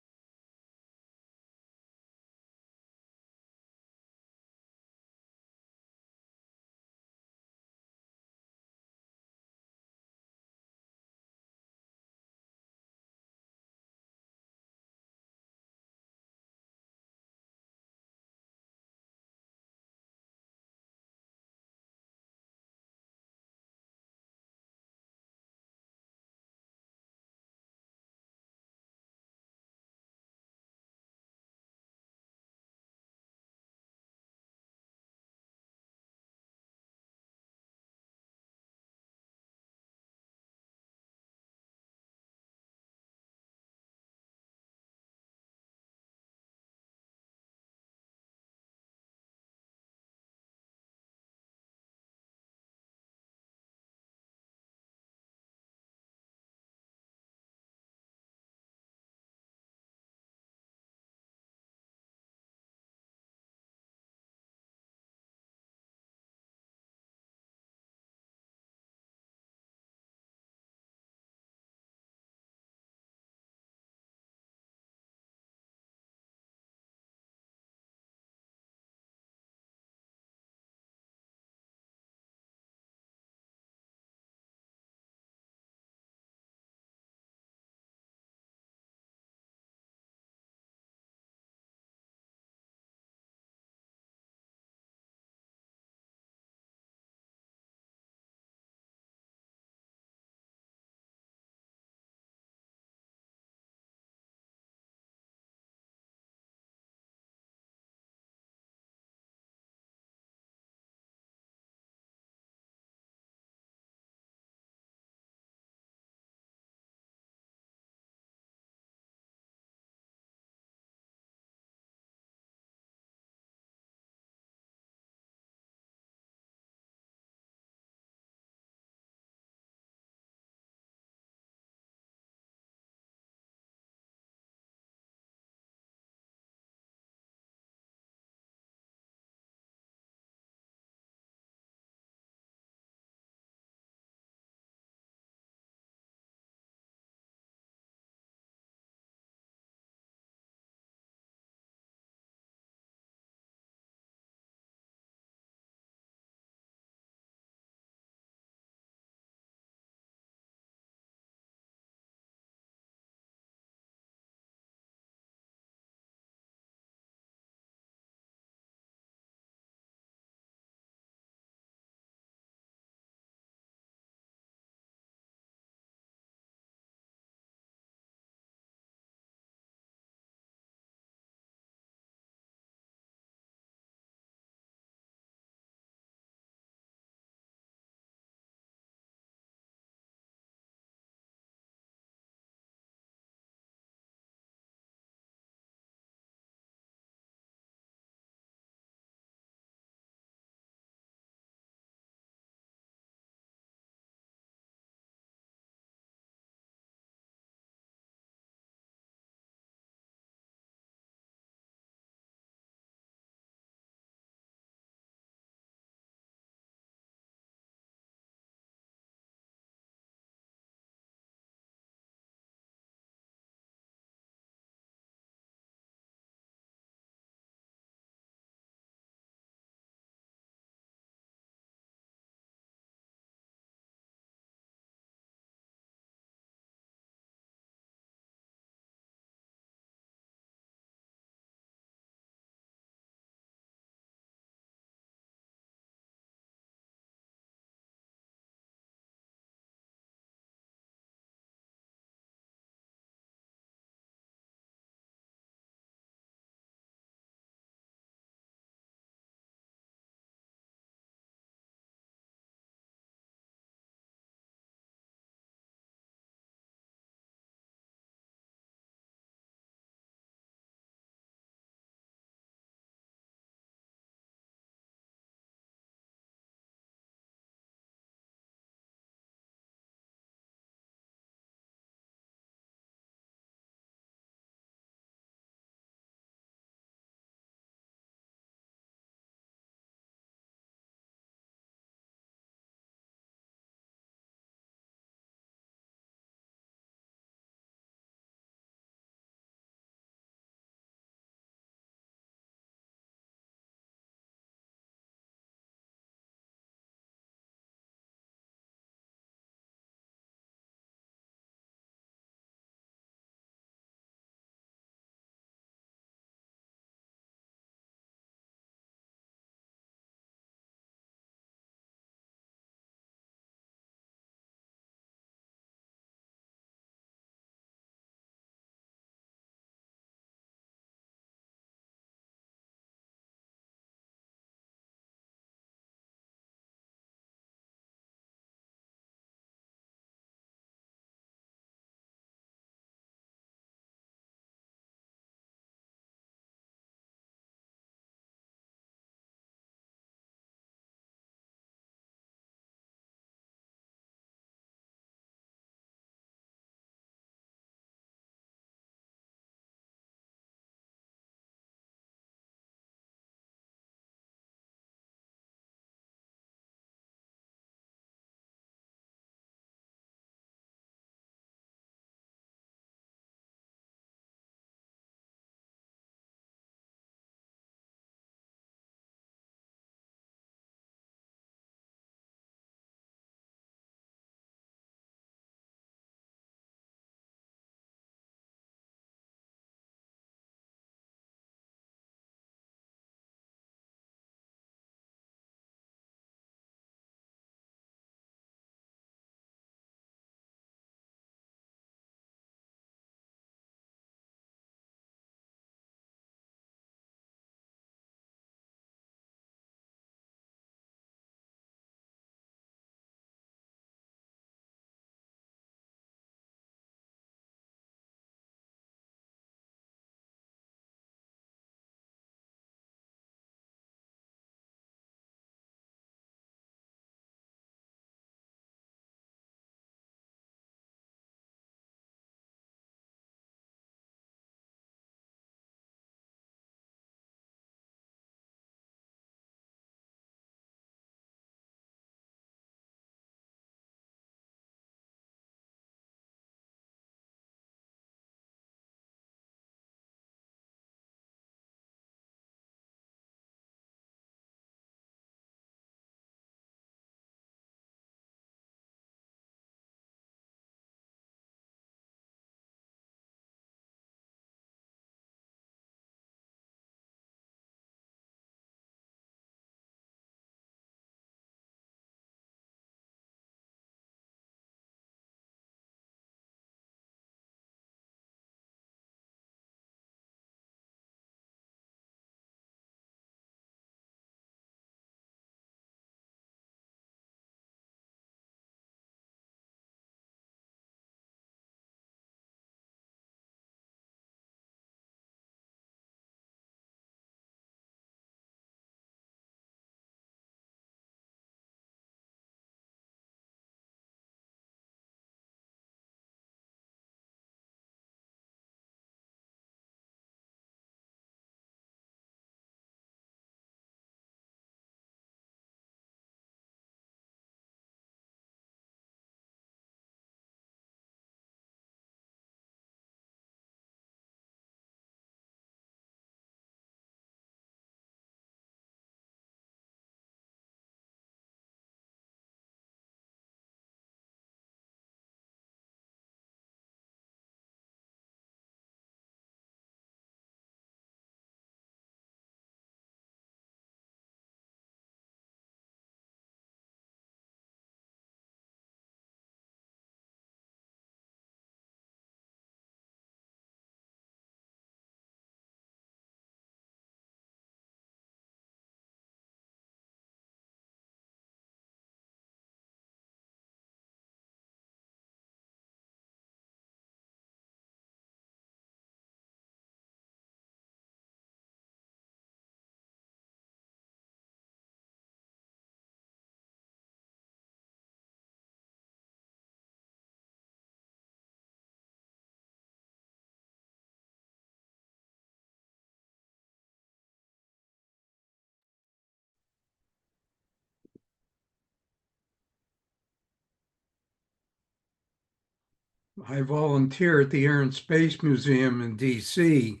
S14: I volunteer at the Air and Space Museum in DC,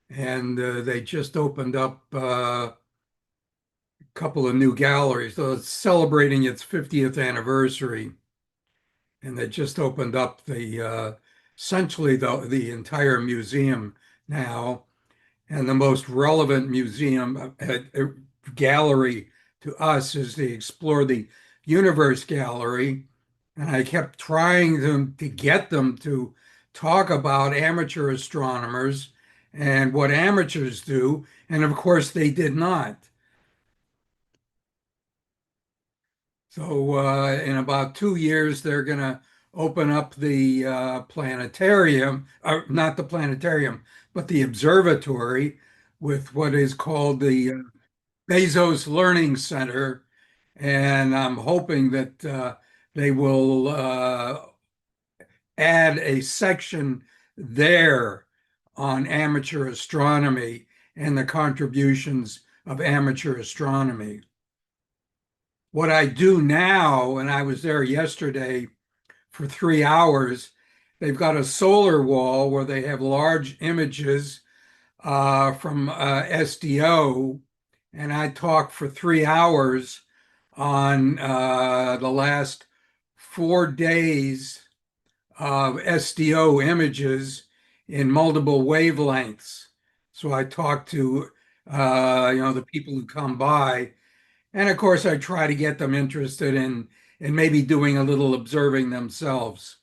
S14: and they just opened up a couple of new galleries. So it's celebrating its 50th anniversary, and they just opened up the essentially the entire museum now. And the most relevant museum gallery to us is the Explore the Universe gallery. And I kept trying to get them to talk about amateur astronomers and what amateurs do. And of course, they did not. So in about 2 years, they're going to open up the planetarium, not the planetarium, but the observatory with what is called the Bezos Learning Center. And I'm hoping that they will add a section there on amateur astronomy and the contributions of amateur astronomy. What I do now, and I was there yesterday for 3 hours, they've got a solar wall where they have large images from SDO, and I talked for 3 hours on the last 4 days of SDO images in multiple wavelengths. So I talked to the people who come by, and of course I try to get them interested in maybe doing a little observing themselves.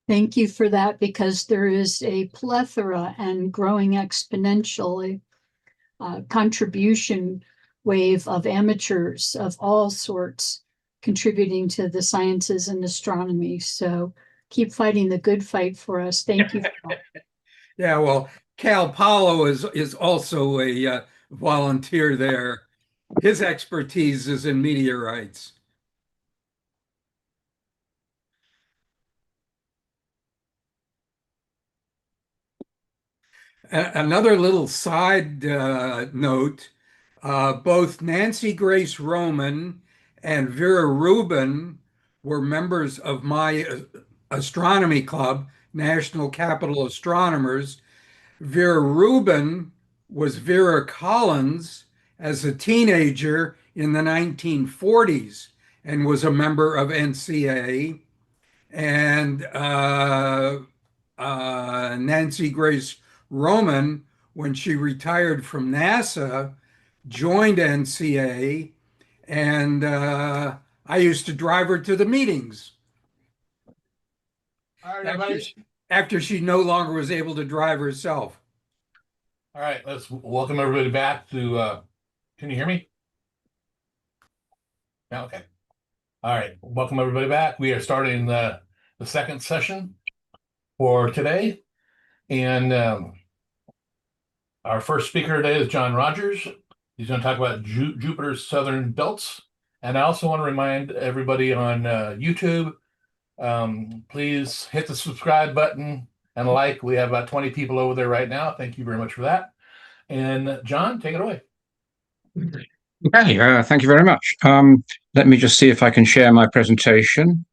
S9: Thank you for that, because there is a plethora and growing exponentially contribution wave of amateurs of all sorts contributing to the sciences and astronomy. So keep fighting the good fight for us. Thank you.
S14: Yeah, well, Cal Paulo is also a volunteer there. His expertise is in meteorites. Another little side note, both Nancy Grace Roman and Vera Rubin were members of my astronomy club, National Capital Astronomers. Vera Rubin was Vera Collins as a teenager in the 1940s and was a member of NCA. And Nancy Grace Roman, when she retired from NASA, joined NCA, and I used to drive her to the meetings.
S1: All right,
S14: after she no longer was able to drive herself.
S1: All right, let's welcome everybody back to, can you hear me? Yeah, okay. All right, welcome everybody back. We are starting the second session for today. And our first speaker today is John Rogers. He's going to talk about Jupiter's southern belts. And I also want to remind everybody on YouTube, please hit the subscribe button and like. We have about 20 people over there right now. Thank you very much for that. And John, take it away.
S17: Okay, thank you very much. Let me just see if I can share my presentation.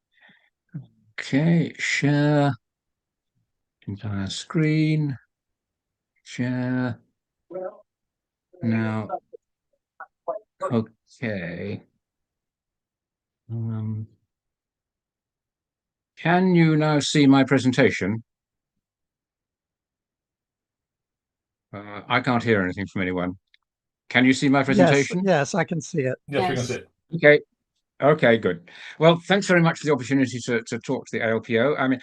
S17: Okay, share entire screen. Share. Now, okay. Can you now see my presentation? I can't hear anything from anyone. Can you see my presentation?
S12: Yes, I can see it.
S1: Yes, we can see it.
S17: Okay. Okay, good. Well, thanks very much for the opportunity to talk to the ALPO. I mean,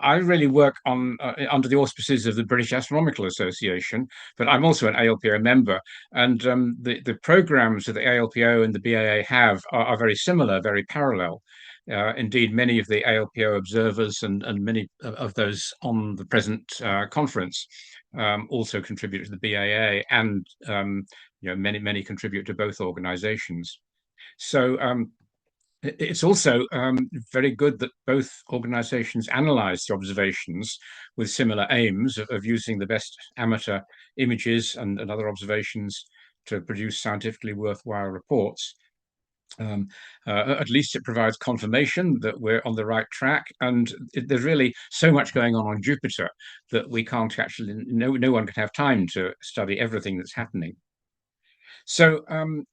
S17: I really work on under the auspices of the British Astronomical Association, but I'm also an ALPO member, and the programs that the ALPO and the BAA have are very similar, very parallel. Indeed, many of the ALPO observers and many of those on the present conference also contribute to the BAA, and many contribute to both organizations. So it's also very good that both organizations analyze the observations with similar aims of using the best amateur images and other observations to produce scientifically worthwhile reports. At least it provides confirmation that we're on the right track, and there's really so much going on Jupiter that we can't actually, no one can have time to study everything that's happening. So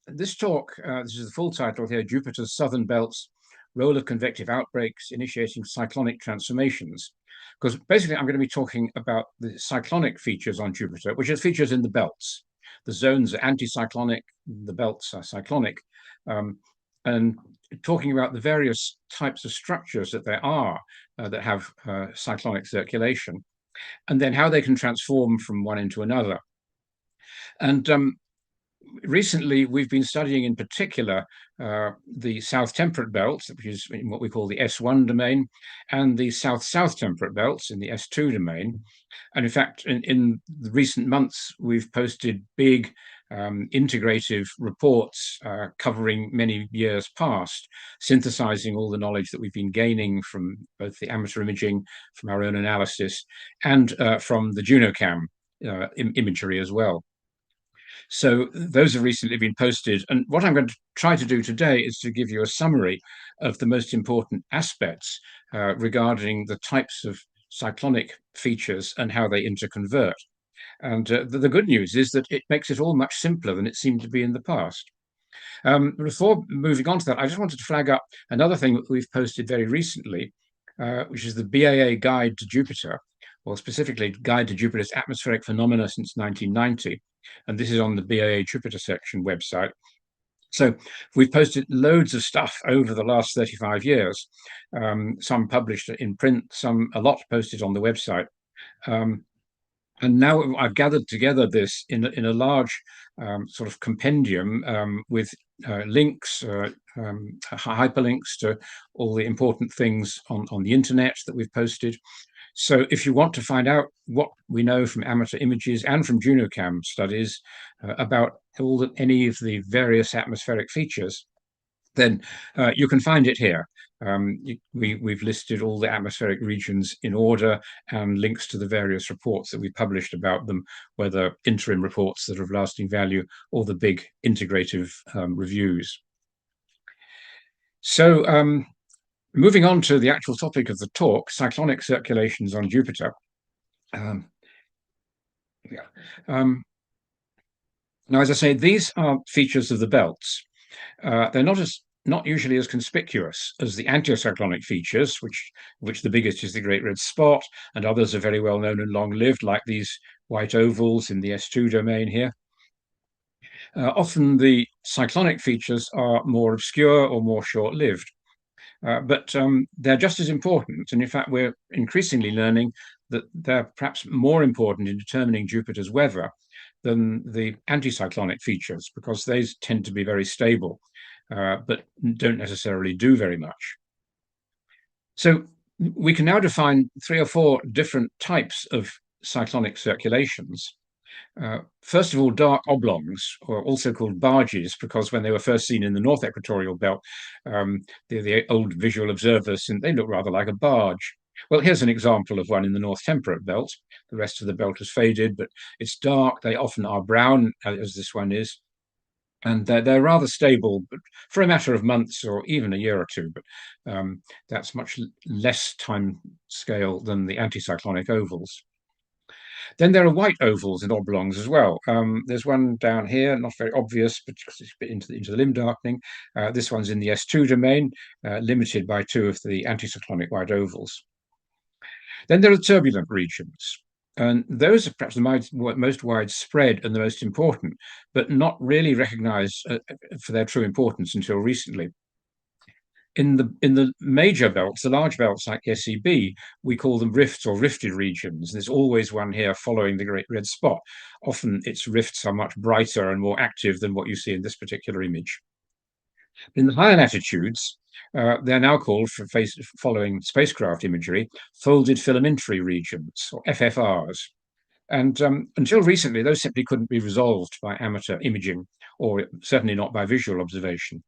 S17: this talk, this is the full title here, Jupiter's Southern Belts, Role of Convective Outbreaks Initiating Cyclonic Transformations. Because basically I'm going to be talking about the cyclonic features on Jupiter, which are features in the belts. The zones are anticyclonic, the belts are cyclonic, and talking about the various types of structures that there are that have cyclonic circulation, and then how they can transform from one into another. And recently, we've been studying in particular the South Temperate Belts, which is in what we call the S1 domain, and the South-South Temperate Belts in the S2 domain. And in fact, in the recent months, we've posted big integrative reports covering many years past, synthesizing all the knowledge that we've been gaining from both the amateur imaging, from our own analysis, and from the JunoCam imagery as well. So those have recently been posted. And what I'm going to try to do today is to give you a summary of the most important aspects regarding the types of cyclonic features and how they interconvert. And the good news is that it makes it all much simpler than it seemed to be in the past. Before moving on to that, I just wanted to flag up another thing that we've posted very recently, which is the BAA Guide to Jupiter, or specifically Guide to Jupiter's Atmospheric Phenomena since 1990. And this is on the BAA Jupiter section website. So we've posted loads of stuff over the last 35 years, some published in print, some a lot posted on the website. And now I've gathered together this in a large sort of compendium with links, hyperlinks to all the important things on the internet that we've posted. So if you want to find out what we know from amateur images and from JunoCam studies about any of the various atmospheric features, then you can find it here. We've listed all the atmospheric regions in order and links to the various reports that we published about them, whether interim reports that are of lasting value or the big integrative reviews. So moving on to the actual topic of the talk, cyclonic circulations on Jupiter. Now, as I say, these are features of the belts. They're not usually as conspicuous as the anticyclonic features, which the biggest is the Great Red Spot, and others are very well known and long-lived, like these white ovals in the S2 domain here. Often the cyclonic features are more obscure or more short-lived. But they're just as important. And in fact, we're increasingly learning that they're perhaps more important in determining Jupiter's weather than the anticyclonic features, because these tend to be very stable, but don't necessarily do very much. So we can now define 3 or 4 different types of cyclonic circulations. First of all, dark oblongs, or also called barges, because when they were first seen in the North Equatorial Belt, the old visual observers, and they look rather like a barge. Well, here's an example of one in the North Temperate Belt. The rest of the belt has faded, but it's dark. They often are brown, as this one is. And they're rather stable, but for a matter of months or even a year or two. But that's much less time scale than the anticyclonic ovals. Then there are white ovals and oblongs as well. There's one down here, not very obvious, but it's a bit into the limb darkening. This one's in the S2 domain, limited by 2 of the anticyclonic white ovals. Then there are turbulent regions, and those are perhaps the most widespread and the most important, but not really recognized for their true importance until recently. In the major belts, the large belts like SEB, we call them rifts or rifted regions. There's always one here following the Great Red Spot. Often its rifts are much brighter and more active than what you see in this particular image. In the higher latitudes, they're now called, following spacecraft imagery, folded filamentary regions, or FFRs. And until recently, those simply couldn't be resolved by amateur imaging, or certainly not by visual observation.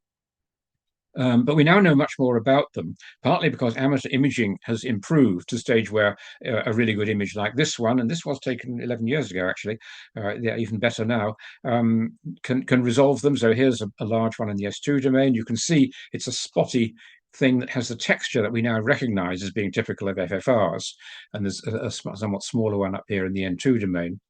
S17: But we now know much more about them, partly because amateur imaging has improved to the stage where a really good image like this one, and this was taken 11 years ago, actually, they're even better now, can resolve them. So here's a large one in the S2 domain. You can see it's a spotty thing that has the texture that we now recognize as being typical of FFRs. And there's a somewhat smaller one up here in the N2 domain.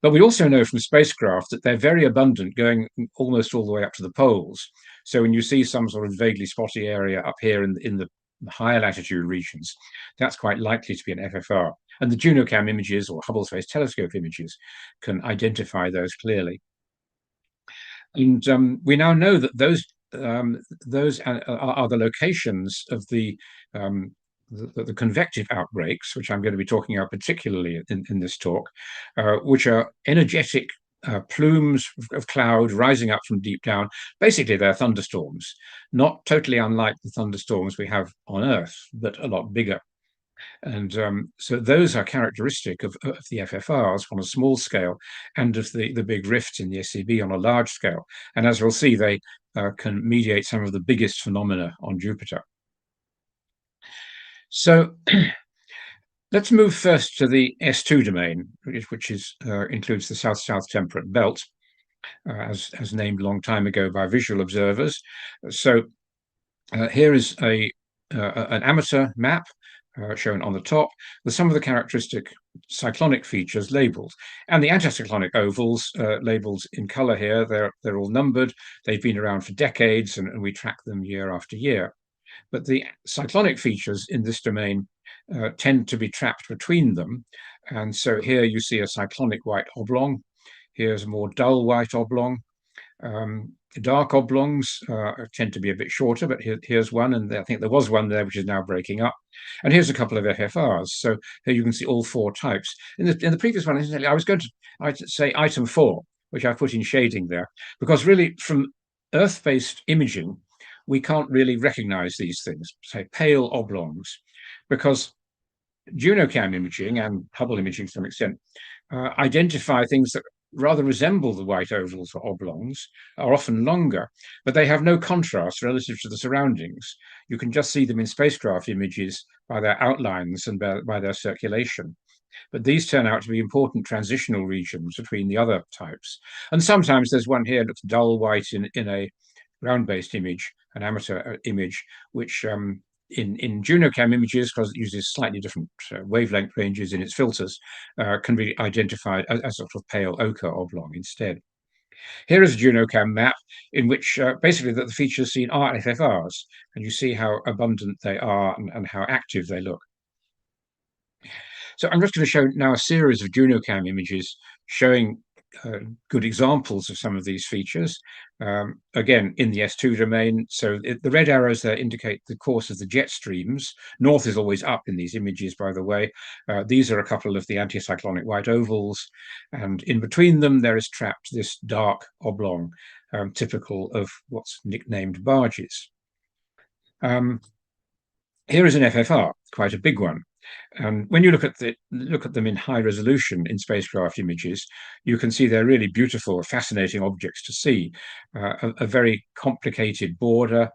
S17: But we also know from spacecraft that they're very abundant, going almost all the way up to the poles. So when you see some sort of vaguely spotty area up here in the higher latitude regions, that's quite likely to be an FFR. And the JunoCam images or Hubble Space Telescope images can identify those clearly. And we now know that those are the locations of the convective outbreaks, which I'm going to be talking about particularly in this talk, which are energetic plumes of cloud rising up from deep down. Basically, they're thunderstorms, not totally unlike the thunderstorms we have on Earth, but a lot bigger. And so those are characteristic of the FFRs on a small scale and of the big rifts in the SCB on a large scale. And as we'll see, they can mediate some of the biggest phenomena on Jupiter. So let's move first to the S2 domain, which includes the South-South temperate belt, as named a long time ago by visual observers. So here is an amateur map shown on the top with some of the characteristic cyclonic features labeled, and the anticyclonic ovals labeled in color here. They're all numbered. They've been around for decades, and we track them year after year. But the cyclonic features in this domain tend to be trapped between them. And so here you see a cyclonic white oblong. Here's a more dull white oblong. Dark oblongs tend to be a bit shorter, but here's one, and I think there was one there which is now breaking up. And here's a couple of FFRs. So here you can see all four types. In the previous one, I was going to say item 4, which I put in shading there, because really from Earth-based imaging, we can't really recognize these things, say pale oblongs, because JunoCam imaging and Hubble imaging to some extent identify things that rather resemble the white ovals or oblongs, are often longer, but they have no contrast relative to the surroundings. You can just see them in spacecraft images by their outlines and by their circulation. But these turn out to be important transitional regions between the other types. And sometimes there's one here that looks dull white in a ground-based image, an amateur image, which in JunoCam images, because it uses slightly different wavelength ranges in its filters, can be identified as a sort of pale ochre oblong instead. Here is a JunoCam map in which basically the features seen are FFRs, and you see how abundant they are and how active they look. So I'm just going to show now a series of JunoCam images showing good examples of some of these features. Again, in the S2 domain, so the red arrows there indicate the course of the jet streams. North is always up in these images, by the way. These are a couple of the anticyclonic white ovals, and in between them there is trapped this dark oblong, typical of what's nicknamed barges. Here is an FFR, quite a big one. And when you look at them in high resolution in spacecraft images, you can see they're really beautiful, fascinating objects to see. A very complicated border,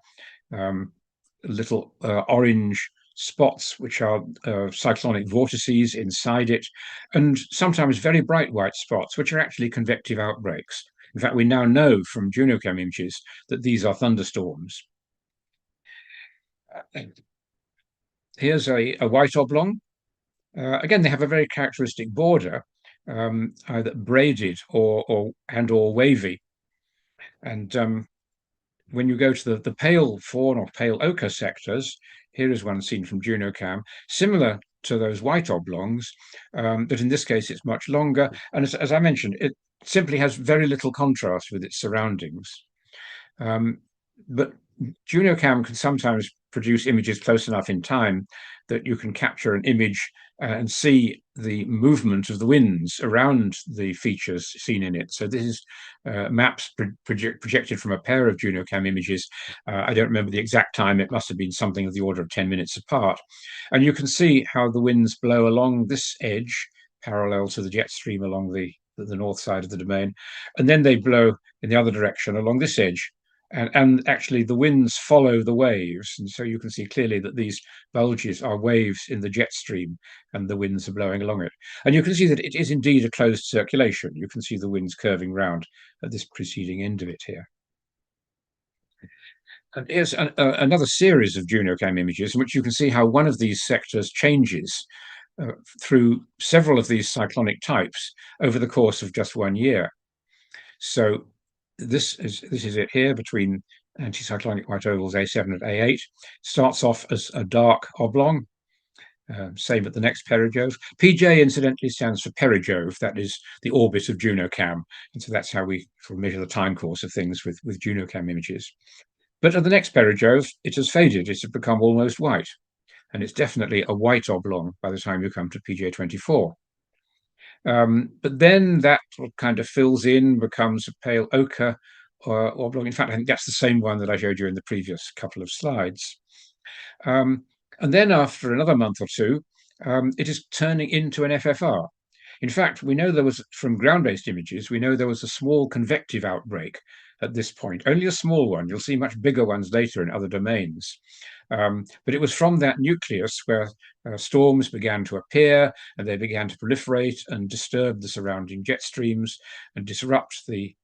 S17: little orange spots which are cyclonic vortices inside it, and sometimes very bright white spots which are actually convective outbreaks. In fact, we now know from JunoCam images that these are thunderstorms. Here's a white oblong. Again, they have a very characteristic border, either braided or wavy. And when you go to the pale fawn or pale ochre sectors, here is one seen from JunoCam, similar to those white oblongs, but in this case it's much longer. And as I mentioned, it simply has very little contrast with its surroundings. But JunoCam can sometimes produce images close enough in time that you can capture an image and see the movement of the winds around the features seen in it. So this is maps projected from a pair of JunoCam images. I don't remember the exact time. It must have been something of the order of 10 minutes apart. And you can see how the winds blow along this edge parallel to the jet stream along the north side of the domain, and then they blow in the other direction along this edge. And actually the winds follow the waves, and so you can see clearly that these bulges are waves in the jet stream and the winds are blowing along it. And you can see that it is indeed a closed circulation. You can see the winds curving round at this preceding end of it here. And here's another series of JunoCam images in which you can see how one of these sectors changes through several of these cyclonic types over the course of just 1 year. So this is it here between anticyclonic white ovals A7 and A8. Starts off as a dark oblong. Same at the next perijove. PJ incidentally stands for perijove. That is the orbit of JunoCam, and so that's how we sort of measure the time course of things with JunoCam images. But at the next perijove, it has faded. It has become almost white, and it's definitely a white oblong by the time you come to PJ24. But then that kind of fills in, becomes a pale ochre oblong. In fact, I think that's the same one that I showed you in the previous couple of slides. And then after another month or two, it is turning into an FFR. In fact, we know there was, from ground-based images, we know there was a small convective outbreak at this point, only a small one. You'll see much bigger ones later in other domains. But it was from that nucleus where storms began to appear, and they began to proliferate and disturb the surrounding jet streams and disrupt the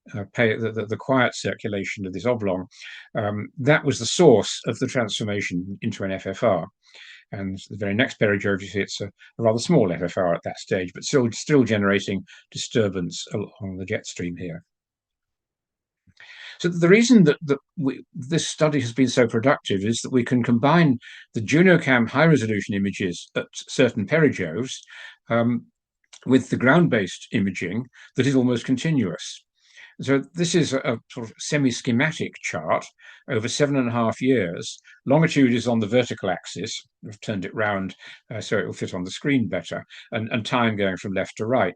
S17: quiet circulation of this oblong. That was the source of the transformation into an FFR. And the very next perijove, you see it's a rather small FFR at that stage, but still generating disturbance along the jet stream here. So the reason that this study has been so productive is that we can combine the JunoCam high-resolution images at certain perijoves with the ground-based imaging that is almost continuous. So this is a sort of semi-schematic chart over 7.5 years. Longitude is on the vertical axis. We've turned it round so it will fit on the screen better, and time going from left to right.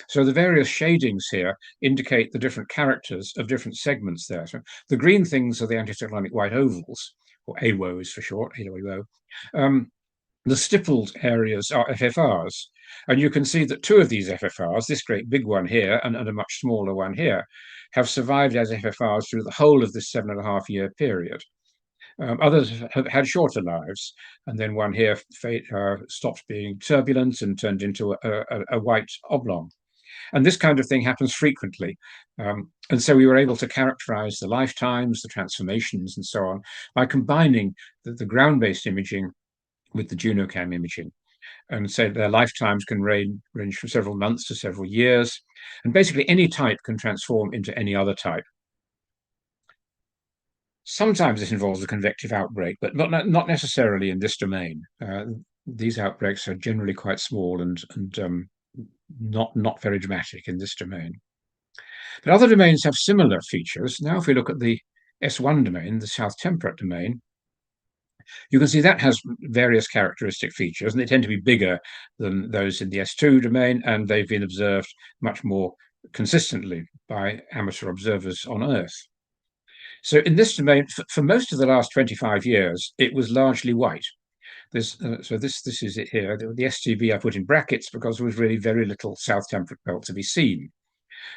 S17: So the various shadings here indicate the different characters of different segments there. So the green things are the anticyclonic white ovals, or AWOs for short, AWO. The stippled areas are FFRs. And you can see that two of these FFRs, this great big one here and a much smaller one here, have survived as FFRs through the whole of this 7.5-year period. Others have had shorter lives, and then one here stopped being turbulent and turned into a white oblong. And this kind of thing happens frequently. And so we were able to characterize the lifetimes, the transformations, and so on by combining the ground-based imaging with the JunoCam imaging. And so their lifetimes can range from several months to several years. And basically any type can transform into any other type. Sometimes this involves a convective outbreak, but not necessarily in this domain. These outbreaks are generally quite small and not very dramatic in this domain. But other domains have similar features. Now, if we look at the S1 domain, the South Temperate domain, you can see that has various characteristic features, and they tend to be bigger than those in the S2 domain, and they've been observed much more consistently by amateur observers on Earth. So in this domain, for most of the last 25 years, it was largely white. This is it here. The STB I put in brackets because there was really very little South Temperate Belt to be seen.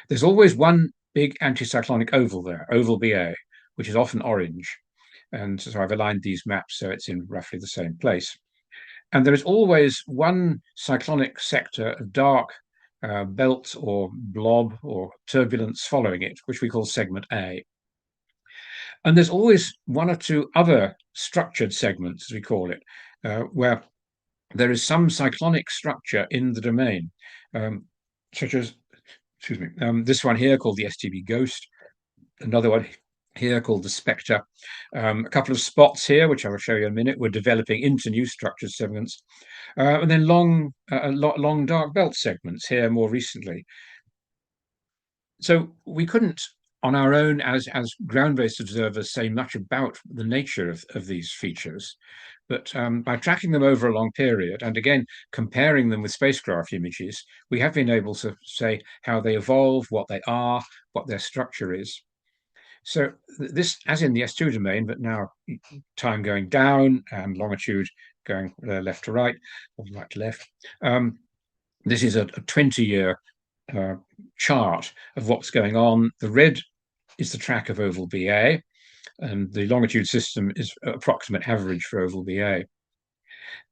S17: There's always one big anticyclonic oval there, oval BA, which is often orange. And so I've aligned these maps so it's in roughly the same place. And there is always one cyclonic sector of dark belt or blob or turbulence following it, which we call segment A. And there's always one or two other structured segments, as we call it, where there is some cyclonic structure in the domain, such as, this one here called the STB Ghost, another one here called the Spectre. A couple of spots here, which I will show you in a minute, were developing into new structured segments. And then long dark belt segments here more recently. So we couldn't, on our own, as ground-based observers, say much about the nature of these features. But by tracking them over a long period, and again, comparing them with spacecraft images, we have been able to say how they evolve, what they are, what their structure is. So this, as in the S2 domain, but now time going down and longitude going left to right, or right to left. This is a 20-year chart of what's going on. The red is the track of oval BA, and the longitude system is approximate average for oval BA.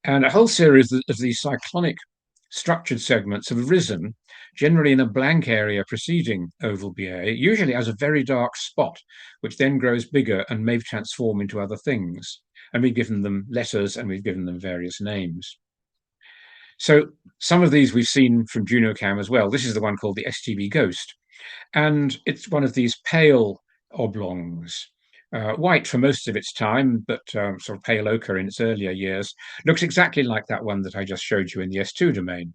S17: And a whole series of these cyclonic structured segments have arisen, generally in a blank area preceding oval BA, usually as a very dark spot, which then grows bigger and may transform into other things. And we've given them letters and we've given them various names. So some of these we've seen from JunoCam as well. This is the one called the STB Ghost. And it's one of these pale oblongs, white for most of its time, but sort of pale ochre in its earlier years. Looks exactly like that one that I just showed you in the S2 domain.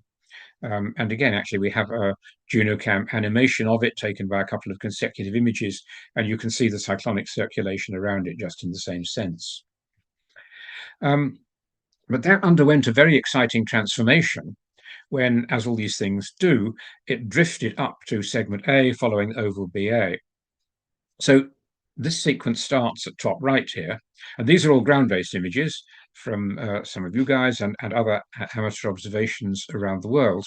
S17: And again, actually, we have a JunoCam animation of it taken by a couple of consecutive images, and you can see the cyclonic circulation around it just in the same sense. But that underwent a very exciting transformation when, as all these things do, it drifted up to segment A following oval BA. So this sequence starts at top right here, and these are all ground-based images from some of you guys and other amateur observations around the world,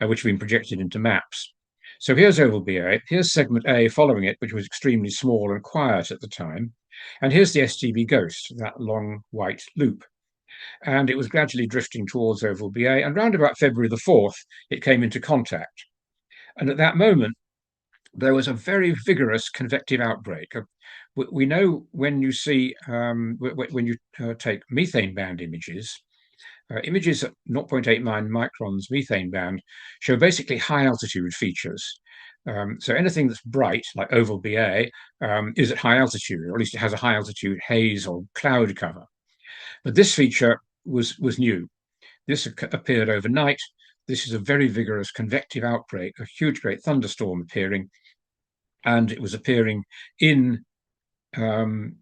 S17: which have been projected into maps. So here's oval BA, here's segment A following it, which was extremely small and quiet at the time, and here's the STB Ghost, that long white loop. And it was gradually drifting towards oval BA, and round about February the 4th, it came into contact. And at that moment, there was a very vigorous convective outbreak. We know when you see, when you take methane band images, images at 0.89 microns methane band show basically high altitude features. So anything that's bright, like oval BA, is at high altitude, or at least it has a high altitude haze or cloud cover. But this feature was new. This appeared overnight. This is a very vigorous convective outbreak, a huge great thunderstorm appearing, and it was appearing in the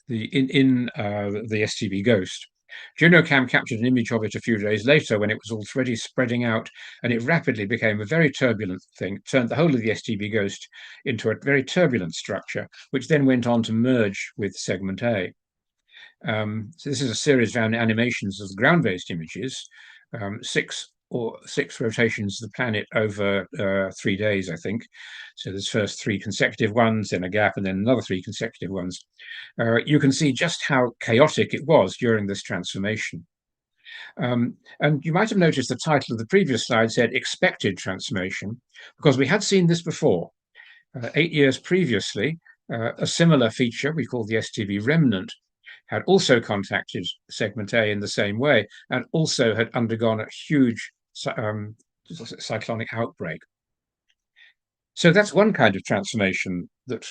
S17: STB Ghost. JunoCam captured an image of it a few days later when it was already spreading out, and it rapidly became a very turbulent thing, turned the whole of the STB Ghost into a very turbulent structure, which then went on to merge with segment A. So this is a series of animations of the ground-based images, six rotations of the planet over 3 days, I think. So there's first 3 consecutive ones, then a gap, and then another 3 consecutive ones. You can see just how chaotic it was during this transformation. And you might have noticed the title of the previous slide said expected transformation, because we had seen this before. 8 years previously, a similar feature we call the STB remnant had also contacted segment A in the same way, and also had undergone a huge cyclonic outbreak. So that's one kind of transformation that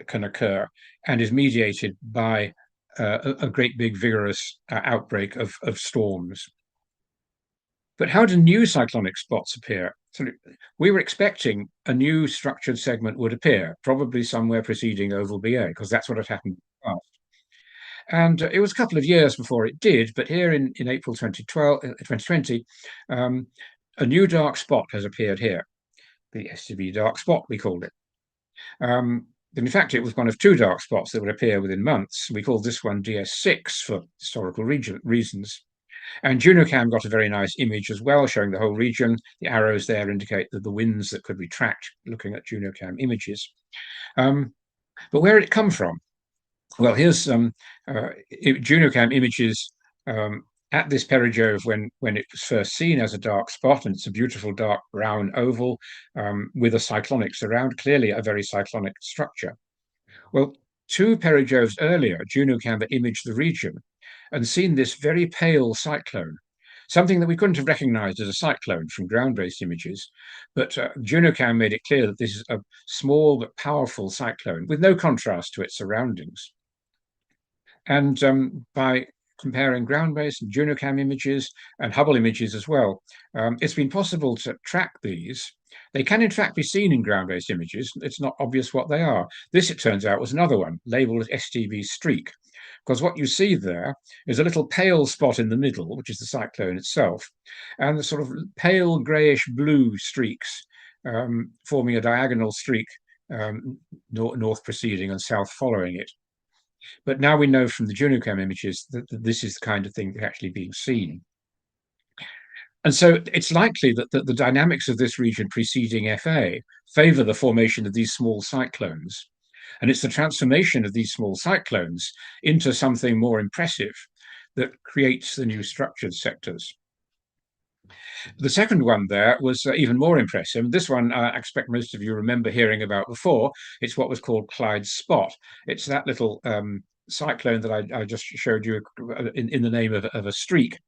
S17: can occur and is mediated by a great big vigorous outbreak of storms. But how do new cyclonic spots appear? So we were expecting a new structured segment would appear, probably somewhere preceding oval BA, because that's what had happened in the past. And it was a couple of years before it did, but here in April 2020, a new dark spot has appeared here, the STB dark spot, we called it. In fact, it was one of 2 dark spots that would appear within months. We called this one DS6 for historical reasons. And JunoCam got a very nice image as well, showing the whole region. The arrows there indicate that the winds that could be tracked looking at JunoCam images. But where did it come from? Well, here's JunoCam images at this perigove when it was first seen as a dark spot, and it's a beautiful dark brown oval with a cyclonic surround, clearly a very cyclonic structure. Well, 2 perigoves earlier, JunoCam had imaged the region and seen this very pale cyclone, something that we couldn't have recognized as a cyclone from ground-based images, but JunoCam made it clear that this is a small but powerful cyclone with no contrast to its surroundings. And by comparing ground-based and JunoCam images and Hubble images as well, it's been possible to track these. They can in fact be seen in ground-based images. It's not obvious what they are. This, it turns out, was another one labeled as STB streak, because what you see there is a little pale spot in the middle, which is the cyclone itself, and the sort of pale grayish blue streaks forming a diagonal streak, north preceding and south following it. But now we know from the JunoCam images that this is the kind of thing that's actually being seen. And so it's likely that the dynamics of this region preceding FA favor the formation of these small cyclones. And it's the transformation of these small cyclones into something more impressive that creates the new structured sectors. The second one there was even more impressive. This one I expect most of you remember hearing about before. It's what was called Clyde's Spot. It's that little cyclone that I just showed you in the name of a streak.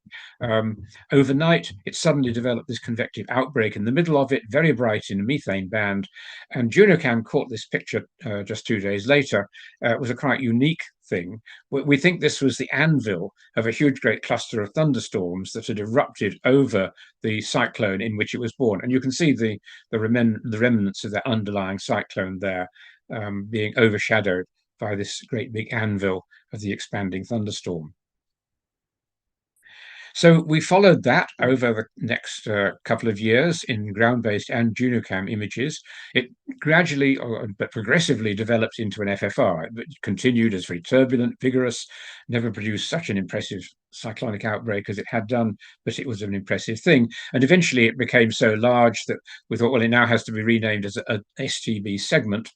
S17: Overnight, it suddenly developed this convective outbreak in the middle of it, very bright in a methane band. And JUNOCAM caught this picture just 2 days later. It was a quite unique thing. We think this was the anvil of a huge, great cluster of thunderstorms that had erupted over the cyclone in which it was born. And you can see the remnants of that underlying cyclone there being overshadowed by this great big anvil of the expanding thunderstorm. So we followed that over the next couple of years in ground-based and JUNOCAM images. It gradually, but progressively, developed into an FFR. It continued as very turbulent, vigorous, never produced such an impressive cyclonic outbreak as it had done, but it was an impressive thing. And eventually it became so large that we thought, well, it now has to be renamed as a STB segment.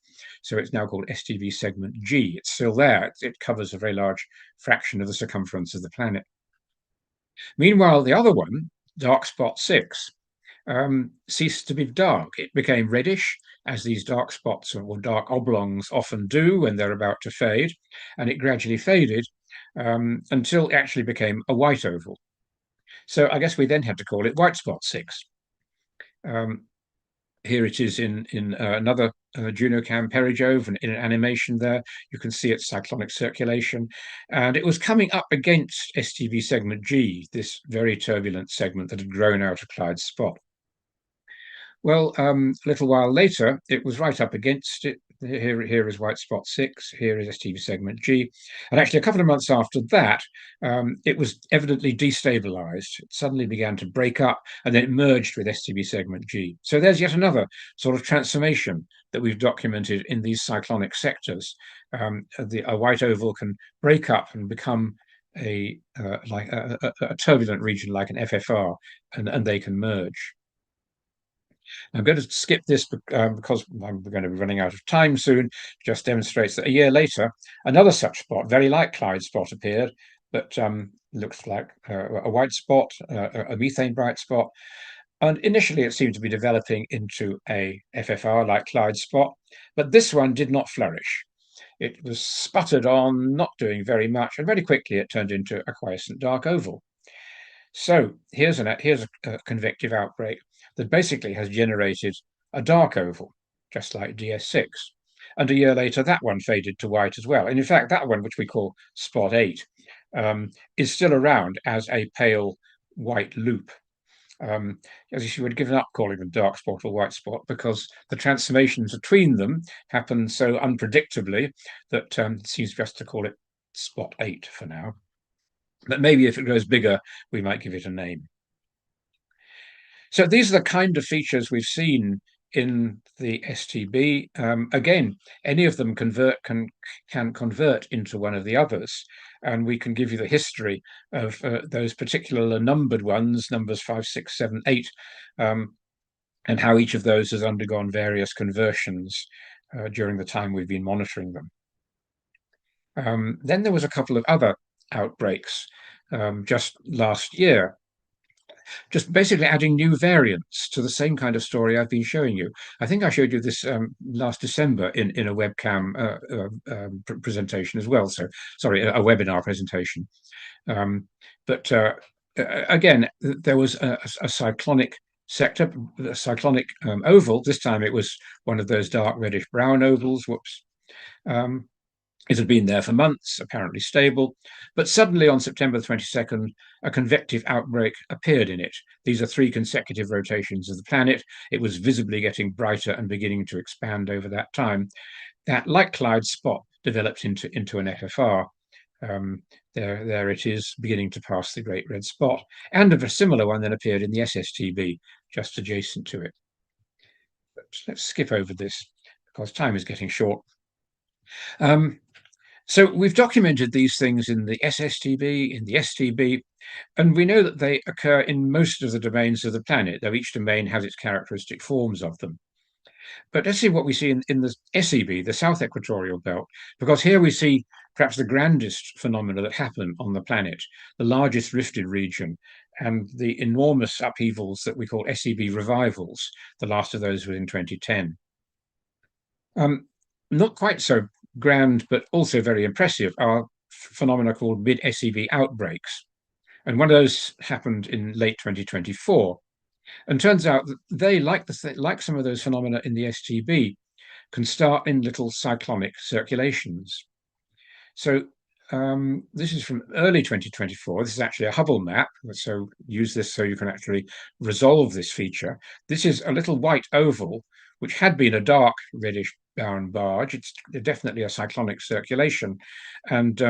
S17: So it's now called STB segment G. It's still there. It covers a very large fraction of the circumference of the planet. Meanwhile, the other one, dark spot 6, ceased to be dark. It became reddish, as these dark spots or dark oblongs often do when they're about to fade, and it gradually faded until it actually became a white oval. So I guess we then had to call it white spot 6. Here it is in another JUNOCAM perijove, and in an animation there, you can see its cyclonic circulation. And it was coming up against STB segment G, this very turbulent segment that had grown out of Clyde's Spot. Well, a little while later, it was right up against it. Here is white spot 6, here is STB segment G. And actually, a couple of months after that, it was evidently destabilized. It suddenly began to break up, and then it merged with STB segment G. So there's yet another sort of transformation that we've documented in these cyclonic sectors. A white oval can break up and become a turbulent region like an FFR, and they can merge. I'm going to skip this because I'm going to be running out of time soon. Just demonstrates that a year later, another such spot, very like Clyde's spot, appeared, but looks like a white spot, a methane bright spot. And initially, it seemed to be developing into a FFR like Clyde's spot, but this one did not flourish. It was sputtered on, not doing very much, and very quickly it turned into a quiescent dark oval. So here's a convective outbreak that basically has generated a dark oval, just like DS6. And a year later, that one faded to white as well. And in fact, that one, which we call spot 8, is still around as a pale white loop. As if you had given up calling them dark spot or white spot, because the transformations between them happen so unpredictably that it seems best to call it spot 8 for now. But maybe if it grows bigger, we might give it a name. So these are the kind of features we've seen in the STB. Again, any of them can convert into one of the others, and we can give you the history of those particular numbered ones, numbers 5, 6, 7, 8, and how each of those has undergone various conversions during the time we've been monitoring them. Then there was a couple of other outbreaks just last year, just basically adding new variants to the same kind of story I've been showing you. I think I showed you this last December in a webcam presentation as well. So, sorry, a webinar presentation. But again, there was a cyclonic sector, a cyclonic oval. This time it was one of those dark reddish brown ovals. Whoops. It had been there for months, apparently stable, but suddenly on September 22nd, a convective outbreak appeared in it. These are 3 consecutive rotations of the planet. It was visibly getting brighter and beginning to expand over that time. That, like Clyde's spot, developed into an FFR. There it is, beginning to pass the Great Red Spot, and a similar one then appeared in the SSTB, just adjacent to it. But let's skip over this, because time is getting short. So we've documented these things in the SSTB, in the STB, and we know that they occur in most of the domains of the planet, though each domain has its characteristic forms of them. But let's see what we see in the SEB, the South Equatorial Belt, because here we see perhaps the grandest phenomena that happen on the planet, the largest rifted region, and the enormous upheavals that we call SEB revivals. The last of those was in 2010. Not quite so grand, but also very impressive, are phenomena called mid-SEB outbreaks. And one of those happened in late 2024. And turns out that they, like some of those phenomena in the STB, can start in little cyclonic circulations. So this is from early 2024. This is actually a Hubble map. So use this so you can actually resolve this feature. This is a little white oval, which had been a dark reddish brown barge. It's definitely a cyclonic circulation. And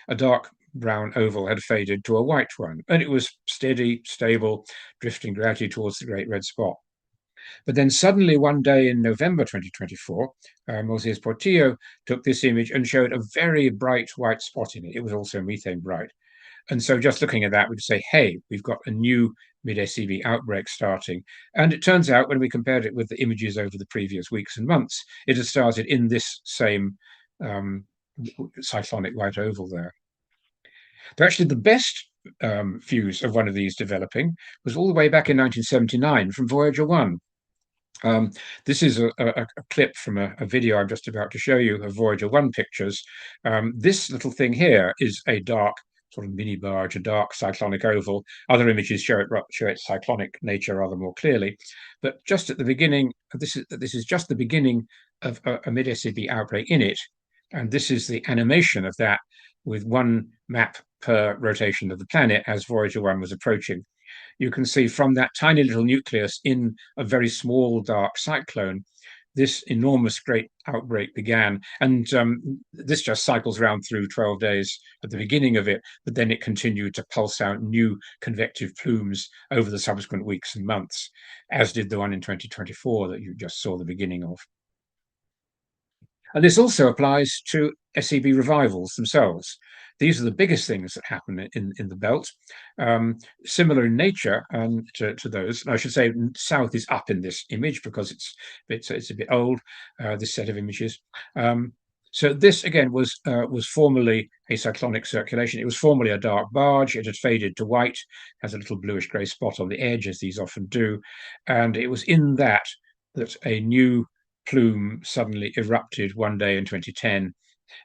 S17: a dark brown oval had faded to a white one. And it was steady, stable, drifting gradually towards the Great Red Spot. But then suddenly one day in November 2024, Moses Portillo took this image and showed a very bright white spot in it. It was also methane bright. And so just looking at that, we'd say, hey, we've got a new mid-SEB outbreak starting. And it turns out when we compared it with the images over the previous weeks and months, it has started in this same cyclonic white oval there. But actually the best views of one of these developing was all the way back in 1979 from Voyager 1. This is a clip from a video I'm just about to show you of Voyager 1 pictures. This little thing here is a dark sort of mini barge, a dark cyclonic oval. Other images show its cyclonic nature rather more clearly. But just at the beginning, this is just the beginning of a mid-SEB outbreak in it. And this is the animation of that with one map per rotation of the planet as Voyager 1 was approaching. You can see from that tiny little nucleus in a very small dark cyclone, this enormous great outbreak began. And this just cycles around through 12 days at the beginning of it, but then it continued to pulse out new convective plumes over the subsequent weeks and months, as did the one in 2024 that you just saw the beginning of. And this also applies to SEB revivals themselves. These are the biggest things that happen in the belt, similar in nature to those. And I should say south is up in this image because it's a bit old, this set of images. So this again was formerly a cyclonic circulation. It was formerly a dark barge. It had faded to white, has a little bluish grey spot on the edge, as these often do. And it was in that a new plume suddenly erupted one day in 2010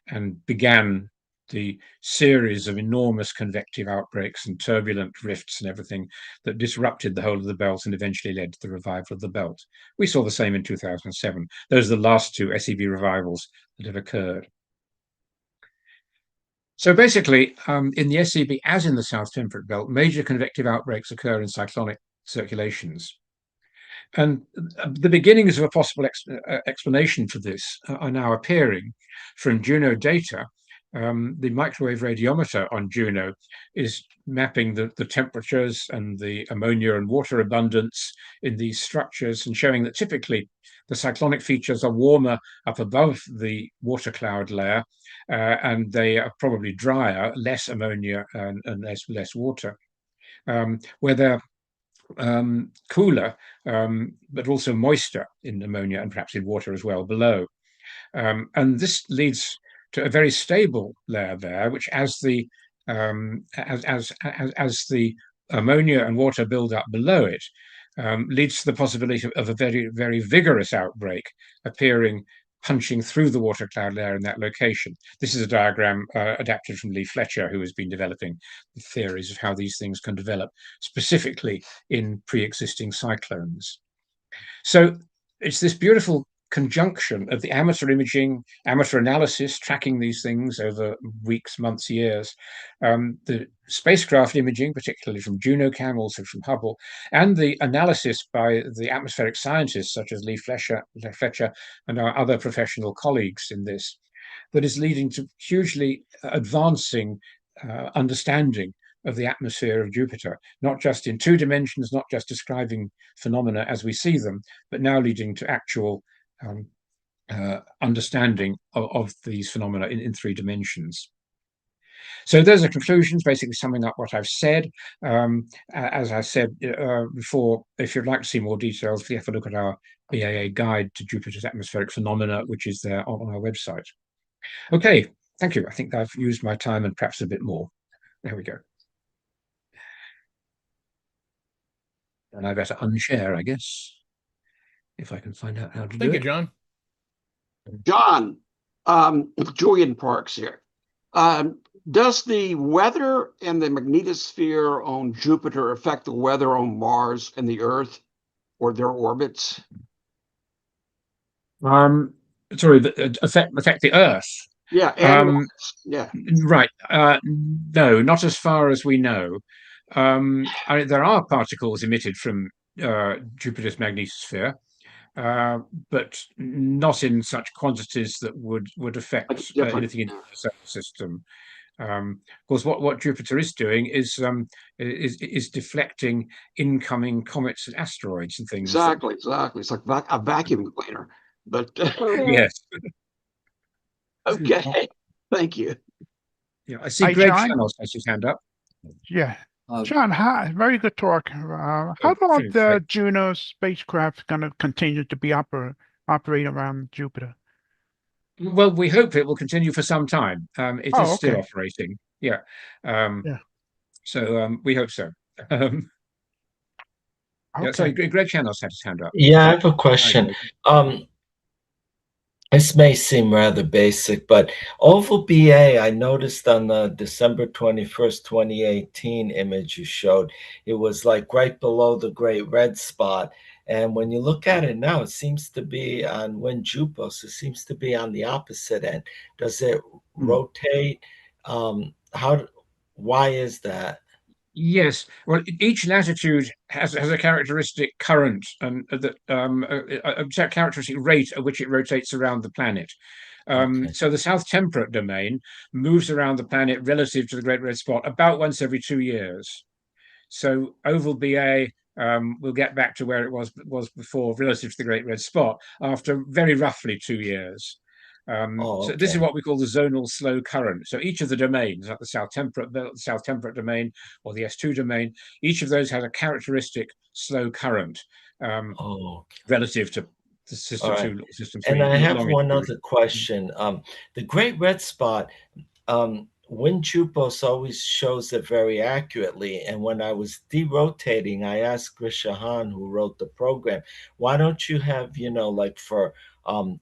S17: and began the series of enormous convective outbreaks and turbulent rifts and everything that disrupted the whole of the belt and eventually led to the revival of the belt. We saw the same in 2007. Those are the last two SEB revivals that have occurred. So basically, in the SEB, as in the South Temperate Belt, major convective outbreaks occur in cyclonic circulations. And the beginnings of a possible explanation for this are now appearing from Juno data. The microwave radiometer on Juno is mapping the temperatures and the ammonia and water abundance in these structures and showing that typically the cyclonic features are warmer up above the water cloud layer, and they are probably drier, less ammonia and less water. Where they're cooler, but also moister in ammonia and perhaps in water as well below. And this leads to a very stable layer there, which as the ammonia and water build up below it, leads to the possibility of a very, very vigorous outbreak appearing, punching through the water cloud layer in that location. This is a diagram adapted from Lee Fletcher, who has been developing theories of how these things can develop specifically in pre-existing cyclones. So it's this beautiful conjunction of the amateur imaging, amateur analysis, tracking these things over weeks, months, years, the spacecraft imaging, particularly from JunoCam, also from Hubble, and the analysis by the atmospheric scientists such as Lee Fletcher and our other professional colleagues in this, that is leading to hugely advancing understanding of the atmosphere of Jupiter, not just in two dimensions, not just describing phenomena as we see them, but now leading to actual understanding of these phenomena in 3 dimensions. So those are conclusions, basically summing up what I've said. As I said before, if you'd like to see more details, please have a look at our BAA guide to Jupiter's atmospheric phenomena, which is there on our website. Okay, thank you. I think I've used my time and perhaps a bit more. There we go. And I better unshare, I guess, if I can find out how to do it.
S1: Thank you, John.
S15: John, Julian Parks here. Does the weather and the magnetosphere on Jupiter affect the weather on Mars and the Earth or their orbits?
S17: Sorry, affect the Earth.
S15: Yeah, and yeah.
S17: Right. No, not as far as we know. There are particles emitted from Jupiter's magnetosphere, but not in such quantities that would affect anything in the solar system. Of course, what Jupiter is doing is deflecting incoming comets and asteroids and things.
S15: Exactly. It's like a vacuum cleaner. But
S17: yes.
S15: Okay. Thank you.
S17: Yeah, I see
S7: Hi,
S17: Greg
S7: John.
S17: Channels has his hand up.
S7: Yeah. John, very good talk. How long the Juno spacecraft going to continue to be operate around Jupiter?
S17: Well, we hope it will continue for some time. It is still operating. Yeah. So we hope so. Yeah, sorry, Greg Channels had his hand up.
S18: Yeah, I have a question. This may seem rather basic, but Oval BA, I noticed on the December 21st, 2018 image you showed, it was like right below the Great Red Spot. And when you look at it now, it seems to be on WIN-JUPOS, it seems to be on the opposite end. Does it rotate? Why is that?
S17: Yes, well, each latitude has a characteristic current and a characteristic rate at which it rotates around the planet. So the South Temperate Domain moves around the planet relative to the Great Red Spot about once every 2 years. So Oval BA will get back to where it was before relative to the Great Red Spot after very roughly 2 years. So this is what we call the zonal slow current. So each of the domains, like the South Temperate Domain or the S2 domain, each of those has a characteristic slow current relative to the system 2, system 3.
S18: And I have one other question. The Great Red Spot, WIN-JUPOS always shows it very accurately. And when I was derotating, I asked Grisha Han, who wrote the program, why don't you have, like for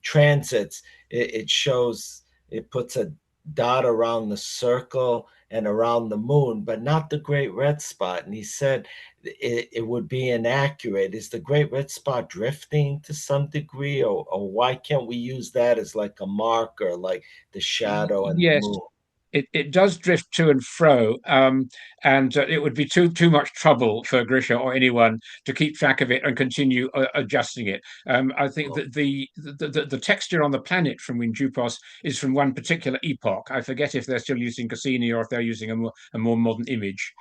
S18: transits, it shows, it puts a dot around the circle and around the moon, but not the Great Red Spot. And he said it would be inaccurate. Is the Great Red Spot drifting to some degree, or why can't we use that as like a marker, like the shadow and the moon?
S17: It does drift to and fro, and it would be too much trouble for Grisha or anyone to keep track of it and continue adjusting it. I think that the texture on the planet from WIN-JUPOS is from one particular epoch. I forget if they're still using Cassini or if they're using a more modern image.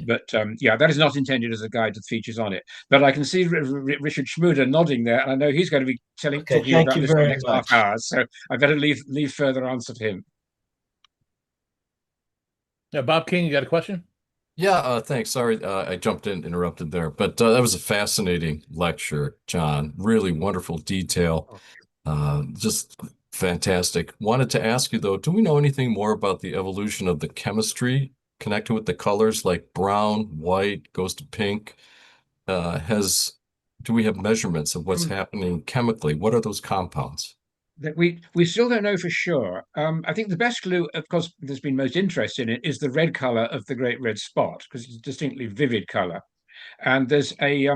S17: But yeah, that is not intended as a guide to the features on it. But I can see Richard Schmuder nodding there, and I know he's going to be talking about this for the next half hour. So I better leave further answer to him.
S1: Yeah, Bob King, you got a question?
S19: Yeah, thanks. Sorry, I jumped in, interrupted there, but that was a fascinating lecture, John. Really wonderful detail. Just fantastic. Wanted to ask you though, do we know anything more about the evolution of the chemistry connected with the colors like brown, white, goes to pink? Do we have measurements of what's happening chemically? What are those compounds?
S17: That we still don't know for sure. I think the best clue, of course, there's been most interest in it, is the red color of the Great Red Spot, because it's a distinctly vivid color. And there's a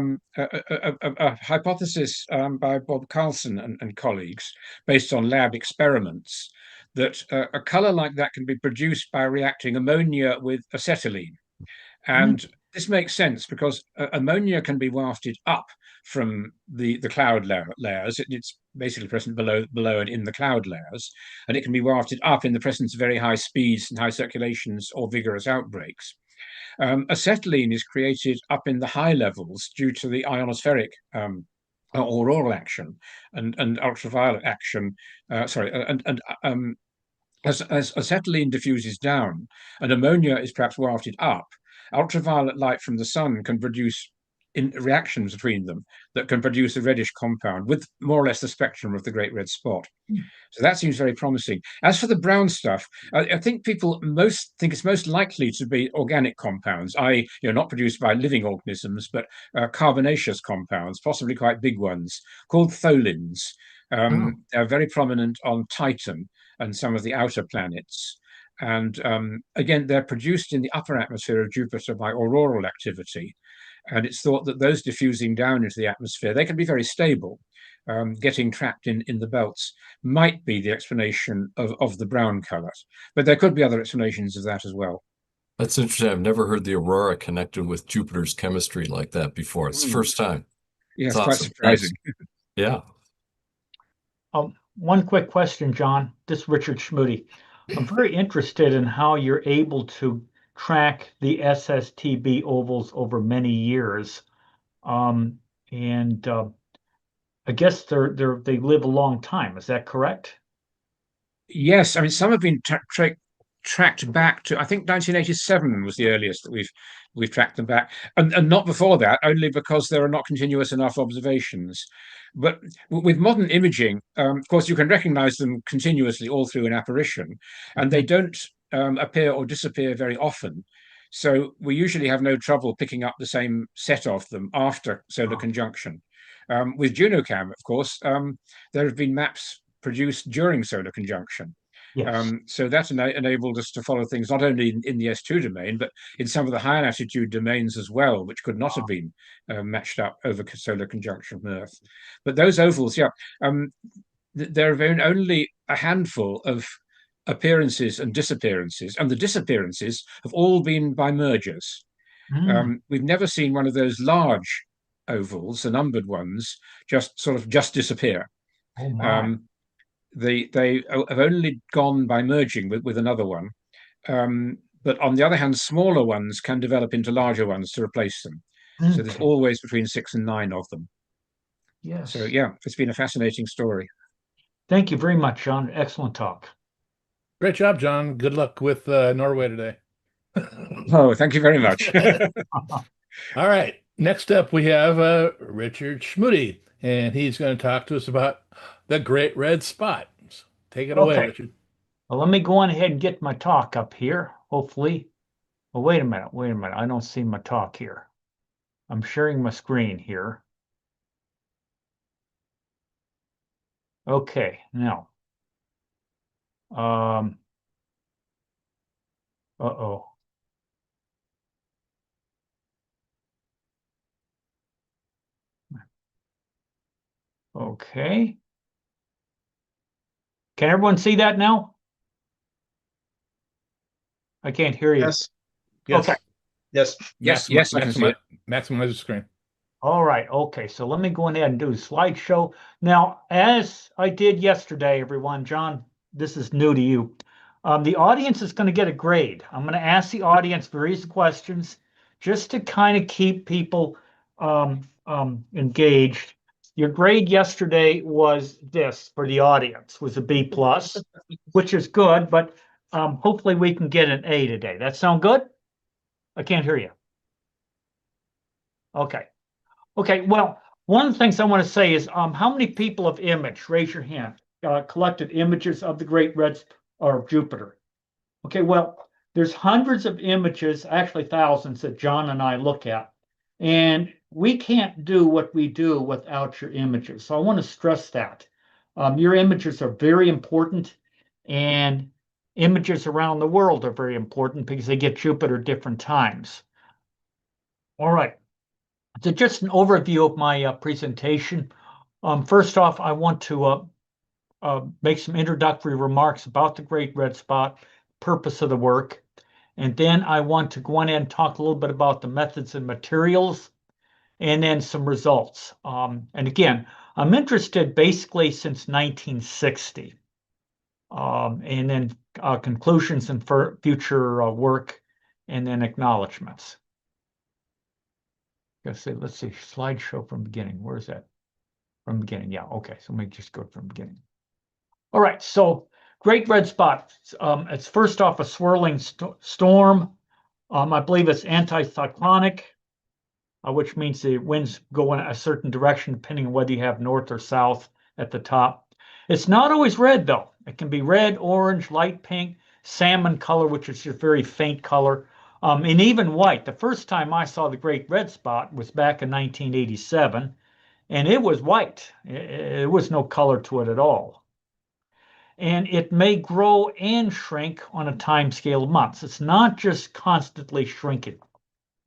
S17: hypothesis by Bob Carlson and colleagues, based on lab experiments, that a color like that can be produced by reacting ammonia with acetylene. And this makes sense because ammonia can be wafted up from the cloud layers. It's basically present below and in the cloud layers, and it can be wafted up in the presence of very high speeds and high circulations or vigorous outbreaks. Acetylene is created up in the high levels due to the ionospheric auroral action and ultraviolet action. As acetylene diffuses down and ammonia is perhaps wafted up, ultraviolet light from the sun can produce reactions between them that can produce a reddish compound with more or less the spectrum of the great red spot. So that seems very promising. As for the brown stuff, I think people think it's most likely to be organic compounds, i.e., not produced by living organisms, but carbonaceous compounds, possibly quite big ones, called tholins. They're very prominent on Titan and some of the outer planets. And again, they're produced in the upper atmosphere of Jupiter by auroral activity. And it's thought that those diffusing down into the atmosphere, they can be very stable. Getting trapped in the belts might be the explanation of the brown colors. But there could be other explanations of that as well.
S19: That's interesting. I've never heard the aurora connected with Jupiter's chemistry like that before. It's the first time.
S17: Yeah,
S19: it's
S17: quite
S19: awesome.
S17: surprising.
S19: Yeah.
S2: One quick question, John. This is Richard Schmuty. I'm very interested in how you're able to track the SSTB ovals over many years. I guess they live a long time. Is that correct?
S17: Yes, I mean, some have been tracked back to, I think 1987 was the earliest that we've tracked them back, and not before that, only because there are not continuous enough observations. But with modern imaging, of course, you can recognize them continuously all through an apparition, and they don't appear or disappear very often. So we usually have no trouble picking up the same set of them after solar conjunction. With JunoCam, of course, there have been maps produced during solar conjunction.
S2: Yes.
S17: So that enabled us to follow things not only in the S2 domain, but in some of the higher latitude domains as well, which could not have been matched up over solar conjunction from Earth. But those ovals, there have been only a handful of appearances and disappearances, and the disappearances have all been by mergers. We've never seen one of those large ovals, the numbered ones, just disappear.
S2: Oh my.
S17: They have only gone by merging with another one. But on the other hand, smaller ones can develop into larger ones to replace them. So there's always between 6 and 9 of them.
S2: Yes.
S17: So yeah, it's been a fascinating story.
S2: Thank you very much, John. Excellent talk.
S1: Great job, John. Good luck with Norway today.
S17: Oh, thank you very much.
S1: All right. Next up, we have Richard Schmuty, and he's going to talk to us about the Great Red Spot. So take it away, Richard.
S2: Well, let me go on ahead and get my talk up here, hopefully. Well, wait a minute. I don't see my talk here. I'm sharing my screen here. Okay, now. Uh-oh. Okay. Can everyone see that now? I can't hear you.
S1: Yes. Yes.
S2: Okay.
S17: Yes, I can see it.
S1: Maximize the screen.
S2: All right. Okay. So let me go ahead and do the slideshow. Now, as I did yesterday, everyone, John, this is new to you. The audience is going to get a grade. I'm going to ask the audience various questions just to kind of keep people engaged. Your grade yesterday was this for the audience, was a B+, which is good, but hopefully we can get an A today. That sound good? I can't hear you. Okay. Okay, well, one of the things I want to say is how many people have imaged, raise your hand, collected images of the Great Red or Jupiter? Okay, well, there's hundreds of images, actually thousands, that John and I look at. And we can't do what we do without your images. So I want to stress that. Your images are very important, and images around the world are very important because they get Jupiter different times. All right. So just an overview of my presentation. First off, I want to make some introductory remarks about the Great Red Spot, purpose of the work. And then I want to go on and talk a little bit about the methods and materials, and then some results. And again, I'm interested basically since 1960. And then conclusions and future work, and then acknowledgments. Let's see, slideshow from beginning. Where's that? From the beginning, yeah, okay, so let me just go from the beginning. All right, so great red spot. It's first off a swirling storm. I believe it's anticyclonic, which means the winds go in a certain direction depending on whether you have north or south at the top. It's not always red though. It can be red, orange, light pink, salmon color, which is a very faint color, and even white. The first time I saw the great red spot was back in 1987, and it was white. It was no color to it at all. And it may grow and shrink on a time scale of months. It's not just constantly shrinking.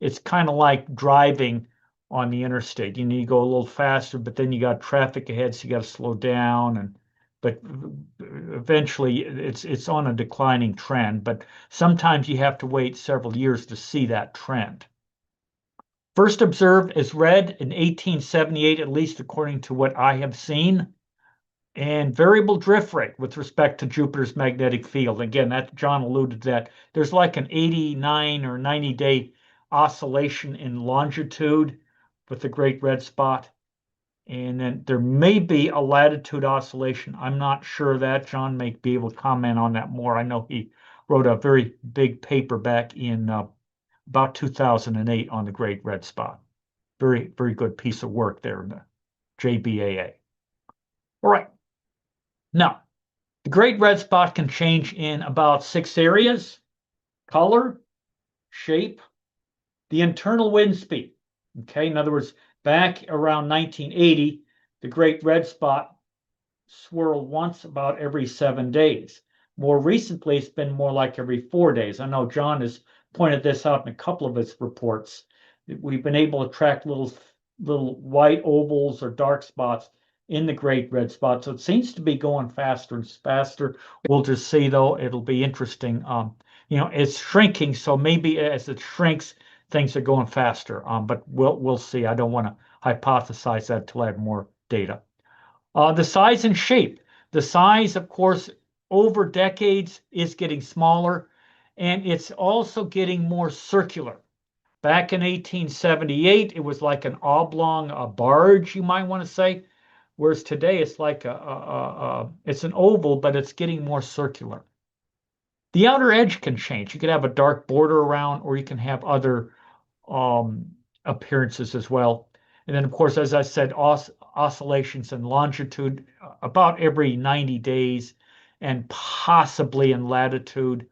S2: It's kind of like driving on the interstate. You go a little faster, but then you got traffic ahead, so you got to slow down. But eventually it's on a declining trend. But sometimes you have to wait several years to see that trend. First observed as red in 1878, at least according to what I have seen. And variable drift rate with respect to Jupiter's magnetic field. Again, that John alluded to that. There's like an 89 or 90-day oscillation in longitude with the great red spot. And then there may be a latitude oscillation. I'm not sure of that. John may be able to comment on that more. I know he wrote a very big paper back in about 2008 on the great red spot. Very, very good piece of work there in the JBAA. All right. Now, the great red spot can change in about 6 areas: color, shape, the internal wind speed. Okay, in other words, back around 1980, the great red spot swirled once about every 7 days. More recently, it's been more like every 4 days. I know John has pointed this out in a couple of his reports. We've been able to track little white ovals or dark spots in the great red spot. So it seems to be going faster and faster. We'll just see though. It'll be interesting. It's shrinking, so maybe as it shrinks, things are going faster. But we'll see. I don't want to hypothesize that until I have more data. The size and shape. The size, of course, over decades is getting smaller, and it's also getting more circular. Back in 1878, it was like an oblong, a barge, you might want to say. Whereas today it's like it's an oval, but it's getting more circular. The outer edge can change. You could have a dark border around, or you can have other appearances as well. And then, of course, as I said, oscillations in longitude about every 90 days, and possibly in latitude.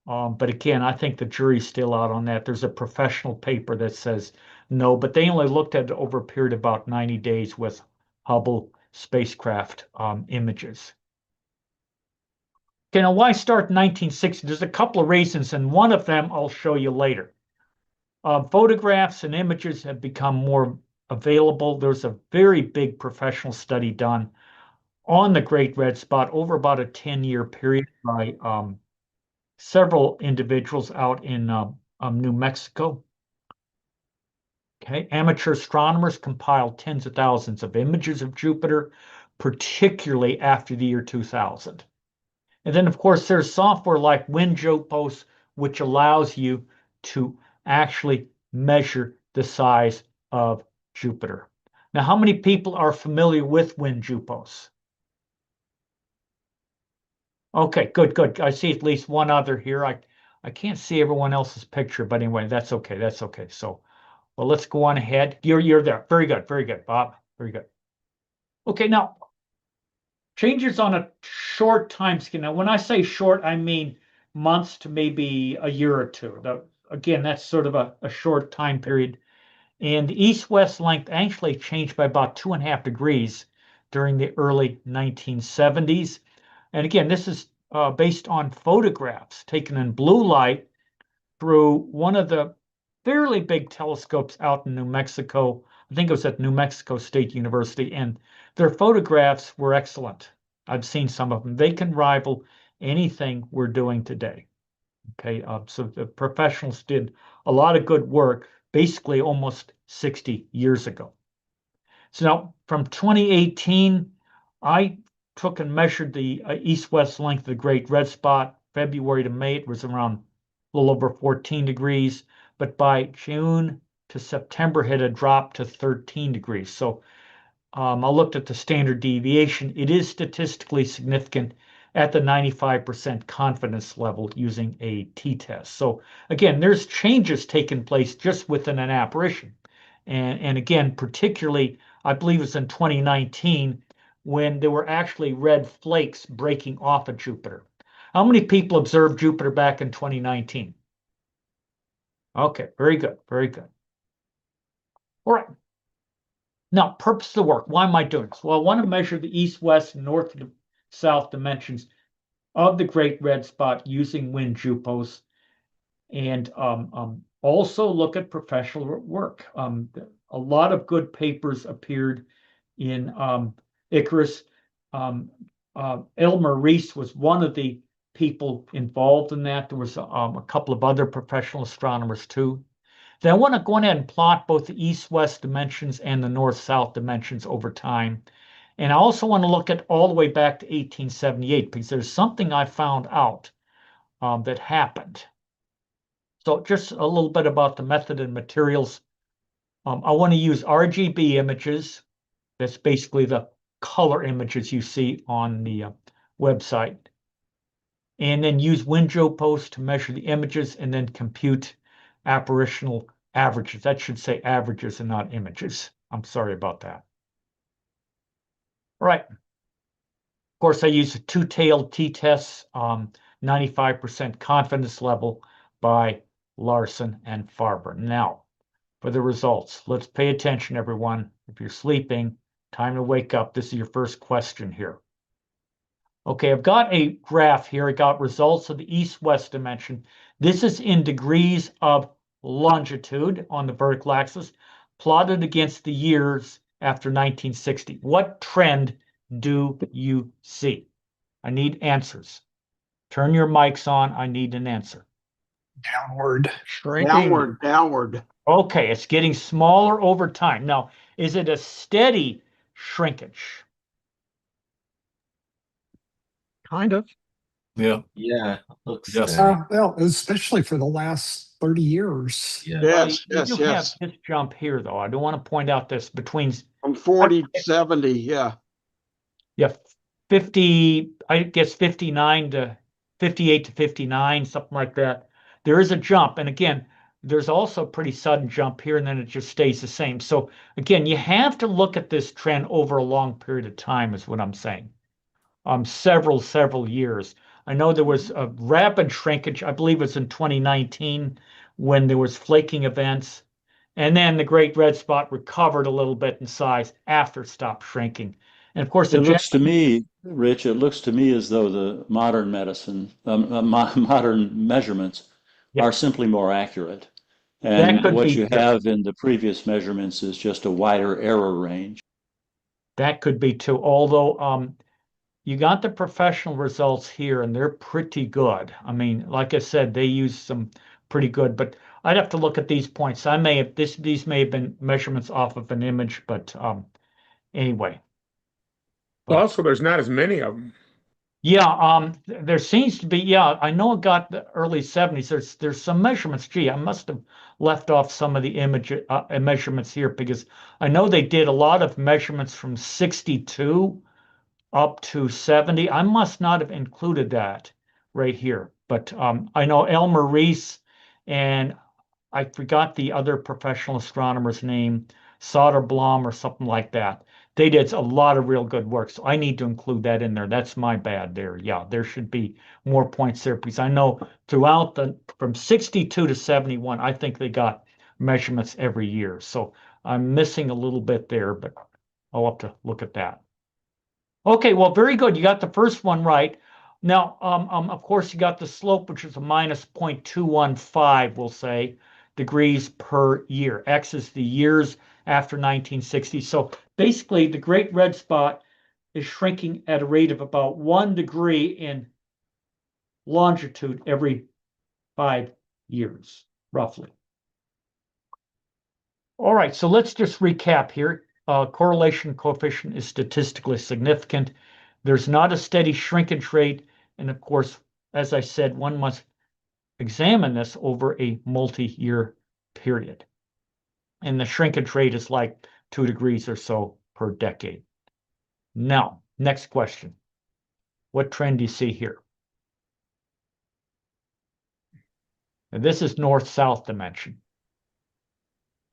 S2: But again, I think the jury's still out on that. There's a professional paper that says no, but they only looked at it over a period of about 90 days with Hubble spacecraft images. Okay, now why start in 1960? There's a couple of reasons, and one of them I'll show you later. Photographs and images have become more available. There's a very big professional study done on the Great Red Spot over about a 10-year period by several individuals out in New Mexico. Okay, amateur astronomers compiled tens of thousands of images of Jupiter, particularly after the year 2000. And then, of course, there's software like WinJupos, which allows you to actually measure the size of Jupiter. Now, how many people are familiar with WinJupos? Okay, good. I see at least one other here. I can't see everyone else's picture, but anyway, that's okay. That's okay. So, well, let's go on ahead. You're there. Very good, Bob. Very good. Okay, now changes on a short time scale. Now, when I say short, I mean months to maybe a year or two. Again, that's sort of a short time period. And the east-west length actually changed by about 2.5 degrees during the early 1970s. And again, this is based on photographs taken in blue light through one of the fairly big telescopes out in New Mexico. I think it was at New Mexico State University, and their photographs were excellent. I've seen some of them. They can rival anything we're doing today. Okay, so the professionals did a lot of good work, basically almost 60 years ago. So now from 2018, I took and measured the east-west length of the Great Red Spot. February to May, it was around a little over 14 degrees, but by June to September, it had dropped to 13 degrees. So I looked at the standard deviation. It is statistically significant at the 95% confidence level using a t-test. So again, there's changes taking place just within an apparition. And again, particularly, I believe it was in 2019 when there were actually red flakes breaking off of Jupiter. How many people observed Jupiter back in 2019? Okay, very good, very good. All right. Now, purpose of the work. Why am I doing this? Well, I want to measure the east, west, north, and south dimensions of the Great Red Spot using WinJupos, and also look at professional work. A lot of good papers appeared in Icarus. Elmer Reese was one of the people involved in that. There was a couple of other professional astronomers too. Then I want to go ahead and plot both the east-west dimensions and the north-south dimensions over time. And I also want to look at all the way back to 1878 because there's something I found out that happened. So just a little bit about the method and materials. I want to use RGB images. That's basically the color images you see on the website. And then use WinJupos to measure the images and then compute apparitional averages. That should say averages and not images. I'm sorry about that. All right. Of course, I use a two-tailed t-test, 95% confidence level by Larson and Farber. Now, for the results, let's pay attention, everyone. If you're sleeping, time to wake up. This is your first question here. Okay, I've got a graph here. I got results of the east-west dimension. This is in degrees of longitude on the vertical axis, plotted against the years after 1960. What trend do you see? I need answers. Turn your mics on. I need an answer.
S20: Downward.
S12: Shrinking.
S15: Downward, downward.
S2: Okay, it's getting smaller over time. Now, is it a steady shrinkage?
S12: Kind of.
S19: Yeah.
S18: Yeah. Looks
S19: Yes.
S18: steady.
S20: Well, especially for the last 30 years.
S18: Yeah.
S15: Yes,
S2: You
S15: yes,
S2: do
S15: yes.
S2: have this jump here, though. I do want to point out this between
S15: From 40 to 70, yeah.
S2: 50, I guess 59 to 58 to 59, something like that. There is a jump. And again, there's also a pretty sudden jump here, and then it just stays the same. So again, you have to look at this trend over a long period of time, is what I'm saying. Several years. I know there was a rapid shrinkage, I believe it was in 2019 when there was flaking events. And then the Great Red Spot recovered a little bit in size after it stopped shrinking. And of course,
S6: It looks to me, Rich, it looks to me as though the modern medicine, modern measurements are simply more accurate. And what you have in the previous measurements is just a wider error range.
S2: That could be too, although you got the professional results here and they're pretty good. I mean, like I said, they use some pretty good, but I'd have to look at these points. I may have these may have been measurements off of an image, but anyway.
S21: Well, also, there's not as many of them.
S2: Yeah, there seems to be. Yeah, I know it got the early 70s. There's some measurements. Gee, I must have left off some of the image measurements here because I know they did a lot of measurements from 62 up to 70. I must not have included that right here, but I know Elmer Reese and I forgot the other professional astronomer's name, Soderblom or something like that. They did a lot of real good work, so I need to include that in there. That's my bad there. Yeah, there should be more points there because I know throughout from 62 to 71, I think they got measurements every year. So I'm missing a little bit there, but I'll have to look at that. Okay, well, very good. You got the first one right. Now, of course, you got the slope, which is a minus 0.215, we'll say, degrees per year. X is the years after 1960. So basically, the Great Red Spot is shrinking at a rate of about 1 degree in longitude every 5 years, roughly. All right, so let's just recap here. Correlation coefficient is statistically significant. There's not a steady shrinkage rate. And of course, as I said, one must examine this over a multi-year period. And the shrinkage rate is like 2 degrees or so per decade. Now, next question. What trend do you see here? And this is north-south dimension.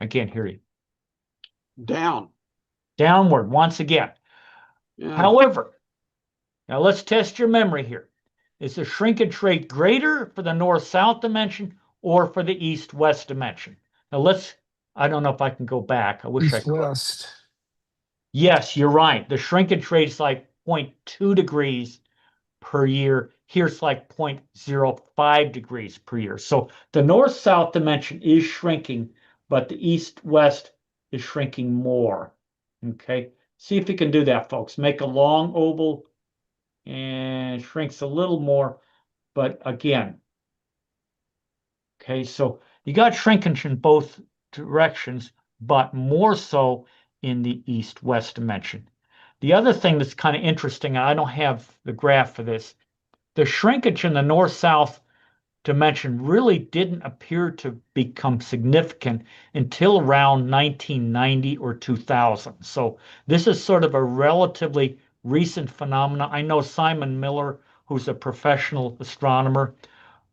S2: I can't hear you.
S15: Down.
S2: Downward once again.
S15: Yeah.
S2: However, now let's test your memory here. Is the shrinkage rate greater for the north-south dimension or for the east-west dimension? Now I don't know if I can go back. I wish I could.
S20: East-west.
S2: Yes, you're right. The shrinkage rate is like 0.2 degrees per year. Here's like 0.05 degrees per year. So the north-south dimension is shrinking, but the east-west is shrinking more. Okay, see if you can do that, folks. Make a long oval and shrinks a little more, but again, okay, so you got shrinkage in both directions, but more so in the east-west dimension. The other thing that's kind of interesting, I don't have the graph for this, the shrinkage in the north-south dimension really didn't appear to become significant until around 1990 or 2000. So this is sort of a relatively recent phenomenon. I know Simon Miller, who's a professional astronomer,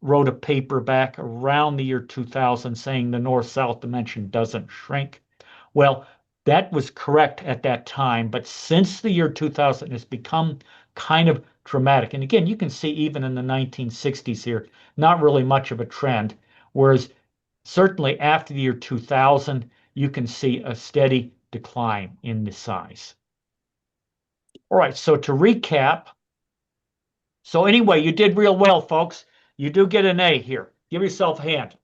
S2: wrote a paper back around the year 2000 saying the north-south dimension doesn't shrink. Well, that was correct at that time, but since the year 2000, it's become kind of dramatic. And again, you can see even in the 1960s here, not really much of a trend, whereas certainly after the year 2000, you can see a steady decline in the size. All right, so to recap, so anyway, you did real well, folks. You do get an A here. Give yourself a hand.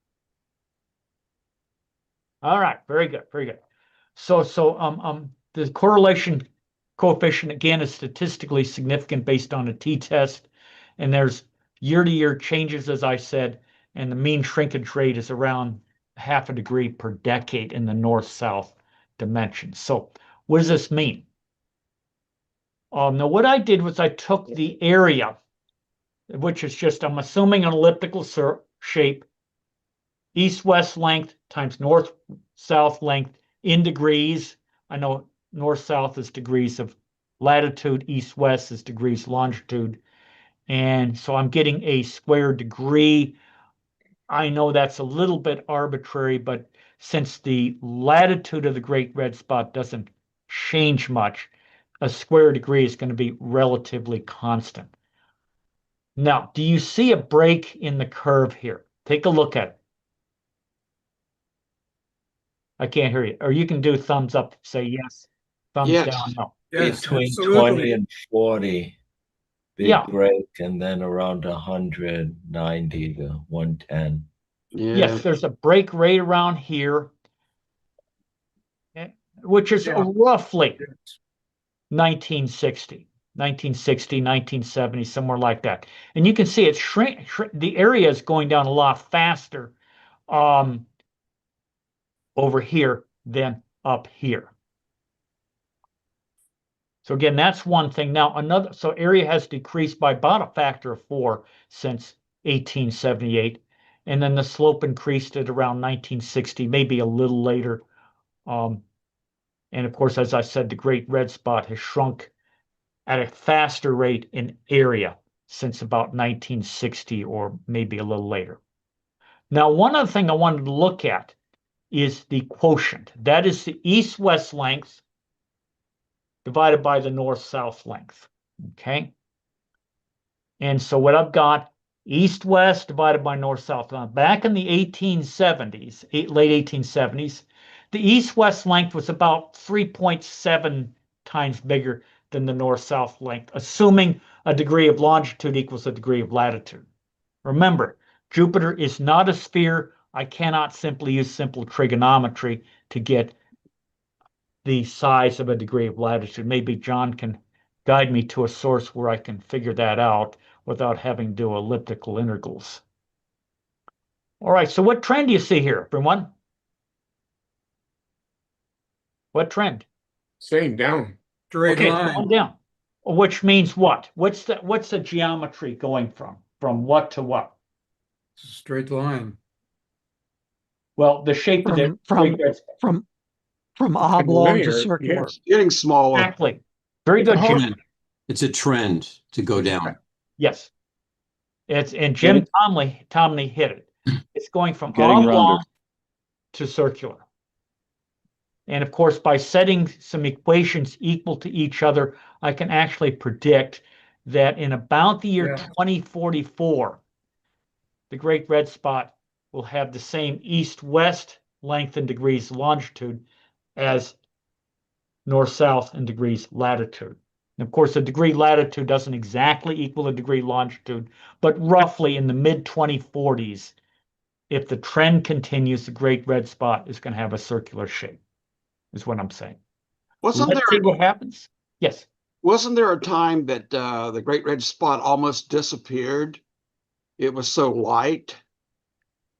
S2: All right, very good, very good. So the correlation coefficient again is statistically significant based on a t-test, and there's year-to-year changes, as I said, and the mean shrinkage rate is around 0.5 degree per decade in the north-south dimension. So what does this mean? Now what I did was I took the area, which is just, I'm assuming an elliptical shape, east-west length times north-south length in degrees. I know north-south is degrees of latitude, east-west is degrees longitude. And so I'm getting a square degree. I know that's a little bit arbitrary, but since the latitude of the Great Red Spot doesn't change much, a square degree is going to be relatively constant. Now, do you see a break in the curve here? Take a look at it. I can't hear you. Or you can do thumbs up, say yes, thumbs
S15: Yes.
S2: down, no.
S14: Yes,
S18: Between
S14: absolutely.
S18: 20 and 40, big
S2: Yeah.
S18: break, and then around 190 to 110.
S15: Yeah.
S2: Yes, there's a break right around here, which is roughly 1960, 1970, somewhere like that. And you can see it's the area is going down a lot faster over here than up here. So again, that's one thing. Now so area has decreased by about a factor of 4 since 1878. And then the slope increased at around 1960, maybe a little later. And of course, as I said, the Great Red Spot has shrunk at a faster rate in area since about 1960 or maybe a little later. Now, one other thing I wanted to look at is the quotient. That is the east-west length divided by the north-south length, okay? And so what I've got, east-west divided by north-south. Now, back in the 1870s, late 1870s, the east-west length was about 3.7 times bigger than the north-south length, assuming a degree of longitude equals a degree of latitude. Remember, Jupiter is not a sphere. I cannot simply use simple trigonometry to get the size of a degree of latitude. Maybe John can guide me to a source where I can figure that out without having to do elliptical integrals. All right, so what trend do you see here, everyone? What trend?
S21: Staying down.
S14: Straight
S2: Okay,
S14: line.
S2: going down. Which means what? What's the geometry going from? From what to what?
S14: Straight line.
S2: Well, the shape of the
S12: from From
S21: Kind of
S12: oblong to
S21: linear,
S12: circular.
S21: yes.
S15: Getting smaller.
S2: Exactly. Very
S7: It's a
S2: good,
S7: whole-
S2: Jim.
S8: It's a trend to go down.
S2: Yes. And Jim Tomley hit it. It's going from
S6: Getting rounder.
S2: oblong to circular. And of course, by setting some equations equal to each other, I can actually predict that in about the year 2044, the Great Red Spot will have the same east-west length in degrees longitude as north-south in degrees latitude. And of course, a degree latitude doesn't exactly equal a degree longitude, but roughly in the mid-2040s, if the trend continues, the Great Red Spot is going to have a circular shape, is what I'm saying.
S15: Wasn't
S2: Let's see what happens. Yes.
S15: Wasn't there a time that the Great Red Spot almost disappeared? It was so light.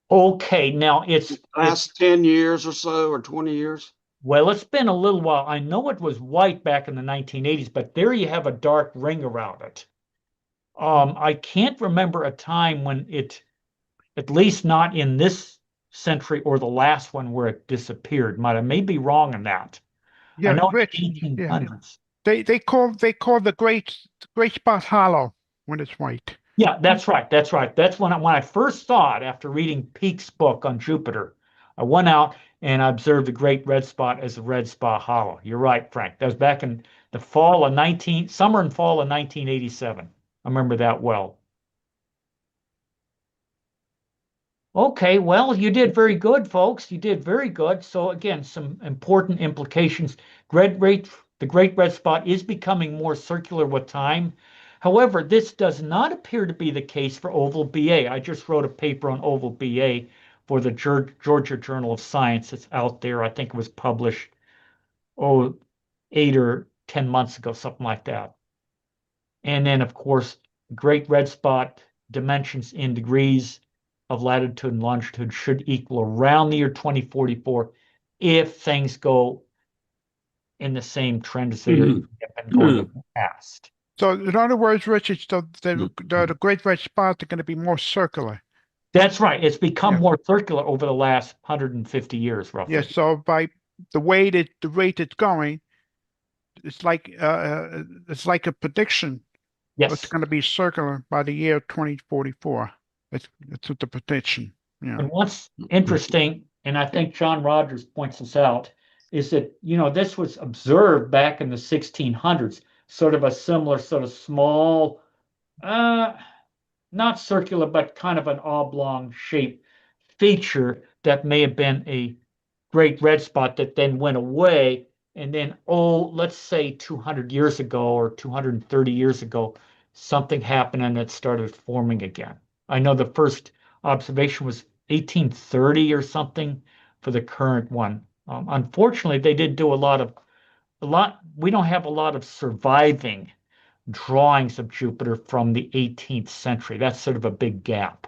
S2: Okay, now it's
S15: Last 10 years or so, or 20 years.
S2: Well, it's been a little while. I know it was white back in the 1980s, but there you have a dark ring around it. I can't remember a time when it, at least not in this century or the last one, where it disappeared. I may be wrong on that.
S7: Yeah,
S2: I know
S7: Rich.
S2: it's 1800s.
S7: They call the great spot hollow when it's white.
S2: Yeah, that's right. That's right. That's when I first saw it after reading Peake's book on Jupiter. I went out and I observed the Great Red Spot as the Red Spot Hollow. You're right, Frank. That was back in the summer and fall of 1987. I remember that well. Okay, well, you did very good, folks. You did very good. So again, some important implications. The Great Red Spot is becoming more circular with time. However, this does not appear to be the case for oval BA. I just wrote a paper on oval BA for the Georgia Journal of Science. It's out there. I think it was published, 8 or 10 months ago, something like that. And then, of course, Great Red Spot dimensions in degrees of latitude and longitude should equal around the year 2044 if things go in the same trend as they have been going in the past.
S7: So in other words, Richard, the Great Red Spot are going to be more circular.
S2: That's right. It's become more circular over the last 150 years, roughly.
S7: Yes. So by the rate it's going, it's like a prediction.
S2: Yes.
S7: It's going to be circular by the year 2044. That's what the prediction. Yeah.
S2: And what's interesting, and I think John Rogers points this out, is that, this was observed back in the 1600s, sort of a similar sort of small, not circular, but kind of an oblong shape feature that may have been a Great Red Spot that then went away. And then, let's say 200 years ago or 230 years ago, something happened and it started forming again. I know the first observation was 1830 or something for the current one. Unfortunately, they did do we don't have a lot of surviving drawings of Jupiter from the 18th century. That's sort of a big gap.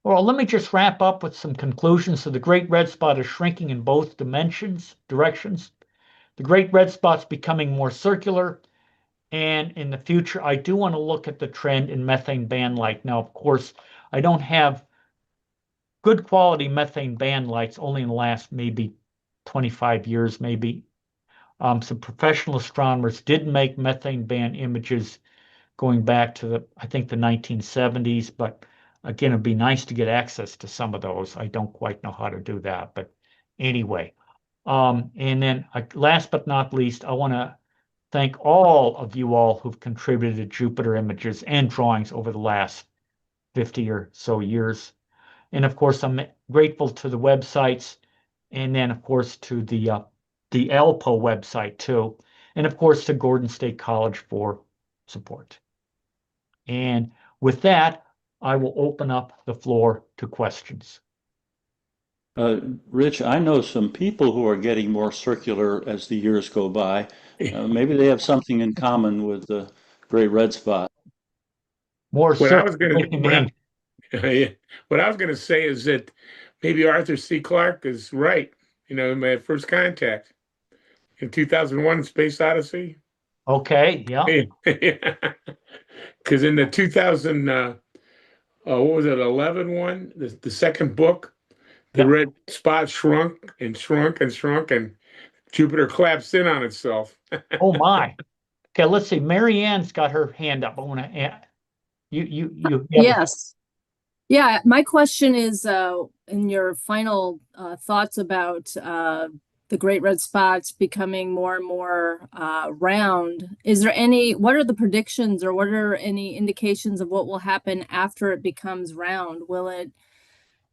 S2: Well, let me just wrap up with some conclusions. So the Great Red Spot is shrinking in both directions. The Great Red Spot's becoming more circular. And in the future, I do want to look at the trend in methane band light. Now, of course, I don't have good quality methane band lights only in the last maybe 25 years, maybe. Some professional astronomers did make methane band images going back to I think the 1970s, but again, it'd be nice to get access to some of those. I don't quite know how to do that, but anyway. And then last but not least, I want to thank all of you all who've contributed to Jupiter images and drawings over the last 50 or so years. And of course, I'm grateful to the websites, and then of course to the ALPO website too, and of course to Gordon State College for support. And with that, I will open up the floor to questions.
S6: Rich, I know some people who are getting more circular as the years go by. Maybe they have something in common with the Great Red Spot.
S2: More
S21: What I was
S2: circular,
S21: going
S2: what you mean?
S21: what I was going to say is that maybe Arthur C. Clarke is right. In my first contact in 2001, Space Odyssey.
S2: Okay, yeah.
S21: Because in the 2000, what was it, 11 one, the second book, the red spot shrunk and shrunk and shrunk, and Jupiter collapsed in on itself.
S2: Oh my. Okay, let's see. Mary Ann's got her hand up. I want to. You.
S4: Yes. Yeah, my question is in your final thoughts about the great red spots becoming more and more round, what are the predictions or what are any indications of what will happen after it becomes round? Will it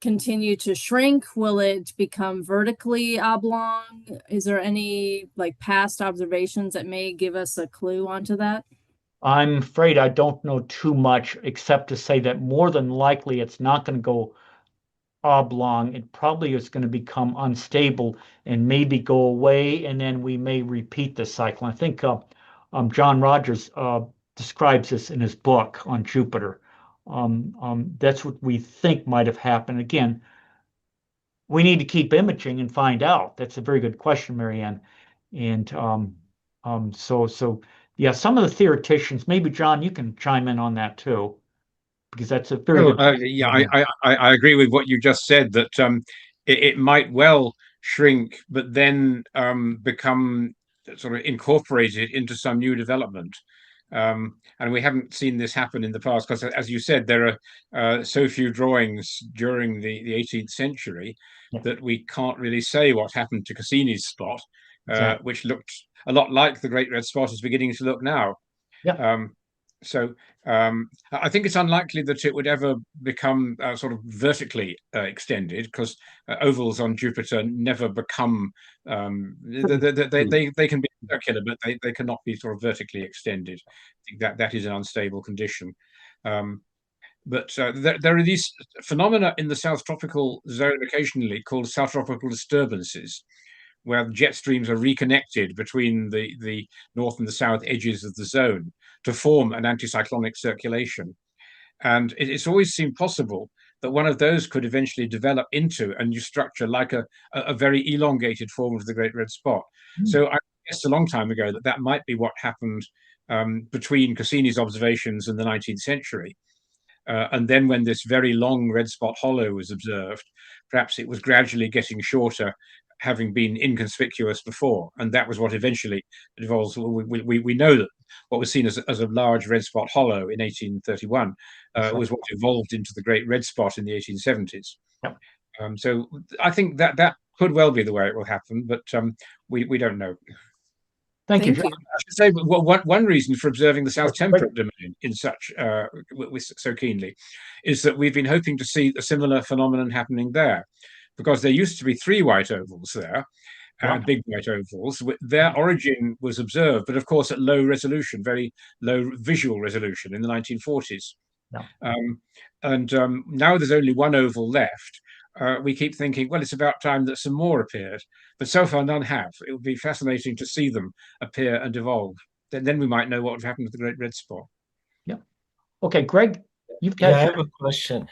S4: continue to shrink? Will it become vertically oblong? Is there any like past observations that may give us a clue onto that?
S2: I'm afraid I don't know too much except to say that more than likely it's not going to go oblong. It probably is going to become unstable and maybe go away, and then we may repeat the cycle. I think John Rogers describes this in his book on Jupiter. That's what we think might have happened. Again, we need to keep imaging and find out. That's a very good question, Marianne. And so yeah, some of the theoreticians, maybe John, you can chime in on that too, because that's a very good.
S17: Yeah, I agree with what you just said, that it might well shrink, but then become sort of incorporated into some new development. And we haven't seen this happen in the past because, as you said, there are so few drawings during the 18th century that we can't really say what happened to Cassini's spot, which looked a lot like the Great Red Spot is beginning to look now.
S2: Yeah.
S17: So I think it's unlikely that it would ever become sort of vertically extended, because ovals on Jupiter never become they can be circular, but they cannot be sort of vertically extended. I think that is an unstable condition. But there are these phenomena in the South Tropical Zone occasionally called South Tropical disturbances, where jet streams are reconnected between the north and the south edges of the zone to form an anticyclonic circulation. And it's always seemed possible that one of those could eventually develop into a new structure like a very elongated form of the Great Red Spot. So I guessed a long time ago that might be what happened between Cassini's observations in the 19th century. And then when this very long red spot hollow was observed, perhaps it was gradually getting shorter, having been inconspicuous before. And that was what eventually evolves. We know that what was seen as a large red spot hollow in 1831 was what evolved into the great red spot in the 1870s.
S2: Yep.
S17: So I think that could well be the way it will happen, but we don't know.
S2: Thank you.
S17: I should say one reason for observing the South Temperate domain in such so keenly is that we've been hoping to see a similar phenomenon happening there, because there used to be 3 white ovals there, big white ovals. Their origin was observed, but of course at low resolution, very low visual resolution in the 1940s. Now there's only 1 oval left. We keep thinking, well, it's about time that some more appeared, but so far none have. It would be fascinating to see them appear and evolve. Then we might know what would happen to the Great Red Spot.
S2: Yeah. Okay, Greg, you've got.
S18: Yeah, I have a question.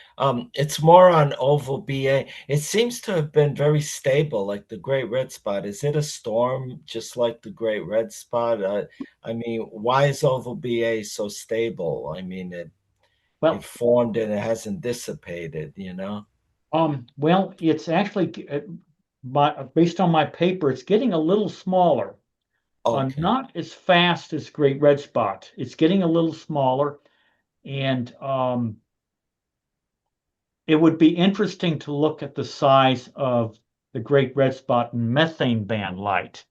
S18: It's more on oval BA. It seems to have been very stable, like the Great Red Spot. Is it a storm, just like the Great Red Spot? I mean, why is oval BA so stable? I mean, it formed and it hasn't dissipated, you know?
S2: Well, it's actually based on my paper, it's getting a little smaller. Not as fast as Great Red Spot. It's getting a little smaller, and it would be interesting to look at the size of the Great Red Spot in methane band light.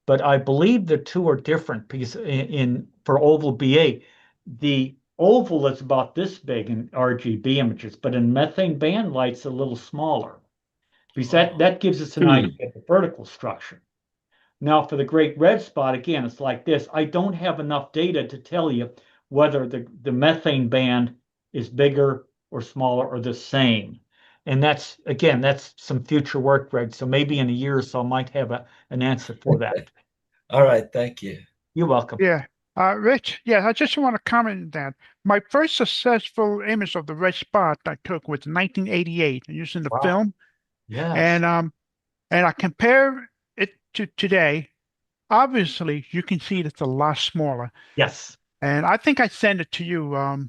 S2: But I believe the two are different, because for oval BA, the oval is about this big in RGB images, but in methane band light, it's a little smaller, because that gives us an idea of the vertical structure. Now, for the Great Red Spot, again, it's like this. I don't have enough data to tell you whether the methane band is bigger or smaller or the same. And that's some future work, Greg. So maybe in a year or so, I might have an answer for that.
S18: All right, thank you.
S2: You're welcome.
S7: Yeah. Rich, I just want to comment that my first successful image of the red spot I took was 1988 using the film.
S2: Yes.
S7: And I compare it to today. Obviously, you can see it's a lot smaller.
S2: Yes.
S7: And I think I sent it to you.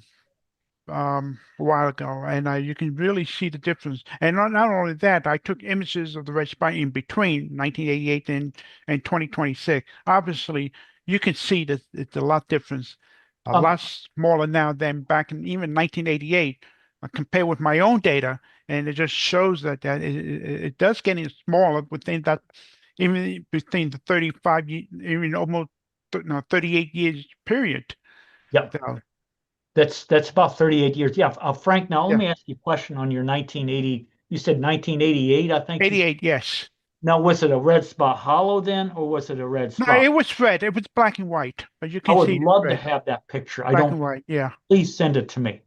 S7: a while ago, and you can really see the difference. And not only that, I took images of the red spot in between 1988 and 2026. Obviously, you can see that it's a lot difference, a lot smaller now than back in even 1988, compared with my own data, and it just shows that it does getting smaller within that, even between the 35, even almost 38 years period.
S2: Yep.
S7: So,
S2: That's about 38 years. Yeah. Frank, now let
S7: Yeah.
S2: me ask you a question on your 1980. You said 1988, I think.
S7: 88, yes.
S2: Now, was it a red spot hollow then, or was it a red
S7: No,
S2: spot?
S7: it was red. It was black and white, but you
S2: I
S7: can
S2: would
S7: see
S2: love to
S7: red.
S2: have that picture. I
S7: Black
S2: don't.
S7: and white, yeah.
S2: Please send it to me.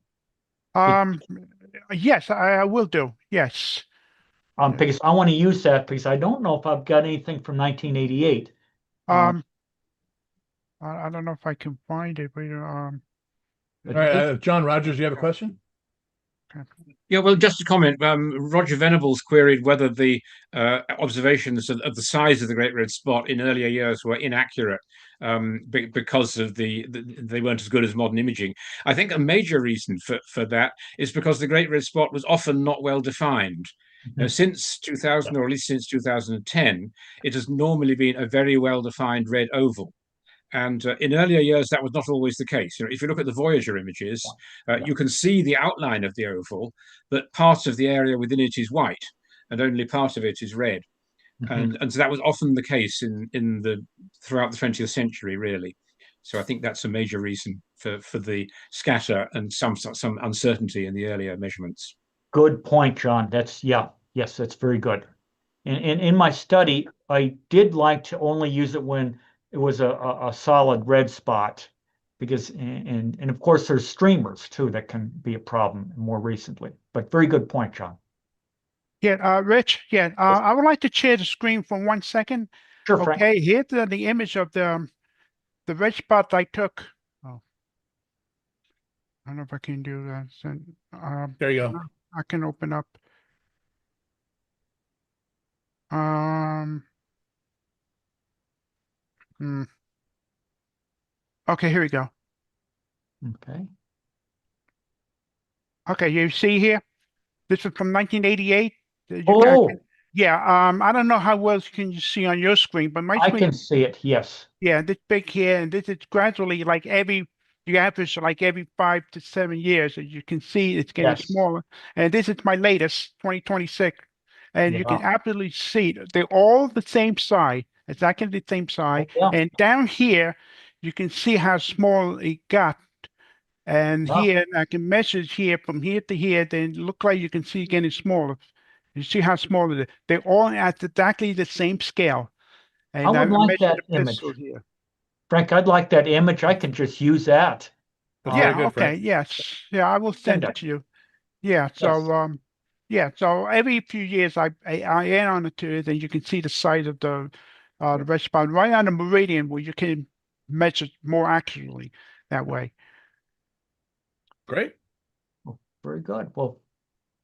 S7: Yes, I will do. Yes.
S2: Because I want to use that because I don't know if I've got anything from 1988.
S7: I don't know if I can find it, but
S1: All right, John Rogers, you have a question?
S17: Yeah, well, just a comment. Roger Venables queried whether the observations of the size of the Great Red Spot in earlier years were inaccurate because of they weren't as good as modern imaging. I think a major reason for that is because the Great Red Spot was often not well defined. Since 2000, or at least since 2010, it has normally been a very well defined red oval. And in earlier years, that was not always the case. If you look at the Voyager images, you can see the outline of the oval, but part of the area within it is white, and only part of it is red. And so that was often the case throughout the 20th century, really. So I think that's a major reason for the scatter and some uncertainty in the earlier measurements.
S2: Good point, John. Yes, that's very good. In my study, I did like to only use it when it was a solid red spot, because and of course there's streamers too that can be a problem more recently. But very good point, John.
S7: Yeah, Rich. Yeah, I would like to share the screen for 1 second.
S2: Sure, Frank.
S7: Okay, here's the image of the red spot I took. Oh, I don't know if I can do that. So,
S1: there you go.
S7: I can open up. Okay, here we go.
S2: Okay.
S7: Okay, you see here? This is from 1988. Yeah, I don't know how well can you see on your screen, but my
S2: I
S7: screen.
S2: can see it, yes.
S7: Yeah, this big here, and this is gradually like you average like every 5 to 7 years, as you can see, it's getting smaller. And this is my latest, 2026. And you can absolutely see they're all the same size, exactly the same size. And down here, you can see how small it got. And here, I can measure here from here to here, then look like you can see it getting smaller. You see how small it is. They're all at exactly the same scale. And
S2: I would like
S7: measured
S2: that
S7: the
S2: image.
S7: pixel here.
S2: Frank, I'd like that image. I could just use that.
S7: Yeah, okay, yes. Yeah, I will send it to you. Yeah, so so every few years I add on it to it, and you can see the size of the red spot right on the meridian where you can measure more accurately that way.
S1: Great.
S2: Well, very good. Well,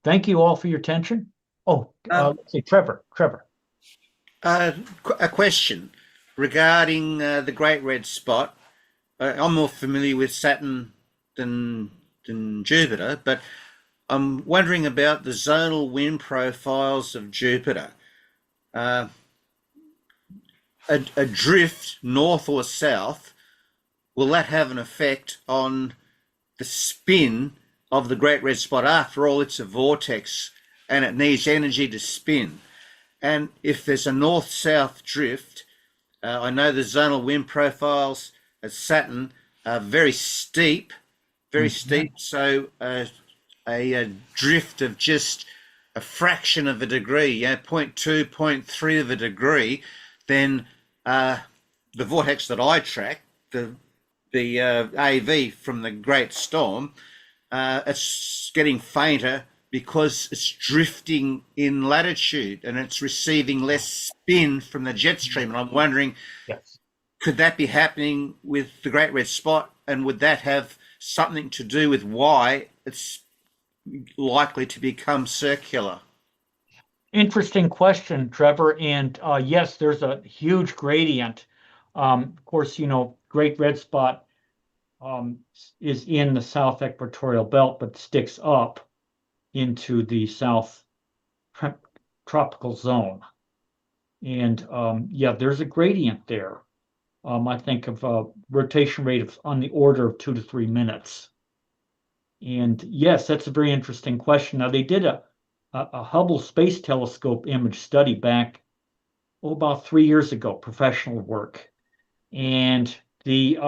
S2: thank you all for your attention. Let's see, Trevor.
S16: A question regarding the Great Red Spot. I'm more familiar with Saturn than Jupiter, but I'm wondering about the zonal wind profiles of Jupiter. A drift north or south, will that have an effect on the spin of the Great Red Spot? After all, it's a vortex and it needs energy to spin. And if there's a north-south drift, I know the zonal wind profiles at Saturn are very steep, so a drift of just a fraction of a degree, 0.2, 0.3 of a degree, then the vortex that I track, the AV from the Great Storm, it's getting fainter because it's drifting in latitude and it's receiving less spin from the jet stream. And I'm wondering, could that be happening with the Great Red Spot, and would that have something to do with why it's likely to become circular?
S2: Interesting question, Trevor. And yes, there's a huge gradient. Of course, Great Red Spot is in the South Equatorial Belt, but sticks up into the South tropical zone. And yeah, there's a gradient there. I think of a rotation rate of on the order of 2 to 3 minutes. And yes, that's a very interesting question. Now they did a Hubble Space Telescope image study back about 3 years ago, professional work. And the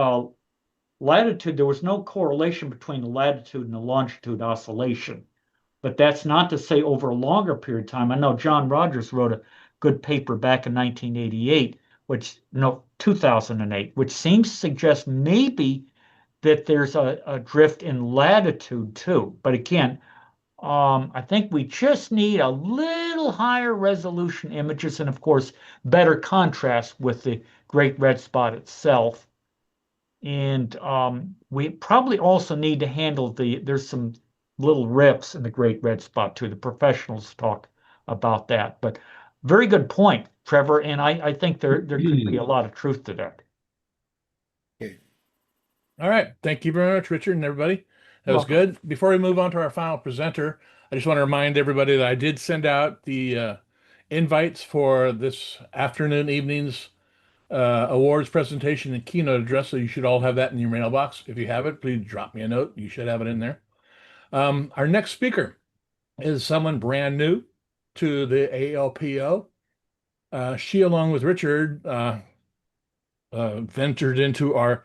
S2: latitude, there was no correlation between the latitude and the longitude oscillation. But that's not to say over a longer period of time. I know John Rogers wrote a good paper back in 1988, which, no, 2008, which seems to suggest maybe that there's a drift in latitude too. But again, I think we just need a little higher resolution images and, of course, better contrast with the Great Red Spot itself. And we probably also need to handle there's some little rips in the Great Red Spot too. The professionals talk about that. But very good point, Trevor. And I think there could be a lot of truth to that.
S1: All right. Thank you very much, Richard and everybody. That was good. Before we move on to our final presenter, I just want to remind everybody that I did send out the invites for this afternoon, evening's awards presentation and keynote address. So you should all have that in your mailbox. If you have it, please drop me a note. You should have it in there. Our next speaker is someone brand new to the ALPO. She, along with Richard, ventured into our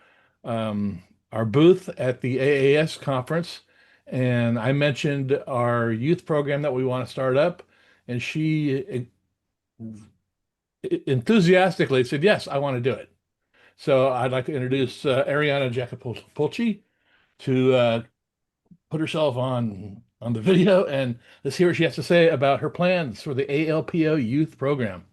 S1: booth at the AAS conference, and I mentioned our youth program that we want to start up, and she enthusiastically said, "Yes, I want to do it." So I'd like to introduce Ariana Jacopolci to put herself on the video, and let's hear what she has to say about her plans for the ALPO youth program.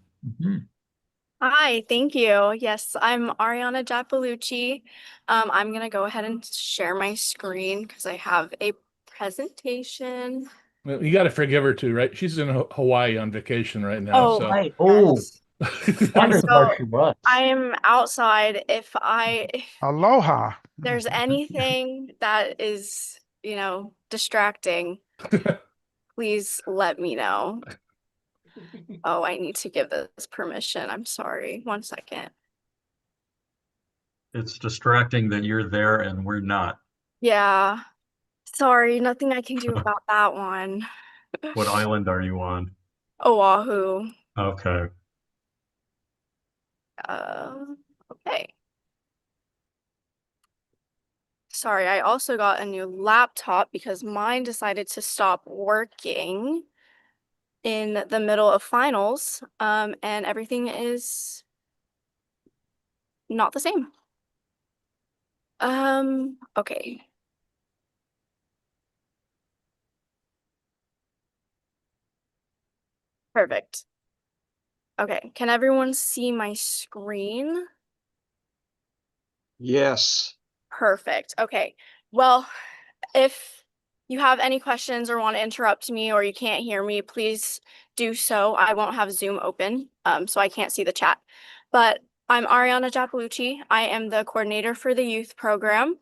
S3: Hi, thank you. Yes, I'm Ariana Giappalucci. I'm going to go ahead and share my screen because I have a presentation.
S1: Well, you got to forgive her too, right? She's in Hawaii on vacation right now.
S3: Oh,
S1: so.
S2: Right. Oh, wondered where she was.
S3: I am outside. If
S7: Aloha.
S3: there's anything that is, distracting, please let me know. Oh, I need to give this permission. I'm sorry. 1 second.
S10: It's distracting that you're there and we're not.
S3: Yeah. Sorry, nothing I can do about that one.
S10: What island are you on?
S3: Oahu.
S10: Okay.
S3: Okay. Sorry, I also got a new laptop because mine decided to stop working in the middle of finals, and everything is not the same. Okay. Perfect. Okay, can everyone see my screen?
S15: Yes.
S3: Perfect. Okay. Well, if you have any questions or want to interrupt me or you can't hear me, please do so. I won't have Zoom open, so I can't see the chat. But I'm Ariana Giappalucci. I am the coordinator for the youth program.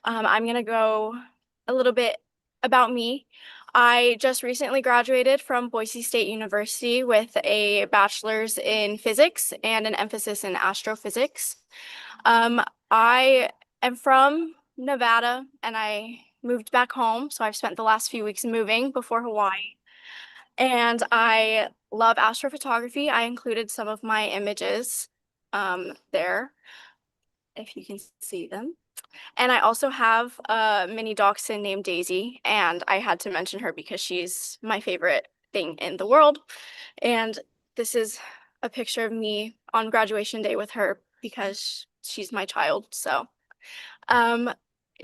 S3: I'm going to go a little bit about me. I just recently graduated from Boise State University with a bachelor's in physics and an emphasis in astrophysics. I am from Nevada and I moved back home. So I've spent the last few weeks moving before Hawaii. And I love astrophotography. I included some of my images there, if you can see them. And I also have a mini dachshund named Daisy, and I had to mention her because she's my favorite thing in the world. And this is a picture of me on graduation day with her because she's my child. So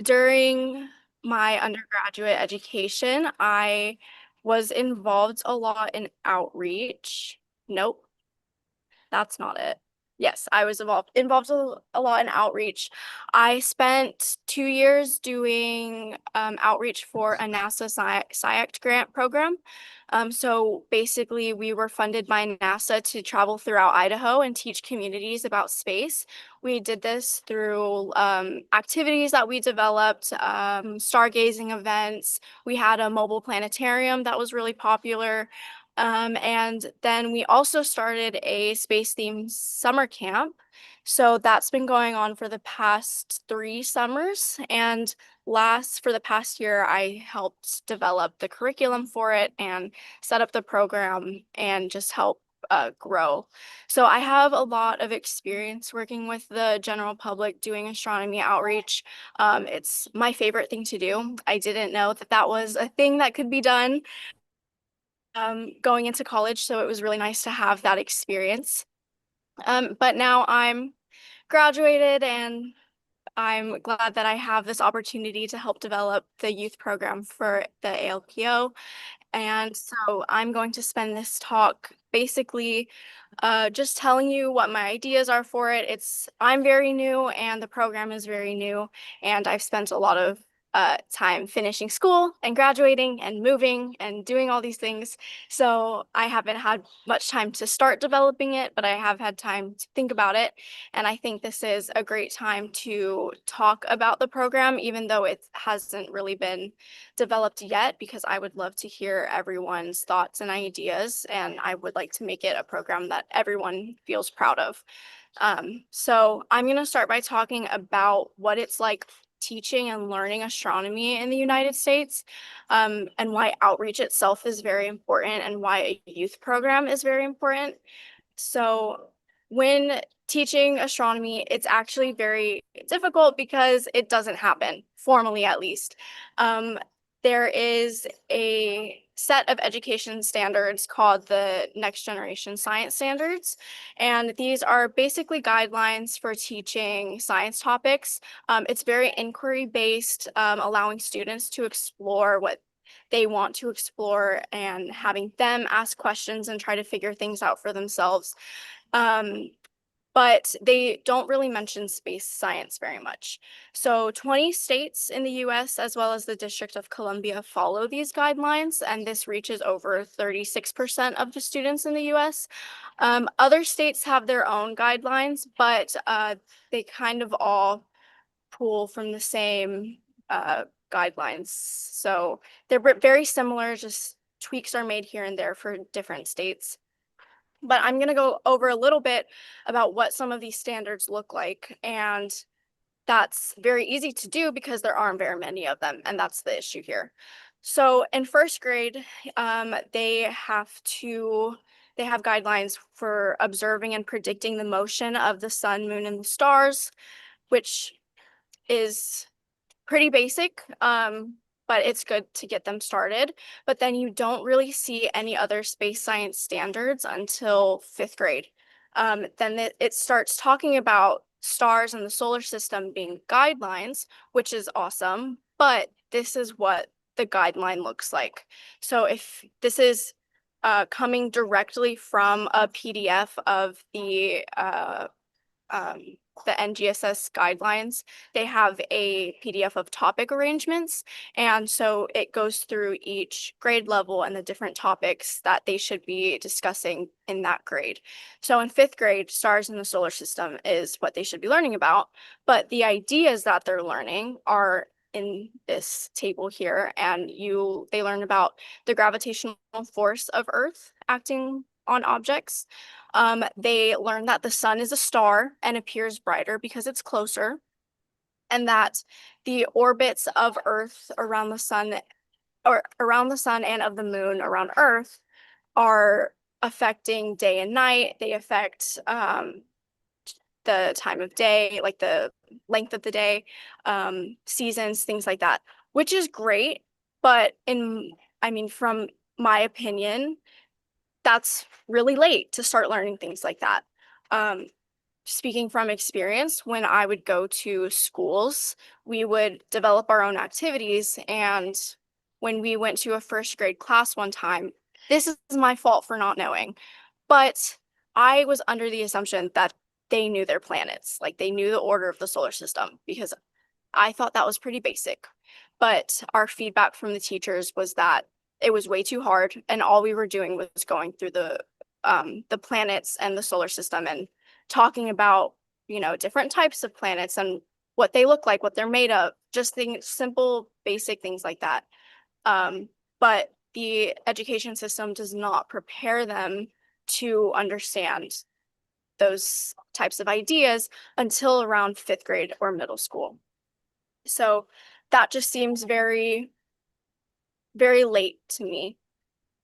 S3: during my undergraduate education, I was involved a lot in outreach. Nope, that's not it. Yes, I was involved a lot in outreach. I spent 2 years doing outreach for a NASA SciAct grant program. So basically, we were funded by NASA to travel throughout Idaho and teach communities about space. We did this through activities that we developed, stargazing events. We had a mobile planetarium that was really popular. And then we also started a space-themed summer camp. So that's been going on for the past 3 summers. And for the past year, I helped develop the curriculum for it and set up the program and just help grow. So I have a lot of experience working with the general public doing astronomy outreach. It's my favorite thing to do. I didn't know that that was a thing that could be done going into college, so it was really nice to have that experience. But now I'm graduated and I'm glad that I have this opportunity to help develop the youth program for the ALPO. And so I'm going to spend this talk basically just telling you what my ideas are for it. I'm very new and the program is very new, and I've spent a lot of time finishing school and graduating and moving and doing all these things. So I haven't had much time to start developing it, but I have had time to think about it. And I think this is a great time to talk about the program, even though it hasn't really been developed yet, because I would love to hear everyone's thoughts and ideas. And I would like to make it a program that everyone feels proud of. So I'm going to start by talking about what it's like teaching and learning astronomy in the United States, and why outreach itself is very important and why a youth program is very important. So when teaching astronomy, it's actually very difficult because it doesn't happen, formally at least. There is a set of education standards called the Next Generation Science Standards, and these are basically guidelines for teaching science topics. It's very inquiry-based, allowing students to explore what they want to explore and having them ask questions and try to figure things out for themselves. But they don't really mention space science very much. So 20 states in the US, as well as the District of Columbia, follow these guidelines, and this reaches over 36% of the students in the US. Other states have their own guidelines, but they kind of all pull from the same guidelines. So they're very similar, just tweaks are made here and there for different states. But I'm going to go over a little bit about what some of these standards look like. And that's very easy to do because there aren't very many of them. And that's the issue here. So in first grade, they have guidelines for observing and predicting the motion of the sun, moon, and the stars, which is pretty basic, but it's good to get them started. But then you don't really see any other space science standards until 5th grade. Then it starts talking about stars and the solar system being guidelines, which is awesome, but this is what the guideline looks like. So if this is coming directly from a PDF of the NGSS guidelines, they have a PDF of topic arrangements. And so it goes through each grade level and the different topics that they should be discussing in that grade. So in 5th grade, stars in the solar system is what they should be learning about. But the ideas that they're learning are in this table here, and they learn about the gravitational force of Earth acting on objects. They learn that the sun is a star and appears brighter because it's closer, and that the orbits of Earth around the sun, or around the sun, and of the moon around Earth are affecting day and night. They affect the time of day, like the length of the day, seasons, things like that, which is great. But from my opinion, that's really late to start learning things like that. Speaking from experience, when I would go to schools, we would develop our own activities. And when we went to a 1st grade class one time, this is my fault for not knowing, but I was under the assumption that they knew their planets, like they knew the order of the solar system, because I thought that was pretty basic. But our feedback from the teachers was that it was way too hard, and all we were doing was going through the planets and the solar system and talking about, you know, different types of planets and what they look like, what they're made of, just things, simple, basic things like that. But the education system does not prepare them to understand those types of ideas until around 5th grade or middle school. So that just seems very, very late to me.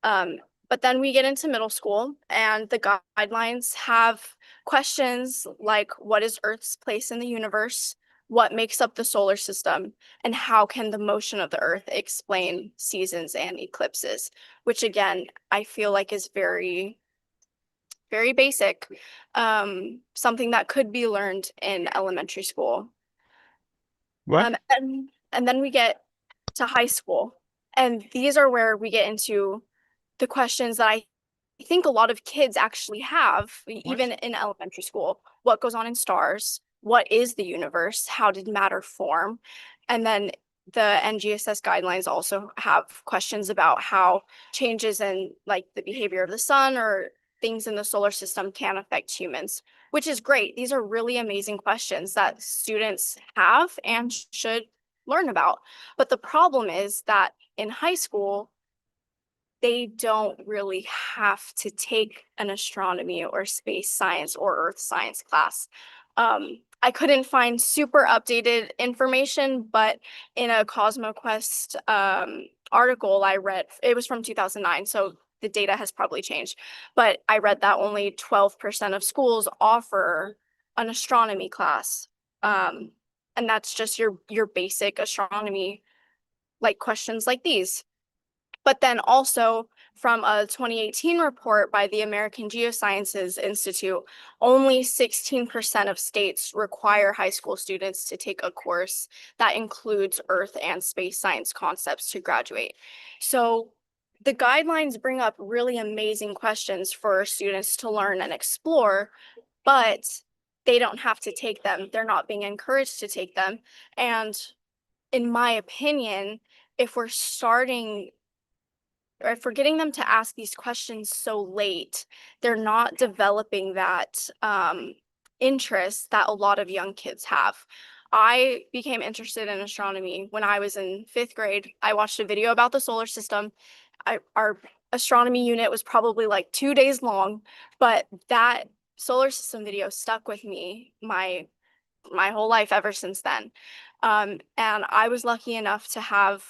S3: But then we get into middle school, and the guidelines have questions like, what is Earth's place in the universe? What makes up the solar system? And how can the motion of the Earth explain seasons and eclipses? Which again, I feel like is very, very basic, something that could be learned in elementary school.
S7: What?
S3: And then we get to high school, and these are where we get into the questions that I think a lot of kids actually have, even in elementary school. What goes on in stars? What is the universe? How did matter form? And then the NGSS guidelines also have questions about how changes in like the behavior of the sun or things in the solar system can affect humans, which is great. These are really amazing questions that students have and should learn about. But the problem is that in high school, they don't really have to take an astronomy or space science or earth science class. I couldn't find super updated information, but in a CosmoQuest article I read, it was from 2009, so the data has probably changed, but I read that only 12% of schools offer an astronomy class. And that's just your basic astronomy, like questions like these. But then also from a 2018 report by the American Geosciences Institute, only 16% of states require high school students to take a course that includes Earth and space science concepts to graduate. So the guidelines bring up really amazing questions for students to learn and explore, but they don't have to take them. They're not being encouraged to take them. And in my opinion, if we're getting them to ask these questions so late, they're not developing that interest that a lot of young kids have. I became interested in astronomy when I was in 5th grade. I watched a video about the solar system. Our astronomy unit was probably like 2 days long, but that solar system video stuck with me my whole life ever since then. And I was lucky enough to have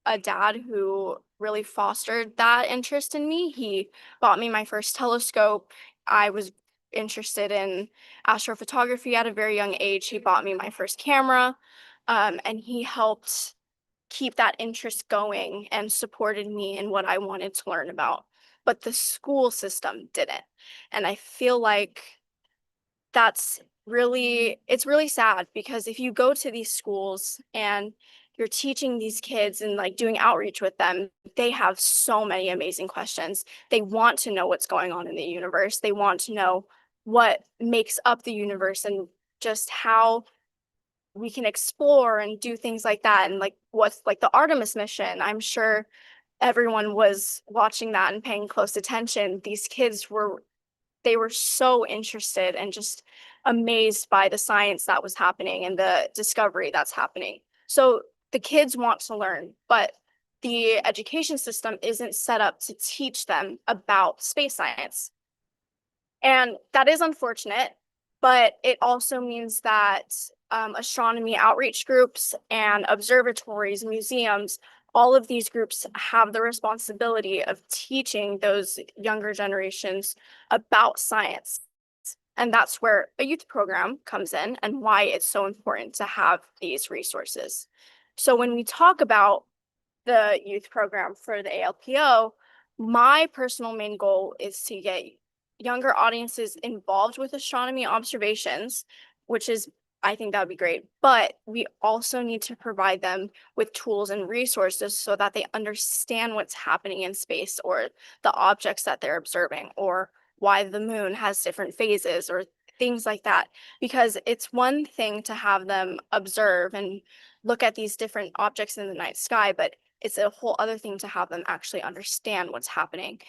S3: a dad who really fostered that interest in me. He bought me my first telescope. I was interested in astrophotography at a very young age. He bought me my first camera, and he helped keep that interest going and supported me in what I wanted to learn about. But the school system didn't. And I feel like it's really sad, because if you go to these schools and you're teaching these kids and like doing outreach with them, they have so many amazing questions. They want to know what's going on in the universe. They want to know what makes up the universe and just how we can explore and do things like that. And like what's like the Artemis mission, I'm sure everyone was watching that and paying close attention. These kids were so interested and just amazed by the science that was happening and the discovery that's happening. So the kids want to learn, but the education system isn't set up to teach them about space science. And that is unfortunate, but it also means that astronomy outreach groups and observatories, museums, all of these groups have the responsibility of teaching those younger generations about science. And that's where a youth program comes in and why it's so important to have these resources. So when we talk about the youth program for the ALPO, my personal main goal is to get younger audiences involved with astronomy observations, which is, I think that would be great. But we also need to provide them with tools and resources so that they understand what's happening in space, or the objects that they're observing, or why the moon has different phases, or things like that, because it's one thing to have them observe and look at these different objects in the night sky, but it's a whole other thing to have them actually understand what's happening.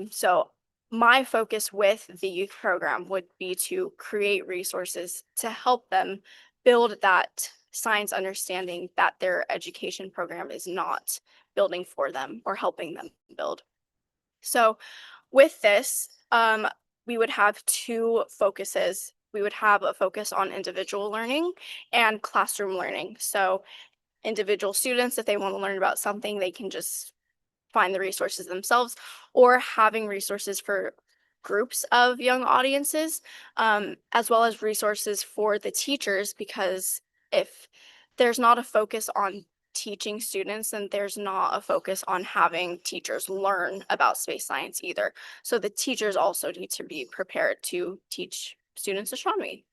S3: So my focus with the youth program would be to create resources to help them build that science understanding that their education program is not building for them or helping them build. So with this, we would have two focuses. We would have a focus on individual learning and classroom learning. So individual students, if they want to learn about something, they can just find the resources themselves, or having resources for groups of young audiences, as well as resources for the teachers, because if there's not a focus on teaching students, then there's not a focus on having teachers learn about space science either. So the teachers also need to be prepared to teach students astronomy.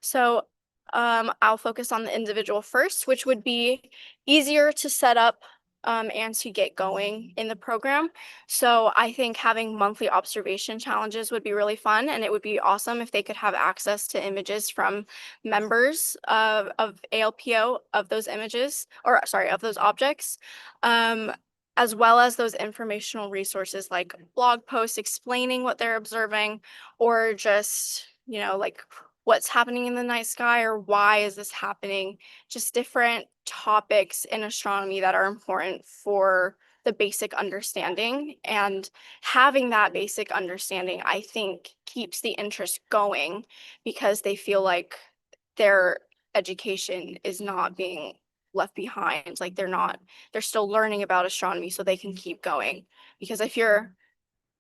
S3: So I'll focus on the individual first, which would be easier to set up and to get going in the program. So I think having monthly observation challenges would be really fun, and it would be awesome if they could have access to images from members of ALPO of those images, or sorry, of those objects, as well as those informational resources like blog posts explaining what they're observing, or just, you know, like what's happening in the night sky or why is this happening, just different topics in astronomy that are important for the basic understanding. And having that basic understanding, I think, keeps the interest going, because they feel like their education is not being left behind. Like they're still learning about astronomy, so they can keep going. Because if you're,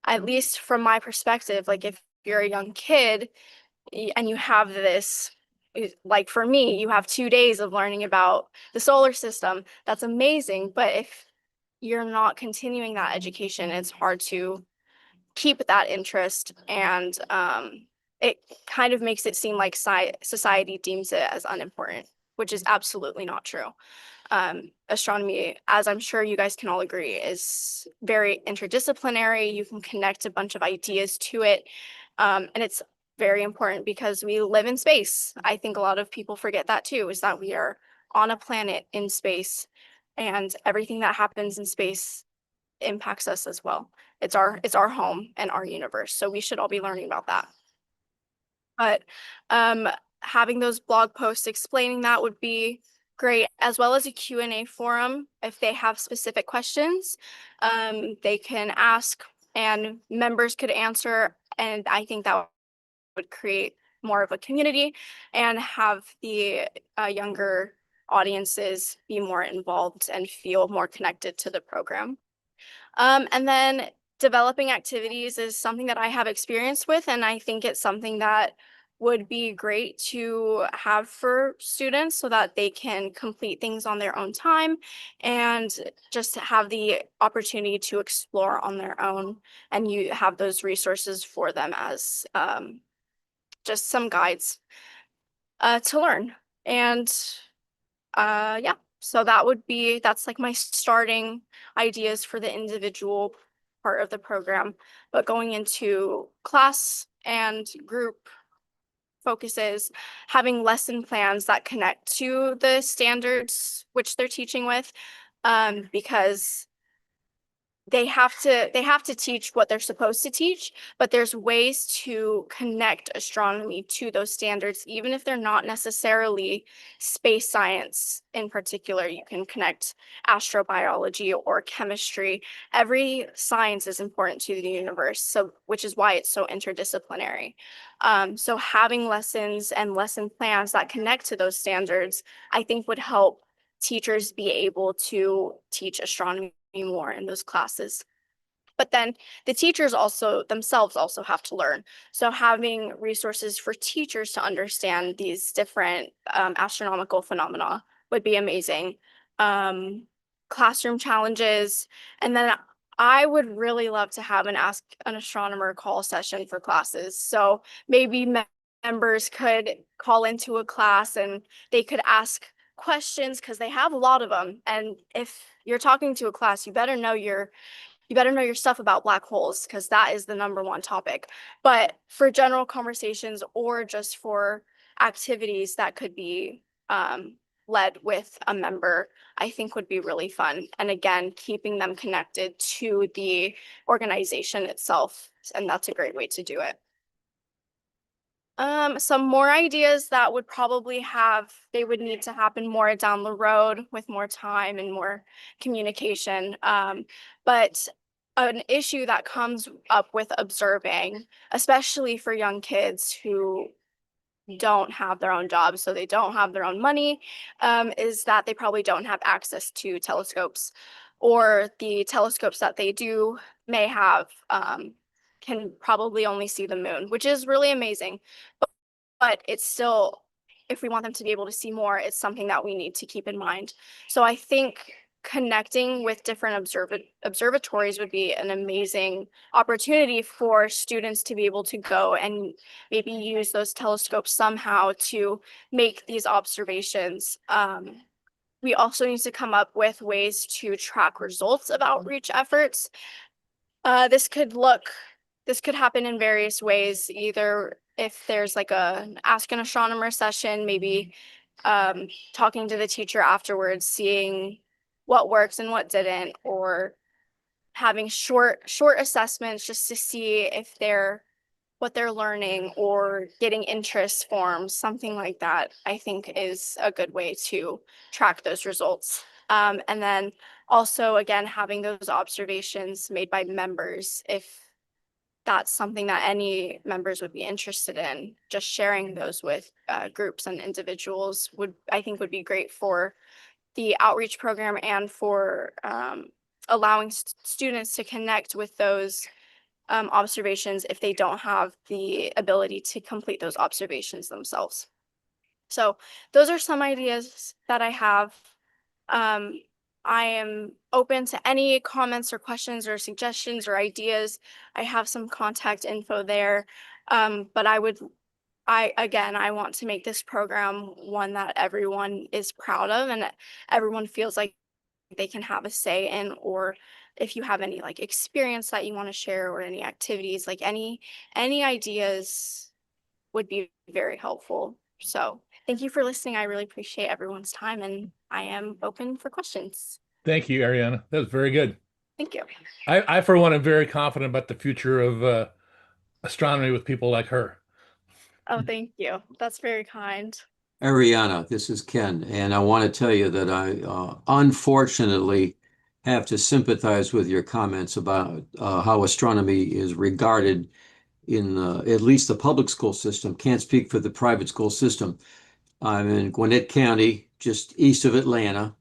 S3: at least from my perspective, like if you're a young kid and you have this, like for me, you have 2 days of learning about the solar system, that's amazing. But if you're not continuing that education, it's hard to keep that interest. And it kind of makes it seem like society deems it as unimportant, which is absolutely not true. Astronomy, as I'm sure you guys can all agree, is very interdisciplinary. You can connect a bunch of ideas to it. And it's very important because we live in space. I think a lot of people forget that too, is that we are on a planet in space, and everything that happens in space impacts us as well. It's our home and our universe. So we should all be learning about that. But having those blog posts explaining that would be great, as well as a Q&A forum. If they have specific questions, they can ask and members could answer. And I think that would create more of a community and have the younger audiences be more involved and feel more connected to the program. And then developing activities is something that I have experience with, and I think it's something that would be great to have for students so that they can complete things on their own time and just have the opportunity to explore on their own. And you have those resources for them as just some guides to learn. And yeah, so that's like my starting ideas for the individual part of the program. But going into class and group focuses, having lesson plans that connect to the standards which they're teaching with, because they have to teach what they're supposed to teach, but there's ways to connect astronomy to those standards, even if they're not necessarily space science in particular. You can connect astrobiology or chemistry. Every science is important to the universe, so which is why it's so interdisciplinary. So having lessons and lesson plans that connect to those standards, I think would help teachers be able to teach astronomy more in those classes. But then the teachers themselves also have to learn. So having resources for teachers to understand these different astronomical phenomena would be amazing. Classroom challenges. And then I would really love to have an Ask an Astronomer call session for classes. So maybe members could call into a class and they could ask questions, because they have a lot of them. And if you're talking to a class, you better know your you better know your stuff about black holes because that is the #1 topic. But for general conversations or just for activities that could be led with a member, I think would be really fun. And again, keeping them connected to the organization itself. And that's a great way to do it. Some more ideas that would probably they would need to happen more down the road with more time and more communication. But an issue that comes up with observing, especially for young kids who don't have their own jobs, so they don't have their own money, is that they probably don't have access to telescopes, or the telescopes that they do may have can probably only see the moon, which is really amazing. But it's still, if we want them to be able to see more, it's something that we need to keep in mind. So I think connecting with different observatories would be an amazing opportunity for students to be able to go and maybe use those telescopes somehow to make these observations. We also need to come up with ways to track results of outreach efforts. This could happen in various ways, either if there's like an ask an astronomer session, maybe talking to the teacher afterwards, seeing what works and what didn't, or having short assessments just to see if what they're learning, or getting interest forms, something like that, I think is a good way to track those results. And then also, again, having those observations made by members, if that's something that any members would be interested in, just sharing those with groups and individuals I think would be great for the outreach program and for allowing students to connect with those observations if they don't have the ability to complete those observations themselves. So those are some ideas that I have. I am open to any comments or questions or suggestions or ideas. I have some contact info there. But I want to make this program one that everyone is proud of and that everyone feels like they can have a say in, or if you have any like experience that you want to share or any activities, like any ideas would be very helpful. So thank you for listening. I really appreciate everyone's time, and I am open for questions.
S1: Thank you, Ariana. That was very good.
S3: Thank you.
S1: I for one, am very confident about the future of astronomy with people like her.
S3: Oh, thank you. That's very kind.
S8: Ariana, this is Ken, and I want to tell you that I unfortunately have to sympathize with your comments about how astronomy is regarded in at least the public school system. Can't speak for the private school system. I'm in Gwinnett County, just east of Atlanta,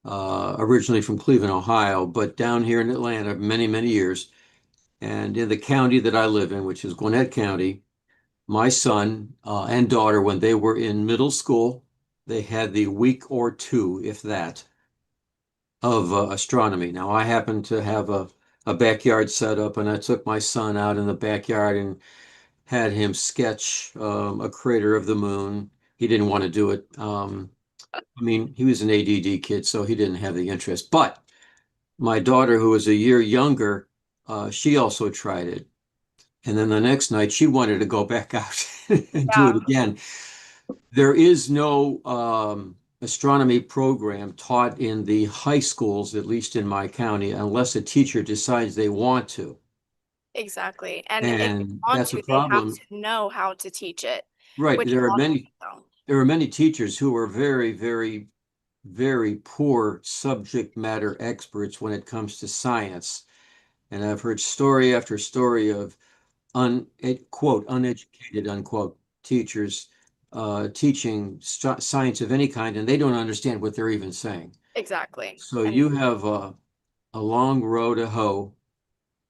S8: originally from Cleveland, Ohio, but down here in Atlanta many, many years. And in the county that I live in, which is Gwinnett County, my son and daughter, when they were in middle school, they had the week or two, if that, of astronomy. Now, I happen to have a backyard set up, and I took my son out in the backyard and had him sketch a crater of the moon. He didn't want to do it. I mean, he was an ADD kid, so he didn't have the interest. But my daughter, who was a year younger, she also tried it. And then the next night, she wanted to go back out and do it again. There is no astronomy program taught in the high schools, at least in my county, unless a teacher decides they want to.
S3: Exactly. And if they
S8: And
S3: want
S8: that's a
S3: to, they have
S8: problem.
S3: to know how to teach it.
S8: Right.
S3: Which
S8: There
S3: a
S8: are
S3: lot of
S8: many,
S3: people don't.
S8: there are many teachers who are very, very, very poor subject matter experts when it comes to science. And I've heard story after story of quote, uneducated, unquote, teachers teaching science of any kind, and they don't understand what they're even saying.
S3: Exactly.
S8: So
S3: And
S8: you have a long road to hoe.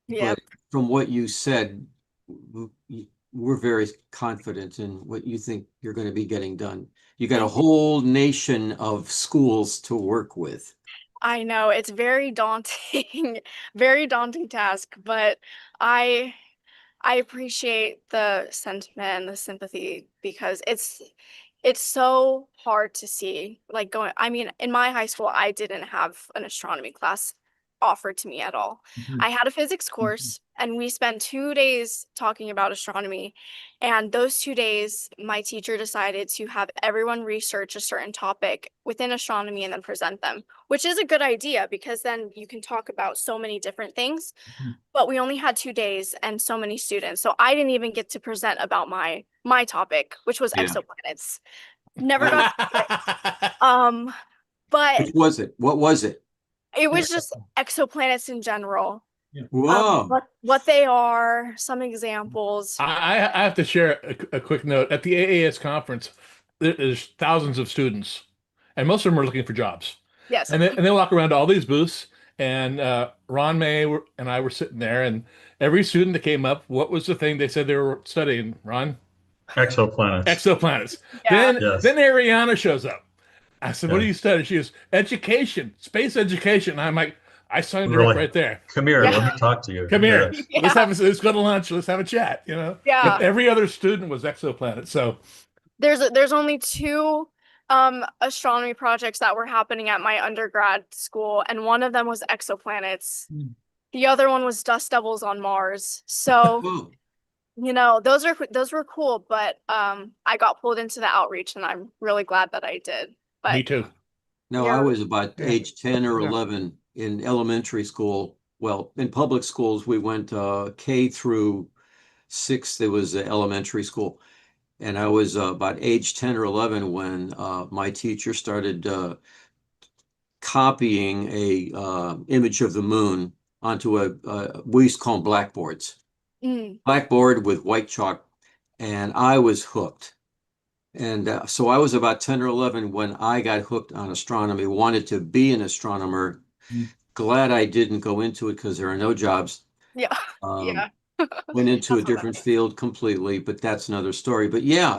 S3: Yep.
S8: But from what you said, we're very confident in what you think you're going to be getting done. You got a
S3: Thank you.
S8: whole nation of schools to work with.
S3: I know it's very daunting, very daunting task, but I appreciate the sentiment and the sympathy because it's so hard to see. Like I mean, in my high school, I didn't have an astronomy class offered to me at all. I had a physics course and we spent 2 days talking about astronomy. And those 2 days, my teacher decided to have everyone research a certain topic within astronomy and then present them, which is a good idea because then you can talk about so many different things. But we only had 2 days and so many students. So I didn't even get to present about my topic, which was
S8: Yeah.
S3: exoplanets. Never got to it. But
S8: Which was it? What was it?
S3: it was just exoplanets in general.
S8: Whoa.
S3: What they are, some examples.
S1: I have to share a quick note. At the AAS conference, there's thousands of students, and most of them are looking for jobs.
S3: Yes.
S1: And they walk around to all these booths, and Ron May and I were sitting there, and every student that came up, what was the thing they said they were studying, Ron?
S10: Exoplanets.
S1: Exoplanets.
S3: Yeah.
S1: Then Ariana shows up. I said, "What do
S10: Yeah.
S1: you study?" She goes, "Education, space education." I'm like, I signed her up right there.
S10: Come here,
S3: Yeah.
S10: let me talk to you.
S1: Come here.
S10: Yes.
S1: Let's go to lunch. Let's have a chat. You know.
S3: Yeah.
S1: But every other student was exoplanets. So
S3: There's only 2 astronomy projects that were happening at my undergrad school, and one of them was exoplanets. The other one was dust devils on Mars. So, you know, those were cool, but I got pulled into the outreach and I'm really glad that I did. But
S1: me too.
S8: No,
S3: Yeah.
S8: I was about age 10 or
S7: Yeah.
S8: 11 in elementary school. Well, in public schools, we went K through 6th. There was elementary school. And I was about age 10 or 11 when my teacher started copying a image of the moon onto we used to call them blackboards. Blackboard with white chalk, and I was hooked. And so I was about 10 or 11 when I got hooked on astronomy, wanted to be an astronomer. Glad I didn't go into it because there are no jobs.
S3: yeah. Yeah.
S8: Went into a different field completely, but that's another story. But yeah,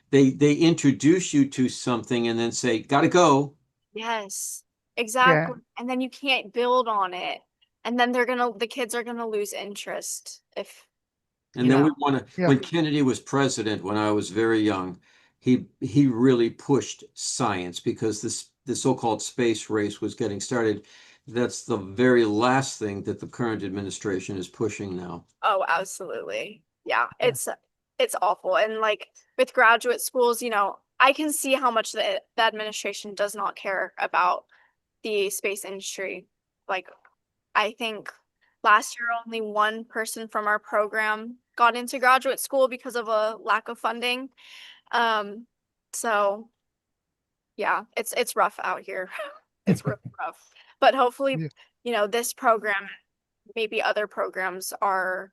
S8: they introduce you to something and then say, gotta go.
S3: Yes, exactly. And then you can't build on it. And then the kids are gonna lose interest if
S8: And
S3: you
S8: then
S3: know.
S8: we want to, when Kennedy was president, when I was very young, he really pushed science because the so-called space race was getting started. That's the very last thing that the current administration is pushing now.
S3: Oh, absolutely. Yeah, it's awful. And like with graduate schools, you know, I can see how much the administration does not care about the space industry. Like, I think last year only one person from our program got into graduate school because of a lack of funding. So yeah, it's rough out here. It's really rough. But hopefully, you know, this program, maybe other programs are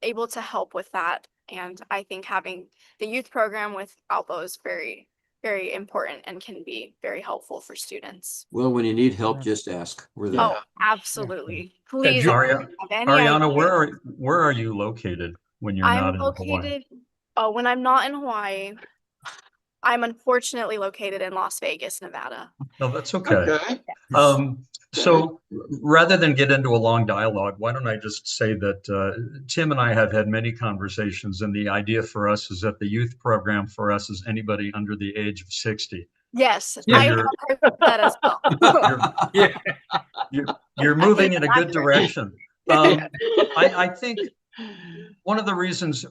S3: able to help with that. And I think having the youth program with ALPO is very, very important and can be very helpful for students.
S8: Well, when you need help, just ask. We're there.
S3: Oh, absolutely. Please. if you have any
S10: Ariana,
S3: ideas.
S10: where are you located when you're
S3: I'm
S10: not in Hawaii?
S3: located, when I'm not in Hawaii, I'm unfortunately located in Las Vegas, Nevada.
S10: No, that's okay.
S15: Okay.
S10: So rather than get into a long dialogue, why don't I just say that Tim and I have had many conversations, and the idea for us is that the youth program for us is anybody under the age of 60.
S3: Yes,
S10: Yeah,
S3: I have heard that as well.
S10: You're moving in a good direction. I think one of the reasons,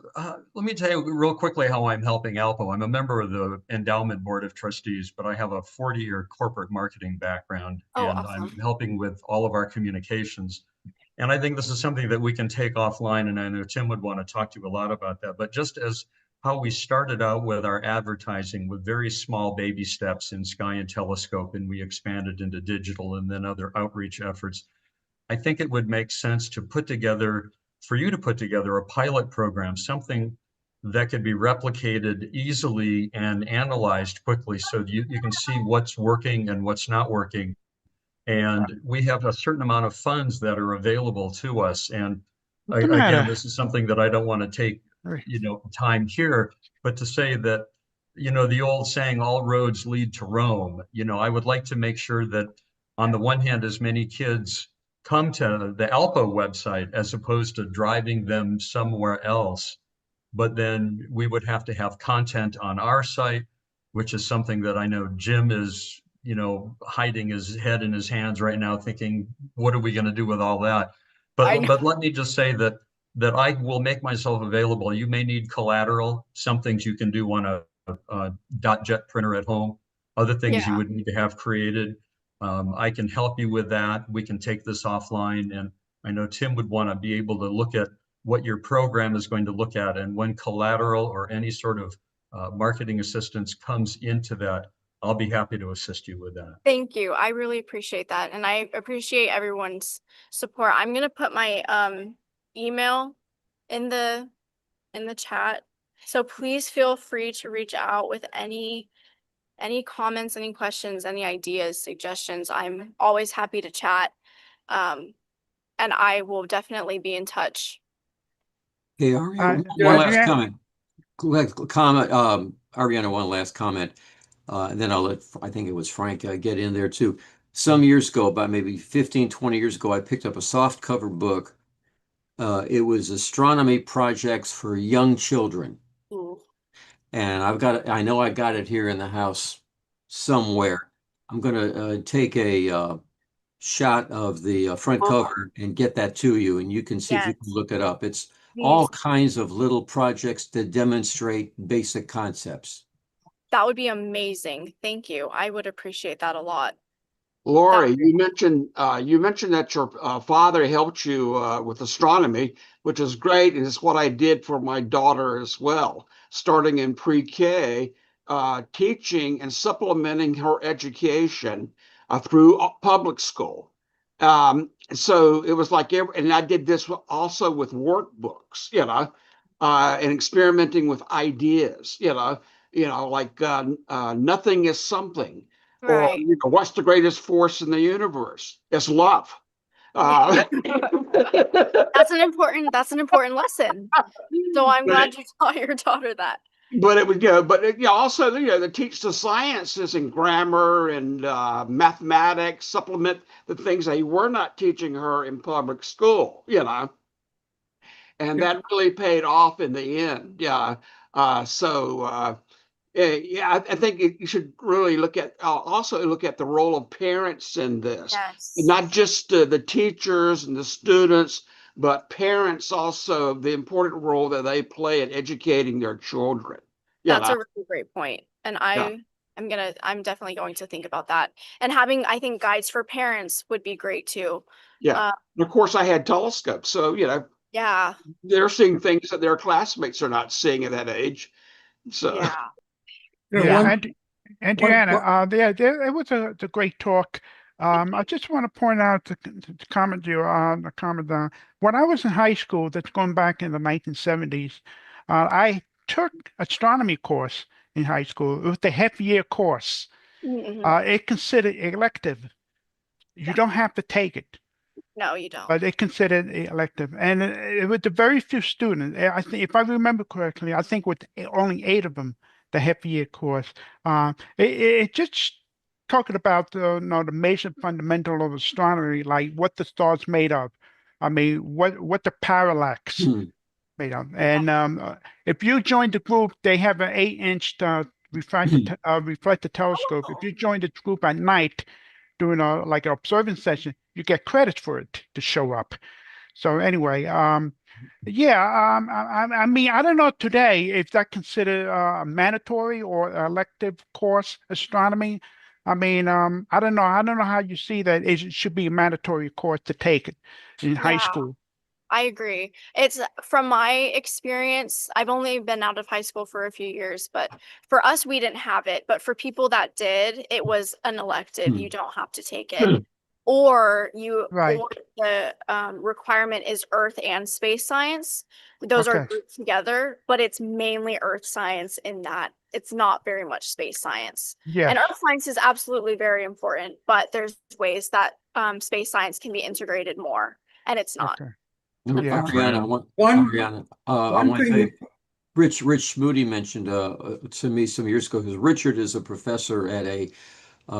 S10: let me tell you real quickly how I'm helping ALPO. I'm a member of the endowment board of trustees, but I have a 40-year corporate marketing background, and I'm helping with all of our communications. And I think this is something that we can take offline, and I know Tim would want to talk to you a lot about that. But just as how we started out with our advertising with very small baby steps in Sky and Telescope, and we expanded into digital and then other outreach efforts, I think it would make sense to for you to put together a pilot program, something that could be replicated easily and analyzed quickly so you can see what's working and what's not working. And we have a certain amount of funds that are available to us. And again, this is something that I don't want to take, time here, but to say that, the old saying, all roads lead to Rome, I would like to make sure that on the one hand, as many kids come to the ALPO website as opposed to driving them somewhere else. But then we would have to have content on our site, which is something that I know Jim is, hiding his head in his hands right now, thinking, what are we going to do with all that?
S3: I know.
S10: But let me just say that I will make myself available. You may need collateral, some things you can do on a .jet printer at home, other things you
S3: Yeah.
S10: would need to have created. I can help you with that. We can take this offline. And I know Tim would want to be able to look at what your program is going to look at. And when collateral or any sort of marketing assistance comes into that, I'll be happy to assist you with that.
S3: Thank you. I really appreciate that. And I appreciate everyone's support. I'm going to put my email in the chat. So please feel free to reach out with any comments, any questions, any ideas, suggestions. I'm always happy to chat. And I will definitely be in touch.
S8: Hey, Ariana,
S7: yeah,
S8: one last
S7: yeah.
S8: comment. Ariana, one last comment. And then I'll let, I think it was Frank, get in there too. Some years ago, about maybe 15, 20 years ago, I picked up a soft cover book. It was astronomy projects for young children.
S3: Ooh.
S8: And I've got it, I know I got it here in the house somewhere. I'm going to take a shot of the front cover and get that to you, and you can see if you
S3: Yes,
S8: can look it up. It's all
S3: please.
S8: kinds of little projects to demonstrate basic concepts.
S3: That would be amazing. Thank you. I would appreciate that a lot.
S15: Lori, you mentioned that your father helped you with astronomy, which is great, and it's what I did for my daughter as well, starting in pre-K, teaching and supplementing her education through public school. So it was like, and I did this also with workbooks, and experimenting with ideas, like nothing is something. Or
S3: Right.
S15: what's the greatest force in the universe? It's love. But
S3: That's an important lesson. So I'm glad you taught your daughter that.
S15: it was also to teach the sciences and grammar and mathematics, supplement the things they were not teaching her in public school. And that really paid off in the end. Yeah. I think you should really also look at the role of parents in this.
S3: Yes.
S15: Not just the teachers and the students, but parents also, the important role that they play in educating their children.
S3: That's a really great point. And
S15: Yeah.
S3: I'm definitely going to think about that. And having, I think, guides for parents would be great too.
S15: Yeah. And of course, I had telescopes. So,
S3: Yeah.
S15: they're seeing things that their classmates are not seeing at that age. So,
S3: Yeah.
S7: Yeah, and Deanna, it was a great talk. I just want to point out to comment you on the comment. When I was in high school, that's going back in the 1970s, I took astronomy course in high school. It was the half-year course. It considered elective. You don't have to take it.
S3: No, you don't.
S7: But they considered it elective, and it was the very few students. I think, if I remember correctly, I think with only 8 of them, the half-year course. It just talking about the major fundamental of astronomy, like what the stars made of. I mean, what the parallax made of. And if you join the group, they have an 8-inch reflector telescope. If you join the group at night, doing like an observing session, you get credits for it to show up. So anyway, I mean, I don't know today if that considered a mandatory or elective course, astronomy. I mean, I don't know. I don't know how you see that. It should be a mandatory course to take it in high school.
S3: I agree. It's from my experience, I've only been out of high school for a few years, but for us, we didn't have it. But for people that did, it was an elective. You don't have to take it. Or the requirement is earth and space science. Those are grouped together, but it's mainly earth science in that it's not very much space science.
S7: Yeah.
S3: And earth science is absolutely very important, but there's ways that space science can be integrated more, and it's not.
S8: Ariana, I want to say, Rich Moody mentioned to me some years ago, because Richard is a professor at a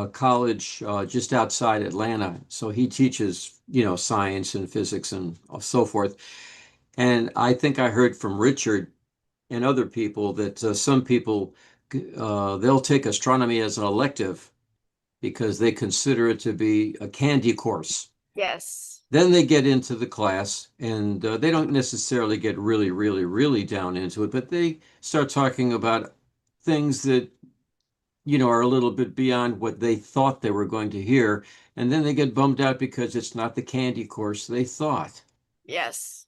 S8: college just outside Atlanta. So he teaches, science and physics and so forth. And I think I heard from Richard and other people that some people, they'll take astronomy as an elective, because they consider it to be a candy course.
S3: Yes.
S8: Then they get into the class and they don't necessarily get really, really, really down into it, but they start talking about things that, you know, are a little bit beyond what they thought they were going to hear. And then they get bummed out because it's not the candy course they thought.
S3: Yes.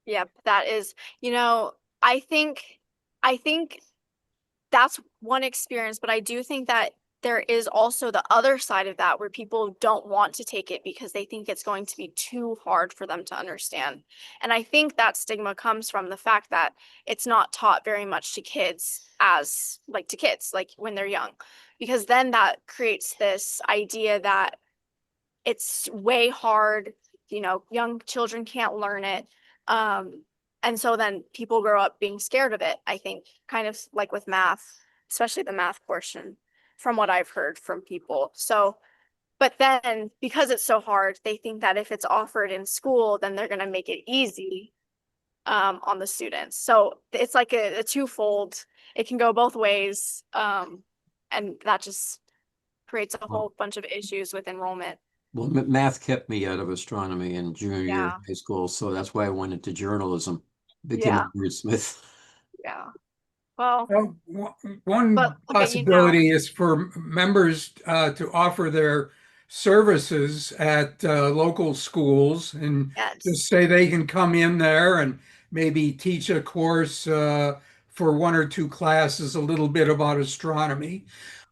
S3: Yep, that is, you know, I think that's one experience, but I do think that there is also the other side of that where people don't want to take it because they think it's going to be too hard for them to understand. And I think that stigma comes from the fact that it's not taught very much to kids as like to kids, like when they're young, because then that creates this idea that it's way hard, you know, young children can't learn it. And so then people grow up being scared of it, I think, kind of like with math, especially the math portion, from what I've heard from people. So, but then because it's so hard, they think that if it's offered in school, then they're going to make it easy on the students. So it's like a twofold, it can go both ways. And that just creates a whole bunch of issues with enrollment.
S8: Well, math kept me out of astronomy in junior year
S3: Yeah.
S8: of high school, so that's why I went into journalism, became
S3: Yeah.
S8: a wordsmith.
S3: Yeah. Well,
S14: One
S3: but look at you now.
S14: possibility is for members to offer their services at local schools and
S3: Yes.
S14: just say they can come in there and maybe teach a course for 1 or 2 classes, a little bit about astronomy.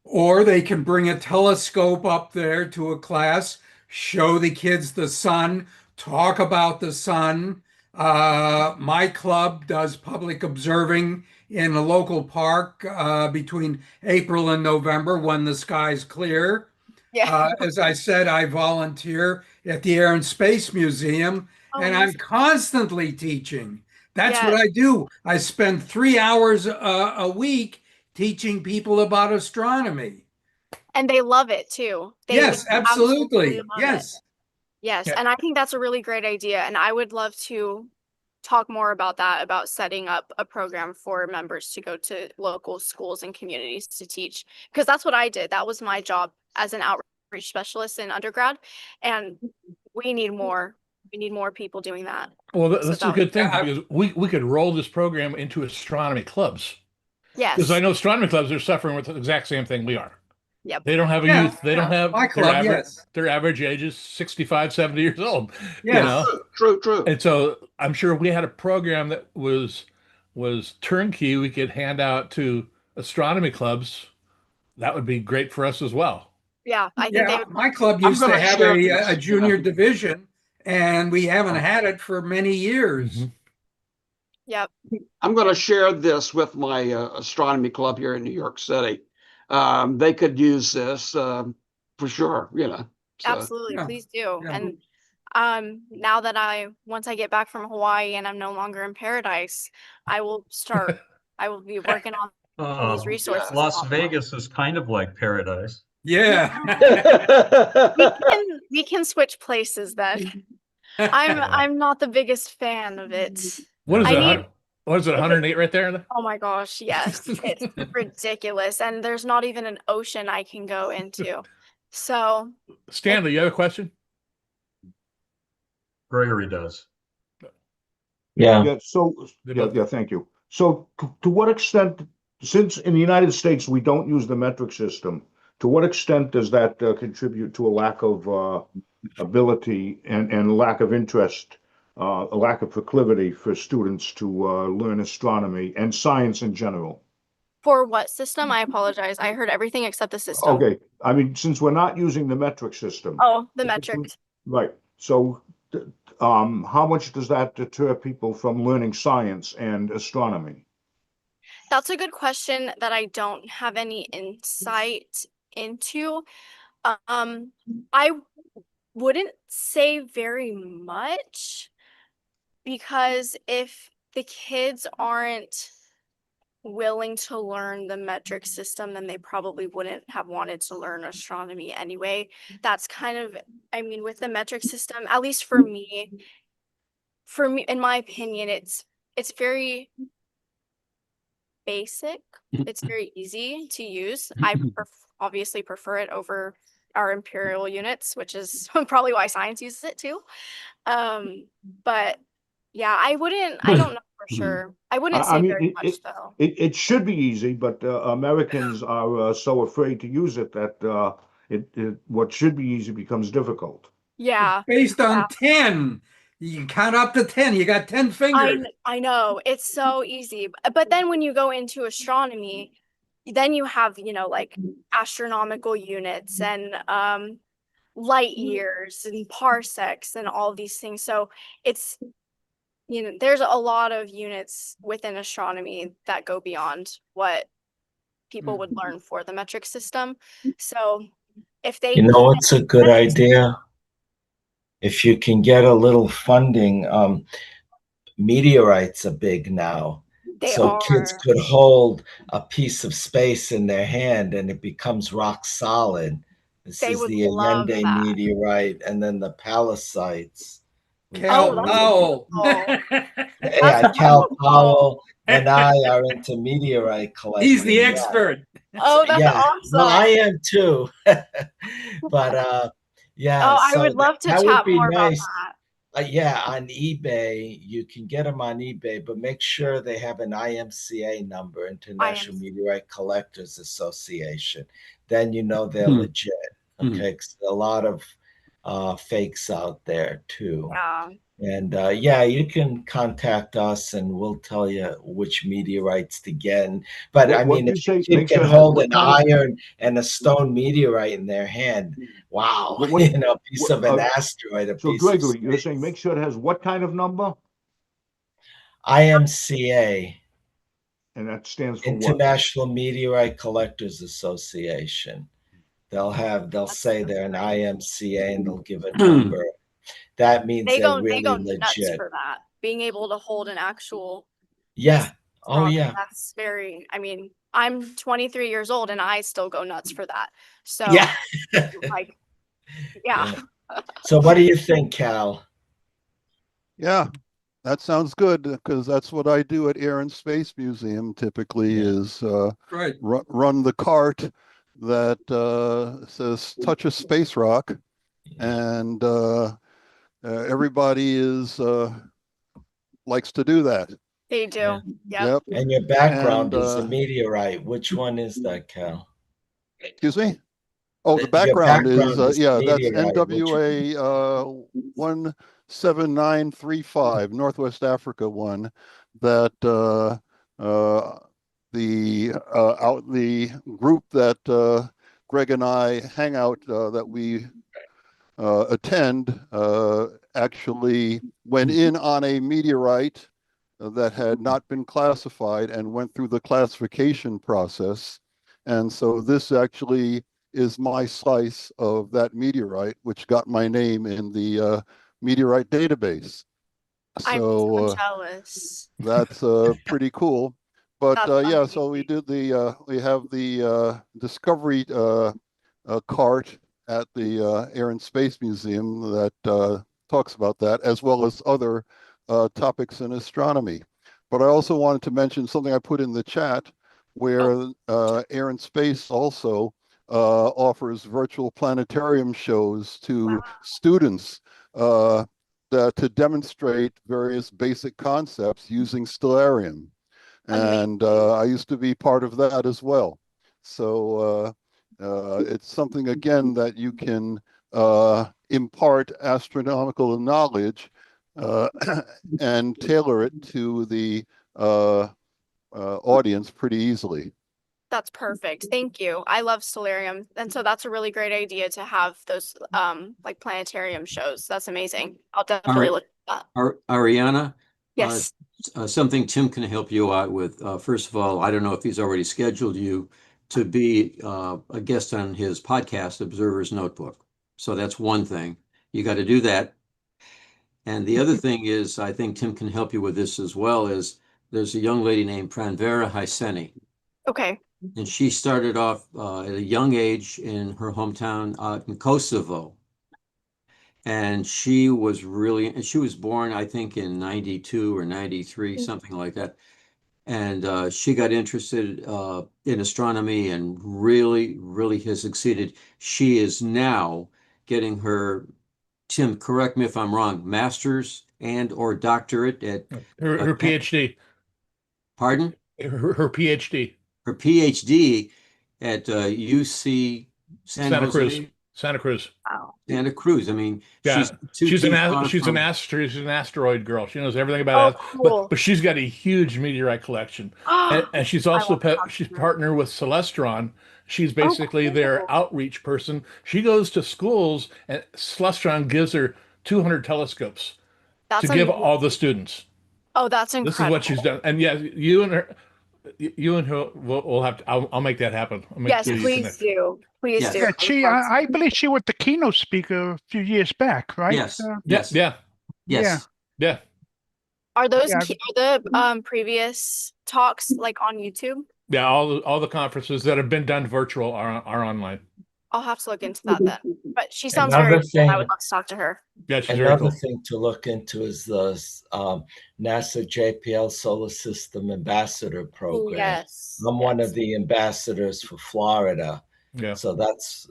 S14: Or they can bring a telescope up there to a class, show the kids the sun, talk about the sun. My club does public observing in a local park between April and November when the sky's clear.
S3: Yeah.
S14: As I said, I volunteer at the Air and Space Museum,
S3: Oh,
S14: and I'm
S3: amazing.
S14: constantly teaching. That's what
S3: Yes.
S14: I do. I spend 3 hours a week teaching people about astronomy.
S3: And they love it too. They
S14: Yes, absolutely.
S3: love it.
S14: Yes.
S3: Yes.
S14: Yeah.
S3: And I think that's a really great idea. And I would love to talk more about that, about setting up a program for members to go to local schools and communities to teach. Because that's what I did. That was my job as an outreach specialist in undergrad. And we need more. We need more people doing that.
S1: Well,
S3: So
S1: that's a
S3: that
S1: good thing
S14: Yeah,
S1: because we could roll this program into astronomy clubs. Because I
S3: yes.
S1: know astronomy clubs are suffering with the exact same thing we are.
S3: Yep.
S1: They don't have a
S14: Yeah,
S1: youth. They don't
S14: yeah.
S1: have
S14: My club, yes.
S1: their average age is 65, 70 years old, you
S14: Yes.
S1: know.
S15: True.
S1: And so I'm sure if we had a program that was turnkey, we could hand out to astronomy clubs. That would be great for us as well.
S3: Yeah. I think they
S14: Yeah,
S3: would.
S14: my club
S15: I'm
S14: used
S15: going
S14: to
S15: to
S14: have
S15: share
S14: a
S15: this.
S14: junior division, and we haven't had it for many years.
S3: Yep.
S15: I'm going to share this with my astronomy club here in New York City. They could use this for sure, you know. So.
S3: Absolutely.
S14: Yeah.
S3: Please do.
S14: Yeah.
S3: And now that once I get back from Hawaii and I'm no longer in paradise, I will be working on these resources. a
S10: Las
S3: lot more.
S10: Vegas is kind of like paradise.
S14: Yeah.
S3: We can switch places then. I'm not the biggest fan of it.
S1: What is
S3: I
S1: it?
S3: need
S1: What is it? 108 right there?
S3: Oh my gosh, yes. It's ridiculous. And there's not even an ocean I can go into. So
S1: Stanley, you have a question?
S10: Gregory does.
S13: Yeah. So, yeah, thank you. So, to what extent, since in the United States we don't use the metric system, to what extent does that contribute to a lack of ability and lack of interest, a lack of proclivity for students to learn astronomy and science in general?
S3: for what system? I apologize. I heard everything except the system.
S13: Okay, I mean, since we're not using the metric system.
S3: Oh, the metrics.
S13: Right. So, how much does that deter people from learning science and astronomy?
S3: That's a good question that I don't have any insight into. I wouldn't say very much because if the kids aren't willing to learn the metric system, then they probably wouldn't have wanted to learn astronomy anyway. That's kind of, I mean, with the metric system, at least for me, in my opinion, it's very basic. It's very easy to use. I prefer obviously prefer it over our imperial units, which is probably why science uses it too. But yeah, I don't know for sure. I wouldn't
S13: I
S3: say
S13: mean,
S3: very much though.
S13: it should be easy, but Americans are so afraid to use it that what should be easy becomes difficult.
S3: Yeah.
S14: Based on 10. You can count up to 10. You got 10 fingers.
S3: I know it's so easy, but then when you go into astronomy, then you have, like astronomical units and light years and parsecs and all these things. So it's, there's a lot of units within astronomy that go beyond what people would learn for the metric system. So if they
S18: You know,
S3: keep
S18: it's a good idea. If you can get a little funding, meteorites are big now.
S3: They
S18: So kids
S3: are.
S18: could hold a piece of space in their hand and it becomes rock solid. This
S3: They
S18: is
S3: would
S18: the
S3: love
S18: Allende
S3: that.
S18: meteorite and then the Palisades.
S14: Cal
S3: that's
S14: Powell.
S18: Yeah, Cal Powell and I are into meteorite collecting.
S14: He's the
S18: yeah.
S14: expert.
S3: Oh, that's
S18: Yeah, well, I
S3: awesome.
S18: am too. But yeah,
S3: Oh, I
S18: so
S3: would love to
S18: that would
S3: chat
S18: be
S3: more about
S18: nice.
S3: that.
S18: Yeah, on eBay, you can get them on eBay, but make sure they have an IMCA number, International Meteorite Collectors Association. Then you know they're legit. Okay, 'cause a lot of fakes out there too.
S3: Yeah.
S18: And yeah, you can contact us and we'll tell you which meteorites to get. But I
S13: What
S18: mean,
S13: do
S18: if
S13: you say?
S18: a kid
S13: Make sure
S18: can
S13: it has
S18: hold
S13: what
S18: an
S13: kind of
S18: iron and a stone meteorite in their hand, wow,
S13: what,
S18: a piece of an asteroid, a
S13: so
S18: piece of
S13: Gregory, you're saying make sure it has what kind of number?
S18: IMCA,
S13: And that stands for what?
S18: International Meteorite Collectors Association. They'll say they're an IMCA and they'll give a number. That means
S3: They
S18: they're
S3: go
S18: really
S3: nuts
S18: legit.
S3: for that. Being able to hold an actual
S18: Yeah. Oh, yeah.
S3: That's very, I'm 23 years old and I still go nuts for that. So
S18: Yeah.
S3: like, yeah.
S18: So what do you think, Cal?
S5: Yeah, that sounds good because that's what I do at Air and Space Museum typically is
S14: Right.
S5: run the cart that says touch a space rock, and everybody is likes to do that.
S3: They do.
S5: Yep.
S18: And your background
S5: And,
S18: is a meteorite. Which one is that, Cal?
S5: Excuse me? Oh, the
S18: Your
S5: background is
S18: background is
S5: yeah, that's
S18: meteorite.
S5: NWA 17935, Northwest Africa one, that the group that Greg and I hang out that we attend actually went in on a meteorite that had not been classified and went through the classification process. And so this actually is my slice of that meteorite, which got my name in the meteorite database.
S3: I'm
S5: So
S3: jealous.
S5: that's pretty cool. But
S3: That's
S5: yeah, so we did we have the discovery cart at the Air and Space Museum that talks about that, as well as other topics in astronomy. But I also wanted to mention something I put in the chat, where Air and Space also offers virtual planetarium shows to students to demonstrate various basic concepts using stellarium. And I used to be part of that as well. So it's something, again, that you can impart astronomical knowledge and tailor it to the audience pretty easily.
S3: That's perfect. Thank you. I love stellarium. And so that's a really great idea to have those like planetarium shows. That's amazing. I'll definitely look at that.
S8: Ariana?
S3: Yes.
S8: Something Tim can help you out with. First of all, I don't know if he's already scheduled you to be a guest on his podcast, Observer's Notebook. So that's one thing. You got to do that. And the other thing is, I think Tim can help you with this as well, is there's a young lady named Pranvera Haiseni.
S3: Okay.
S8: And she started off at a young age in her hometown in Kosovo. And she was born, I think, in 92 or 93, something like that. and she got interested in astronomy and really, really has succeeded. She is now getting her, Tim, correct me if I'm wrong, master's and or doctorate at
S1: Her PhD.
S8: Pardon?
S1: Her PhD.
S8: Her PhD at UC
S1: Santa Cruz. Santa Cruz.
S3: Wow.
S8: Santa Cruz. I mean,
S1: Yeah, she's an asteroid girl. She knows everything about
S3: Oh,
S1: it.
S3: cool.
S1: But she's got a huge meteorite collection, and she's also she's partnered with Celestron. She's basically their outreach person. She goes to schools, and Celestron gives her 200 telescopes to give all the students.
S3: Oh, that's incredible.
S1: This is what she's done. And yeah, you and her will have to. I'll make that happen.
S3: Yes, please do. Please do.
S7: Yeah, I believe she was the keynote speaker a few years back, right?
S8: Yes.
S1: Yeah.
S3: Are those are the previous talks like on YouTube?
S1: Yeah, all the conferences that have been done virtual are online.
S3: I'll have to look into that then. But she sounds
S18: Another
S3: very cool.
S18: thing-
S3: I would love to talk to her.
S1: Yeah, she's very
S18: Another
S1: cool.
S18: thing to look into is the NASA JPL Solar System Ambassador Program.
S3: Yes.
S18: I'm one of the ambassadors for Florida.
S1: Yeah.
S18: So that's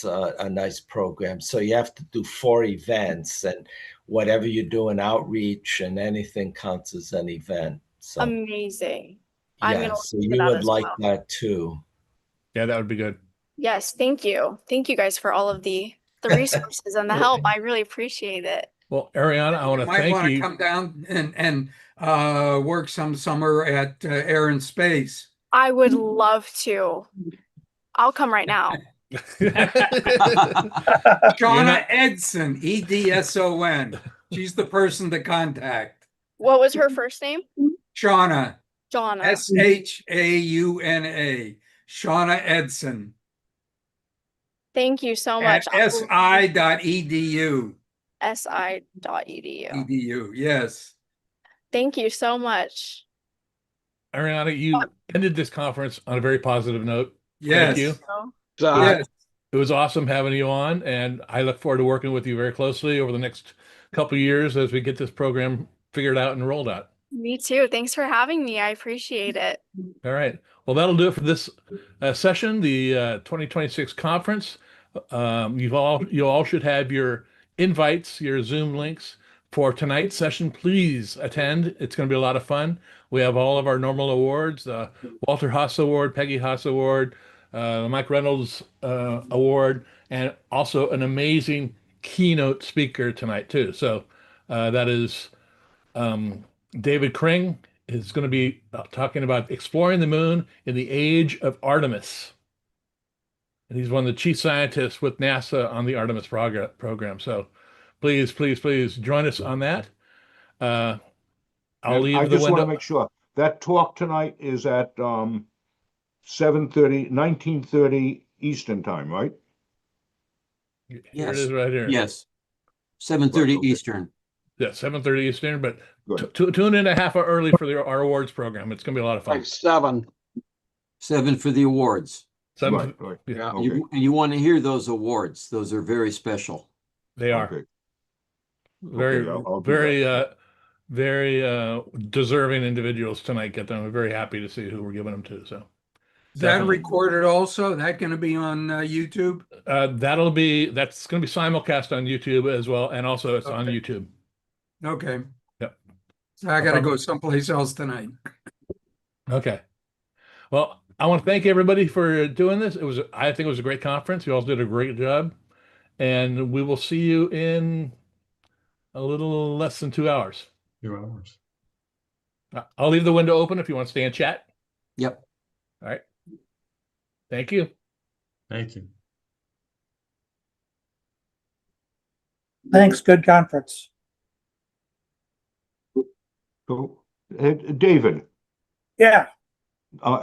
S18: a nice program. So you have to do 4 events, and whatever you do in outreach and anything counts as an event. So
S3: Amazing. I'm
S18: yeah,
S3: gonna look
S18: so
S3: into
S18: you
S3: that
S18: would
S3: as
S18: like
S3: well.
S18: that too.
S1: Yeah, that would be good.
S3: Yes, thank you. Thank you guys for all of the resources and the help. I really appreciate it.
S1: Well, Ariana, I want to
S14: Might
S1: thank
S14: want to
S1: you.
S14: come down and work some summer at Air and Space.
S3: I would love to. I'll come right now.
S14: Shauna Edson, Edson. She's the person to contact.
S3: What was her first name?
S14: Shauna.
S3: Shauna.
S14: Shauna. Shauna Edson.
S3: Thank you so
S14: At
S3: much.
S14: si.edu.
S3: si.edu.
S14: Edu, yes.
S3: Thank you so much.
S1: Ariana, you ended this conference on a very positive note.
S14: Yes.
S1: Thank you.
S14: Yes.
S1: It was awesome having you on, and I look forward to working with you very closely over the next couple of years as we get this program figured out and rolled out.
S3: Me too. Thanks for having me. I appreciate it.
S1: All right. Well, that'll do it for this session, the 2026 conference. You all should have your invites, your Zoom links for tonight's session. Please attend. It's going to be a lot of fun. We have all of our normal awards, the Walter Haas Award, Peggy Haas Award, the Mike Reynolds Award, and also an amazing keynote speaker tonight too. So that is David Kring is going to be talking about exploring the moon in the age of Artemis. And he's one of the chief scientists with NASA on the Artemis program. So please join us on that. I'll leave
S13: I
S1: the
S13: just want
S1: window.
S13: to make sure that talk tonight is at 1930 Eastern time, right?
S1: Here
S8: Yes.
S1: it is right here.
S8: Yes. 7:30 Eastern.
S1: Yeah, 7:30 Eastern, but tune in a half hour early for our awards program. It's going to be a lot of fun.
S15: Like 7.
S8: 7 for the awards.
S1: Seven.
S13: Right.
S1: Yeah.
S13: Okay.
S8: You want to hear those awards. Those are very special.
S1: They are.
S13: Okay.
S1: Very,
S13: I'll do
S1: very deserving individuals tonight. Get them. We're very happy to see who we're giving them to. So
S14: Is that
S1: definitely.
S14: recorded also? That going to be on YouTube?
S1: That's going to be simulcast on YouTube as well, and also it's on YouTube.
S14: Okay.
S1: Yep.
S14: So I got to go someplace else tonight.
S1: Okay. Well, I want to thank everybody for doing this. I think it was a great conference. You all did a great job, and we will see you in a little less than 2 hours.
S10: 2 hours.
S1: I'll leave the window open if you want to stay and chat.
S8: Yep.
S1: All right. Thank you.
S10: Thank you.
S11: Thanks. Good conference.
S13: So, David.
S11: Yeah.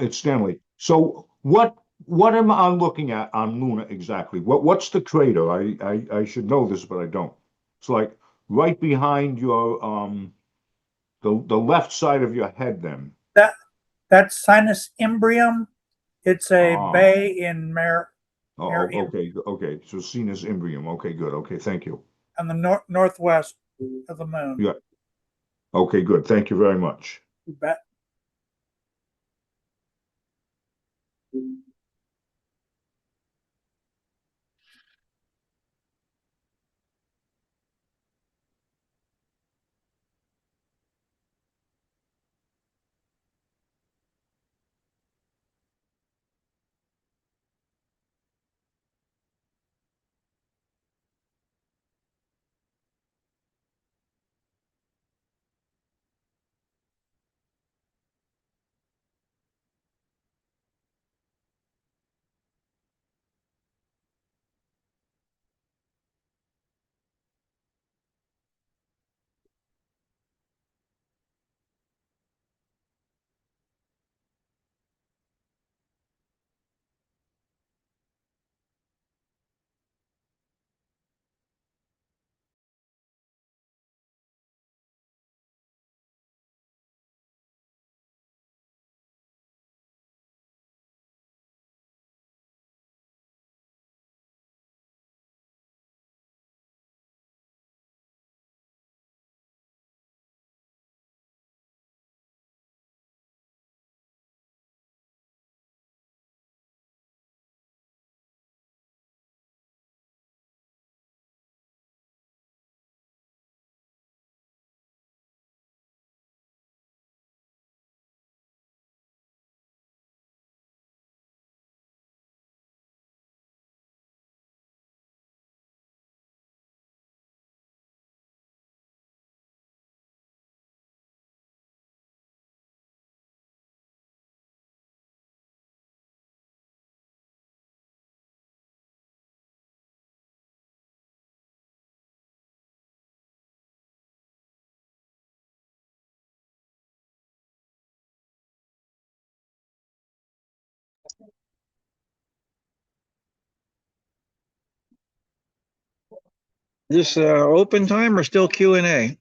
S13: It's Stanley. So what am I looking at on Luna exactly? What's the crater? I should know this, but I don't. It's like right behind your the left side of your head then.
S11: That's Sinus Imbrium. It's a bay in
S13: Okay. So Sinus Imbrium. Okay, good. Okay, thank you.
S11: on the northwest of the moon.
S13: Yeah. Okay, good. Thank you very much.
S11: You bet.
S9: This open time or still Q&A?